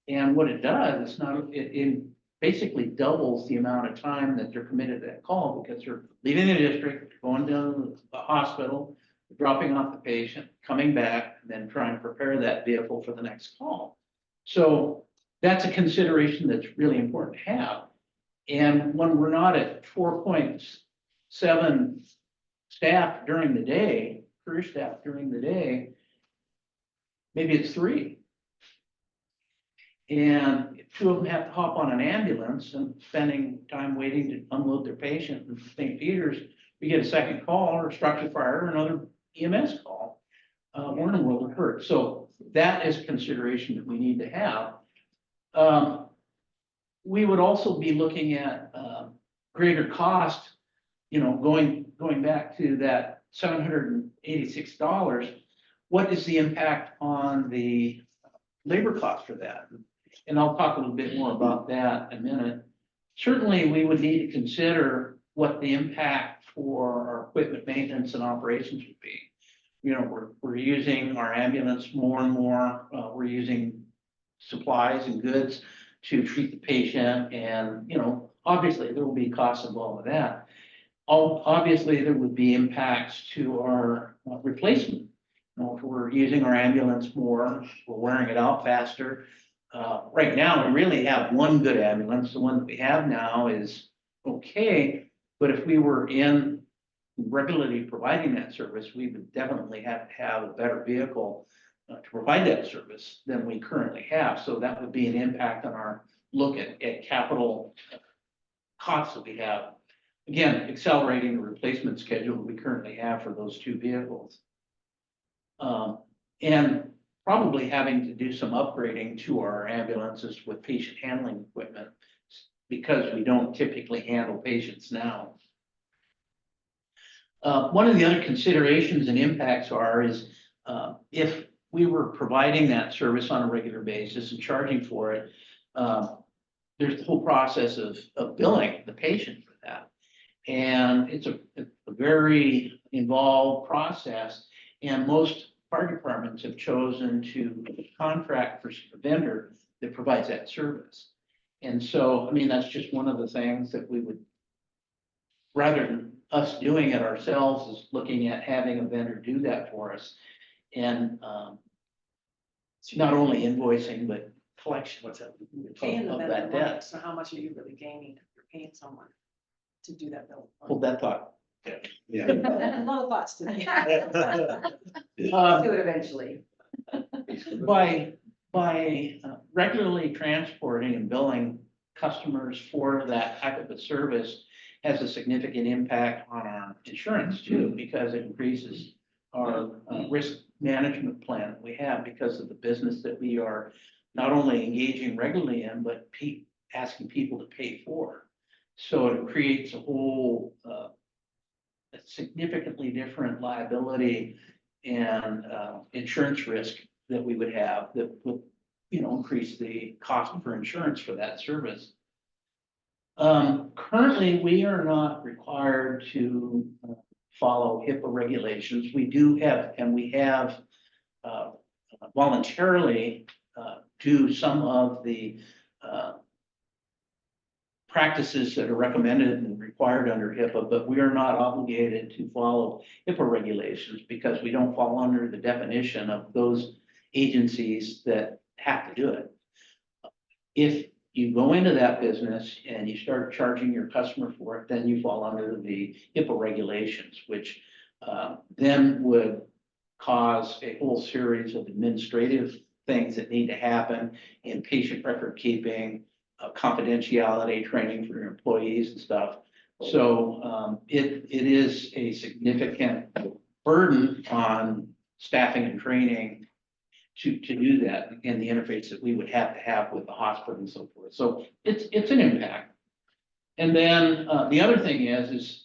And what it does, it basically doubles the amount of time that they're committed to that call, because they're leaving the district, going to the hospital, dropping off the patient, coming back, and then trying to prepare that vehicle for the next call. So that's a consideration that's really important to have. And when we're not at 4.7 staff during the day, career staff during the day, maybe it's 3. And if 2 of them have to hop on an ambulance and spending time waiting to unload their patient in St. Peter's, we get a second call or structure fire or another EMS call. We're in a world of hurt. So that is a consideration that we need to have. We would also be looking at greater cost, going back to that $786. What is the impact on the labor cost for that? And I'll talk a little bit more about that in a minute. Certainly, we would need to consider what the impact for our equipment maintenance and operations would be. We're using our ambulance more and more. We're using supplies and goods to treat the patient, and obviously there will be costs involved with that. Obviously, there would be impacts to our replacement. If we're using our ambulance more, we're wearing it out faster. Right now, we really have one good ambulance. The one that we have now is okay, but if we were regularly providing that service, we would definitely have to have a better vehicle to provide that service than we currently have. So that would be an impact on our look at capital costs that we have. Again, accelerating the replacement schedule that we currently have for those two vehicles. And probably having to do some upgrading to our ambulances with patient handling equipment because we don't typically handle patients now. One of the other considerations and impacts is if we were providing that service on a regular basis and charging for it, there's the whole process of billing the patient for that. And it's a very involved process, and most fire departments have chosen to contract for a vendor that provides that service. And so, I mean, that's just one of the things that we would, rather than us doing it ourselves, is looking at having a vendor do that for us. And not only invoicing, but collection You're paying the of vendor that money, debt. so how much are you really gaining if you're paying someone to do that bill? Hold that thought. Yeah. A lot of thoughts today. Do it eventually. By regularly transporting and billing customers for that type of a service has a significant impact on our insurance too, because it increases our risk management plan that we have because of the business that we are not only engaging regularly in, but asking people to pay for. So it creates a whole a significantly different liability and insurance risk that we would have that would, increase the cost for insurance for that service. Currently, we are not required to follow HIPAA regulations. We do have, and we have voluntarily do some of the practices that are recommended and required under HIPAA, but we are not obligated to follow HIPAA regulations because we don't fall under the definition of those agencies that have to do it. If you go into that business and you start charging your customer for it, then you fall under the HIPAA regulations, which then would cause a whole series of administrative things that need to happen in patient record keeping, confidentiality training for your employees and stuff. So it is a significant burden on staffing and training to do that in the interface that we would have to have with the hospital and so forth. So it's an impact. And then the other thing is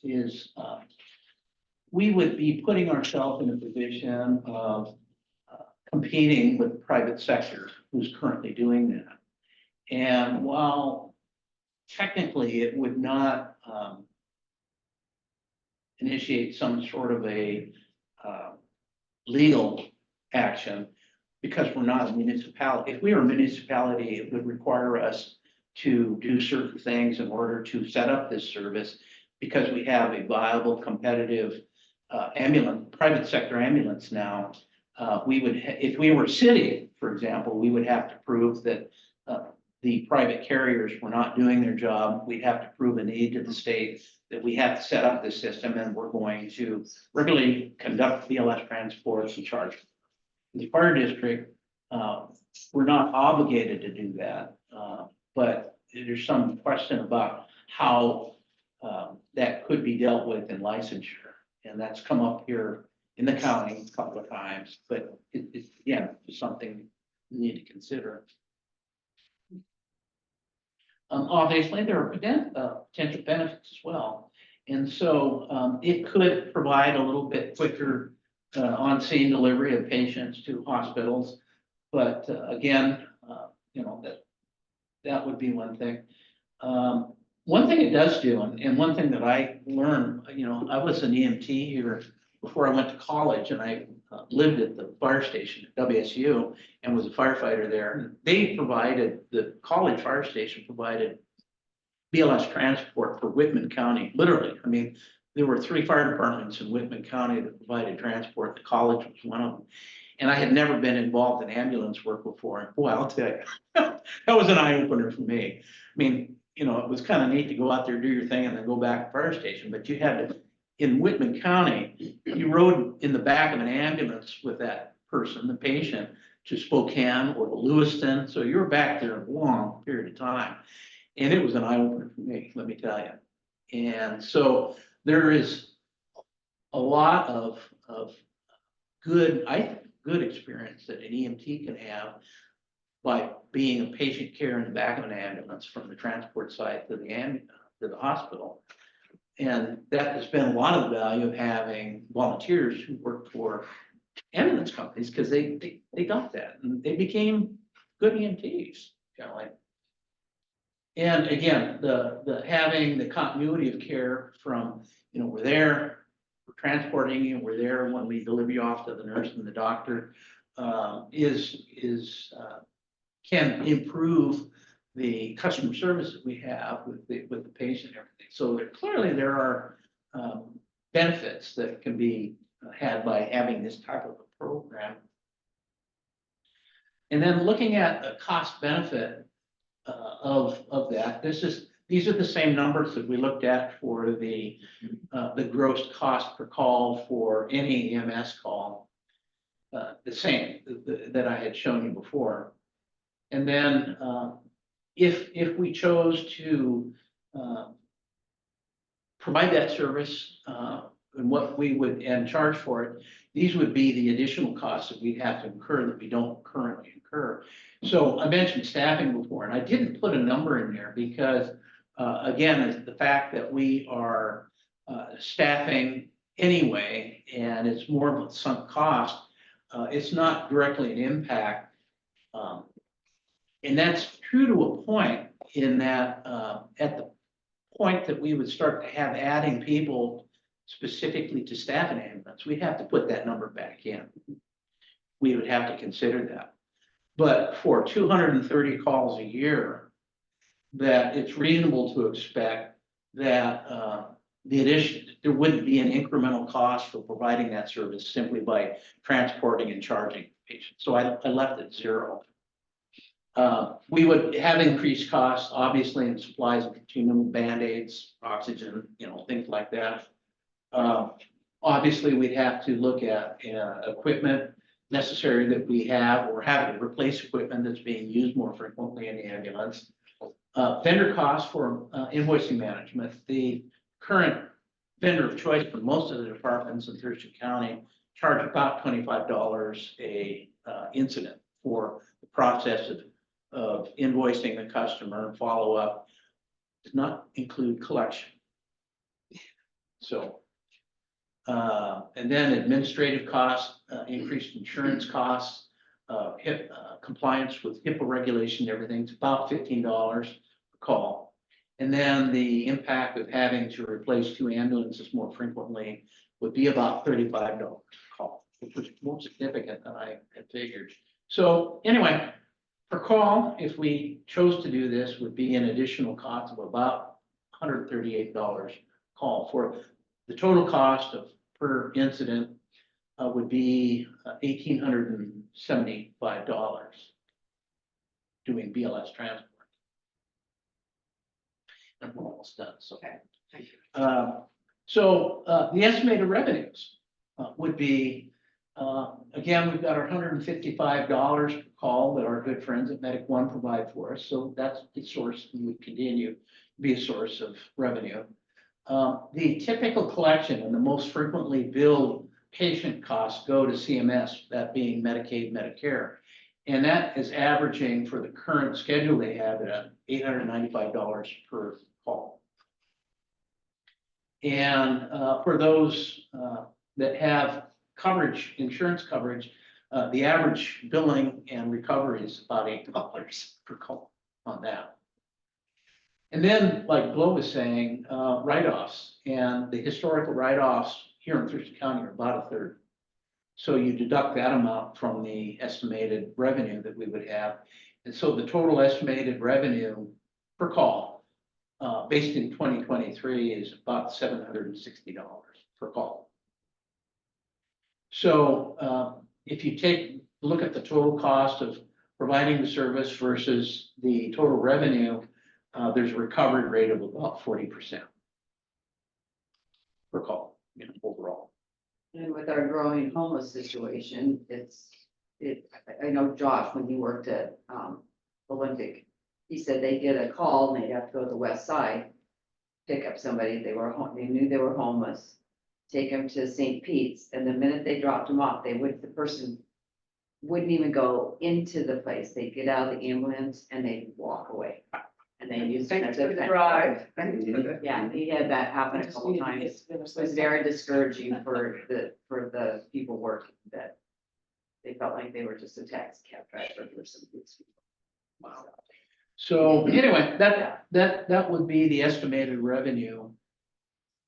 we would be putting ourselves in a position of competing with the private sector who's currently doing that. And while technically it would not initiate some sort of a legal action, because we're not a municipality. If we were a municipality, it would require us to do certain things in order to set up this service, because we have a viable, competitive private sector ambulance now. We would, if we were a city, for example, we would have to prove that the private carriers were not doing their job. We'd have to prove a need to the state that we have to set up this system, and we're going to regularly conduct BLS transports and charge. The fire district, we're not obligated to do that, but there's some question about how that could be dealt with in licensure, and that's come up here in the county a couple of times, but it's again, something we need to consider. Obviously, there are potential benefits as well, and so it could provide a little bit quicker on-scene delivery of patients to hospitals. But again, that would be one thing. One thing it does do, and one thing that I learned, I was an EMT here before I went to college, and I lived at the fire station at WSU and was a firefighter there. They provided, the college fire station provided BLS transport for Whitman County, literally. I mean, there were 3 fire departments in Whitman County that provided transport. The college was one of them. And I had never been involved in ambulance work before. And boy, I'll tell you, that was an eye opener for me. I mean, you know, it was kind of neat to go out there, do your thing and then go back to the fire station, but you had to, in Whitman County, you rode in the back of an ambulance with that person, the patient, to Spokane or to Lewiston. So you were back there a long period of time. And it was an eye opener for me, let me tell you. And so there is a lot of good, I think, good experience that an EMT can have by being a patient care in the back of an ambulance from the transport site to the hospital. And that has been a lot of the value of having volunteers who work for ambulance companies, because they got that and they became good EMTs, kind of like. And again, the having the continuity of care from, you know, we're there, we're transporting you, we're there when we deliver you off to the nurse and the doctor, can improve the customer service that we have with the patient and everything. So clearly there are benefits that can be had by having this type of a program. And then looking at the cost benefit of that, these are the same numbers that we looked at for the gross cost per call for any EMS call. The same that I had shown you before. And then if we chose to provide that service and what we would and charge for it, these would be the additional costs that we'd have to incur that we don't currently incur. So I mentioned staffing before, and I didn't put a number in there because again, it's the fact that we are staffing anyway, and it's more of a sunk cost. It's not directly an impact. And that's true to a point in that at the point that we would start to have adding people specifically to staff an ambulance, we'd have to put that number back in. We would have to consider that. But for 230 calls a year, that it's reasonable to expect that there wouldn't be an incremental cost for providing that service simply by transporting and charging patients. So I left it zero. We would have increased costs, obviously, in supplies and consumable Band-Aids, oxygen, you know, things like that. Obviously, we'd have to look at equipment necessary that we have, or have to replace equipment that's being used more frequently in the ambulance. Vendor costs for invoicing management. The current vendor of choice for most of the departments in Thurston County charge about $25 a incident for the process of invoicing the customer and follow up. Does not include collection. So, and then administrative costs, increased insurance costs, compliance with HIPAA regulation, everything's about $15 per call. And then the impact of having to replace 2 ambulances more frequently would be about $35 per call, which was more significant than I had figured. So anyway, per call, if we chose to do this, would be an additional cost of about $138 call. For the total cost of per incident would be $1,875 doing BLS transport. And we're almost done. So, the estimated revenues would be, again, we've got our $155 per call that our good friends at Medic One provide for us. So that's the source, and would continue to be a source of revenue. The typical collection and the most frequently billed patient costs go to CMS, that being Medicaid, Medicare. And that is averaging for the current schedule they have at $895 per call. And for those that have coverage, insurance coverage, the average billing and recovery is about $8 per call on that. And then, like Glo was saying, write-offs, and the historical write-offs here in Thurston County are about 1/3. So you deduct that amount from the estimated revenue that we would have. And so the total estimated revenue per call, based in 2023, is about $760 per call. So if you look at the total cost of providing the service versus the total revenue, there's a recovery rate of about 40%. Per call, overall. And with our growing homeless situation, I know Josh, when he worked at, Olympic, he said they get a call and they'd have to go to the west side, pick up somebody, they knew they were homeless, take them to St. Pete's, and the minute they dropped them off, the person wouldn't even go into the place. They'd get out of the ambulance and they'd walk away. And they used it Thanks as for a the fence. drive. Yeah, he had that happen a couple times. It was very discouraging for the people working, that they felt like they were just a taxi cab driver for some of these people. Wow. So anyway, that would be the estimated revenue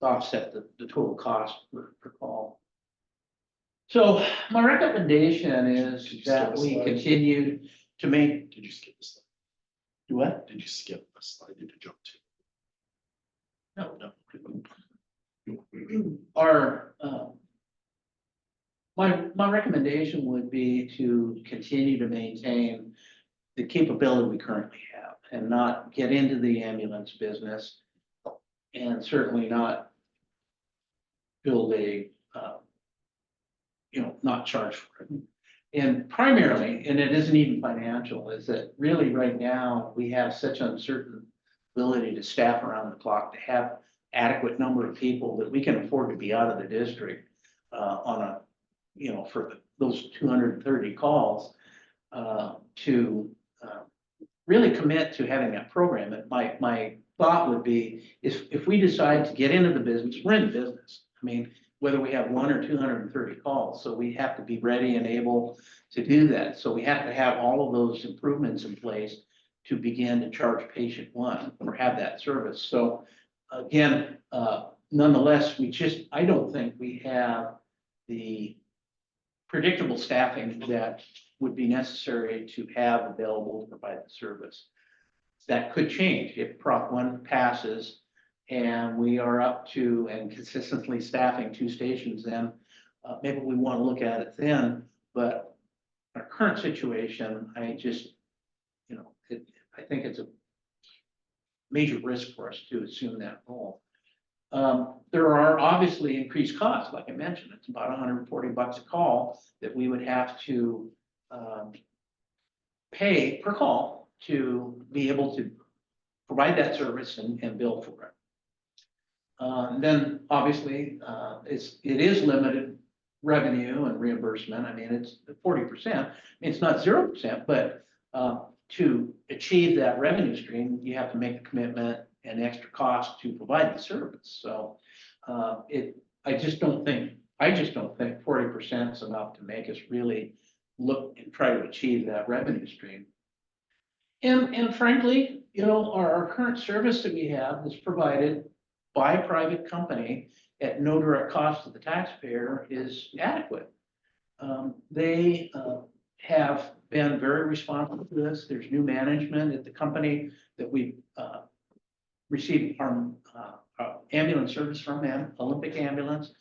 to offset the total cost per call. So my recommendation is Did you skip that a we slide? continue to make, Did you skip the slide? do what? Did you skip a slide? Did you jump to? No. Our, my recommendation would be to continue to maintain the capability we currently have and not get into the ambulance business. And certainly not build a, not charge for it. And primarily, and it isn't even financial, is that really right now, we have such uncertain ability to staff around the clock, to have adequate number of people that we can afford to be out of the district on a, for those 230 calls to really commit to having that program. And my thought would be, if we decide to get into the business, we're in the business. I mean, whether we have 1 or 230 calls, so we have to be ready and able to do that. So we have to have all of those improvements in place to begin to charge patient one or have that service. So again, nonetheless, I don't think we have the predictable staffing that would be necessary to have available to provide the service. That could change if Prop 1 passes and we are up to and consistently staffing 2 stations, then maybe we want to look at it then. But our current situation, I just, I think it's a major risk for us to assume that role. There are obviously increased costs, like I mentioned. It's about $140 a call that we would have to pay per call to be able to provide that service and bill for it. Then obviously, it is limited revenue and reimbursement. I mean, it's 40%. It's not 0%, but to achieve that revenue stream, you have to make the commitment and extra cost to provide the service. So I just don't think 40% is enough to make us really look and try to achieve that revenue stream. And frankly, our current service that we have is provided by a private company at no direct cost to the taxpayer is adequate. They have been very responsive to this. There's new management at the company that we received our ambulance service from them, Olympic Ambulance.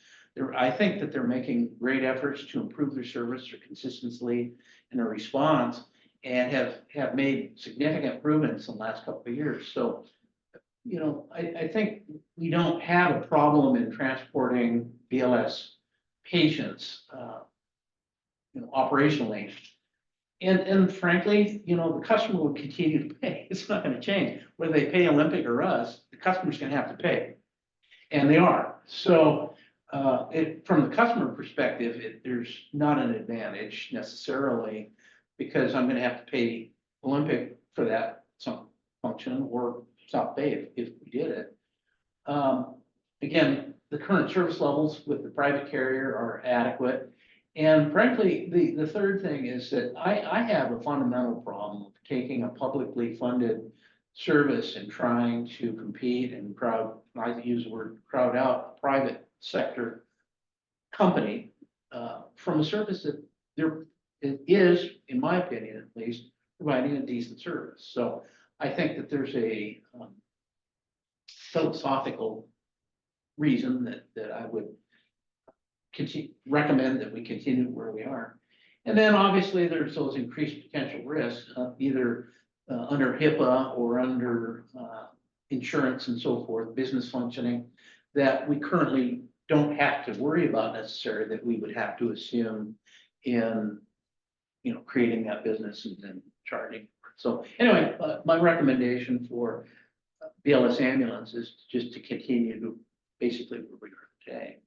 I think that they're making great efforts to improve their service, their consistency, and their response, and have made significant improvements in the last couple of years. So, I think we don't have a problem in transporting BLS patients, operationally. And frankly, the customer will continue to pay. It's not going to change. Whether they pay Olympic or us, the customer's going to have to pay. And they are. So from the customer perspective, there's not an advantage necessarily, because I'm going to have to pay Olympic for that some function, or South Bay if we did it. Again, the current service levels with the private carrier are adequate. And frankly, the third thing is that I have a fundamental problem of taking a publicly funded service and trying to compete and I use the word crowd out, a private sector company from a service that it is, in my opinion at least, providing a decent service. So I think that there's a philosophical reason that I would recommend that we continue where we are. And then obviously there's those increased potential risks, either under HIPAA or under, insurance and so forth, business functioning, that we currently don't have to worry about necessarily, that we would have to assume in, creating that business and then charging. So anyway, my recommendation for BLS ambulance is just to continue to basically where we are today.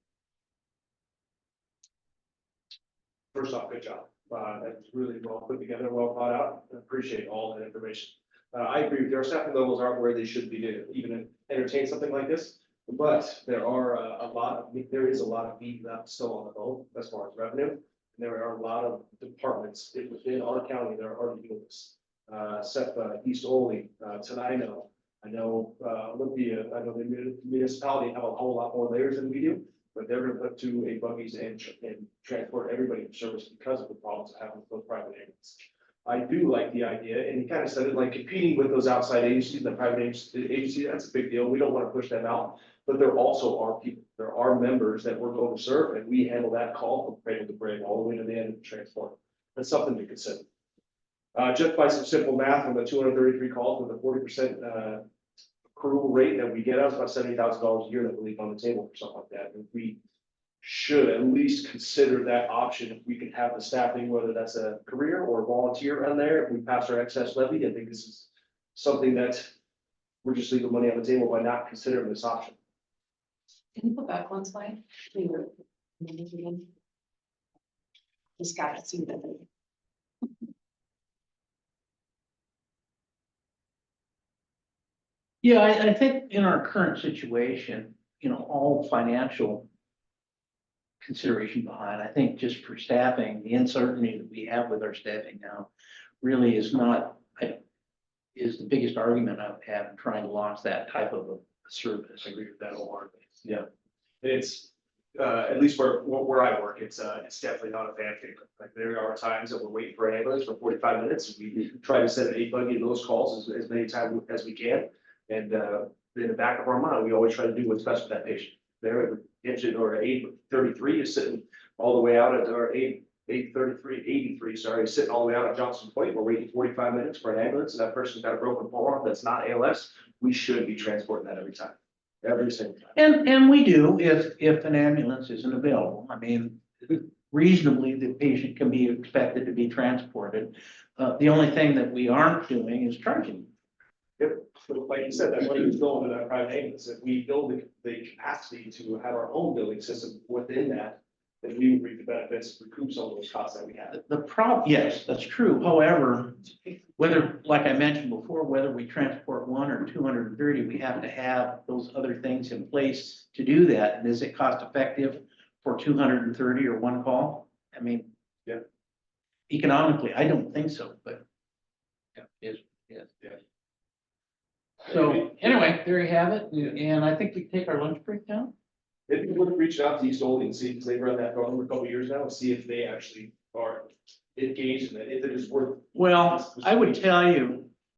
First off, good job. That's really well put together, well thought out. I appreciate all that information. I agree with you. Our staffing levels aren't where they should be to even entertain something like this. But there is a lot of meat left still on the bone as far as revenue. And there are a lot of departments within our county that are already doing this. Except East Ole, tonight, I know Olympia, I know the municipality have a whole lot more layers than we do. But they're gonna put two 8 buggies and transport everybody in service because of the problems of having those private ambulance. I do like the idea, and you kind of said it, like competing with those outside agencies, the private agency, that's a big deal. We don't want to push them out. But there also are people, there are members that we're going to serve, and we handle that call from cradle to grave all the way to the end of the transport. That's something to consider. Just by some simple math, on the 233 calls with a 40% accrual rate that we get, that's about $70,000 a year that we leave on the table for something like that. And we should at least consider that option if we can have the staffing, whether that's a career or a volunteer on there. If we pass our excess levy, I think this is something that we're just leaving money on the table by not considering this option. Can you go back one slide? Just got to see that. Yeah, I think in our current situation, all financial consideration behind, I think just for staffing, the uncertainty that we have with our staffing now really is is the biggest argument I would have in trying to launch that type of a service. I agree with that wholeheartedly. Yeah. It's, at least where I work, it's definitely not a fan favorite. Like there are times that we're waiting for an ambulance for 45 minutes. We try to send an 8 buggy in those calls as many times as we can. And in the back of our mind, we always try to do what's best for that patient. Their engine or 833 is sitting all the way out at our 83, sorry, sitting all the way out at Johnson Point. We're waiting 45 minutes for an ambulance and that person's got a broken forearm that's not ALS. We should be transporting that every time. Every single time. And we do if an ambulance isn't available. I mean, reasonably, the patient can be expected to be transported. The only thing that we aren't doing is charging. Yep, but like you said, that money is going to that private ambulance. If we build the capacity to have our own billing system within that, then we would reap the benefits, recoup some of those costs that we have. The problem, yes, that's true. However, whether, like I mentioned before, whether we transport 1 or 230, we have to have those other things in place to do that. And is it cost effective for 230 or 1 call? I mean, yeah, economically, I don't think so, but yeah. So anyway, there you have it. And I think we can take our lunch break now. Maybe we would reach out to East Ole and see, because they've run that program for a couple of years now, and see if they actually are engaged in it, if it is worth. Well, I would tell you,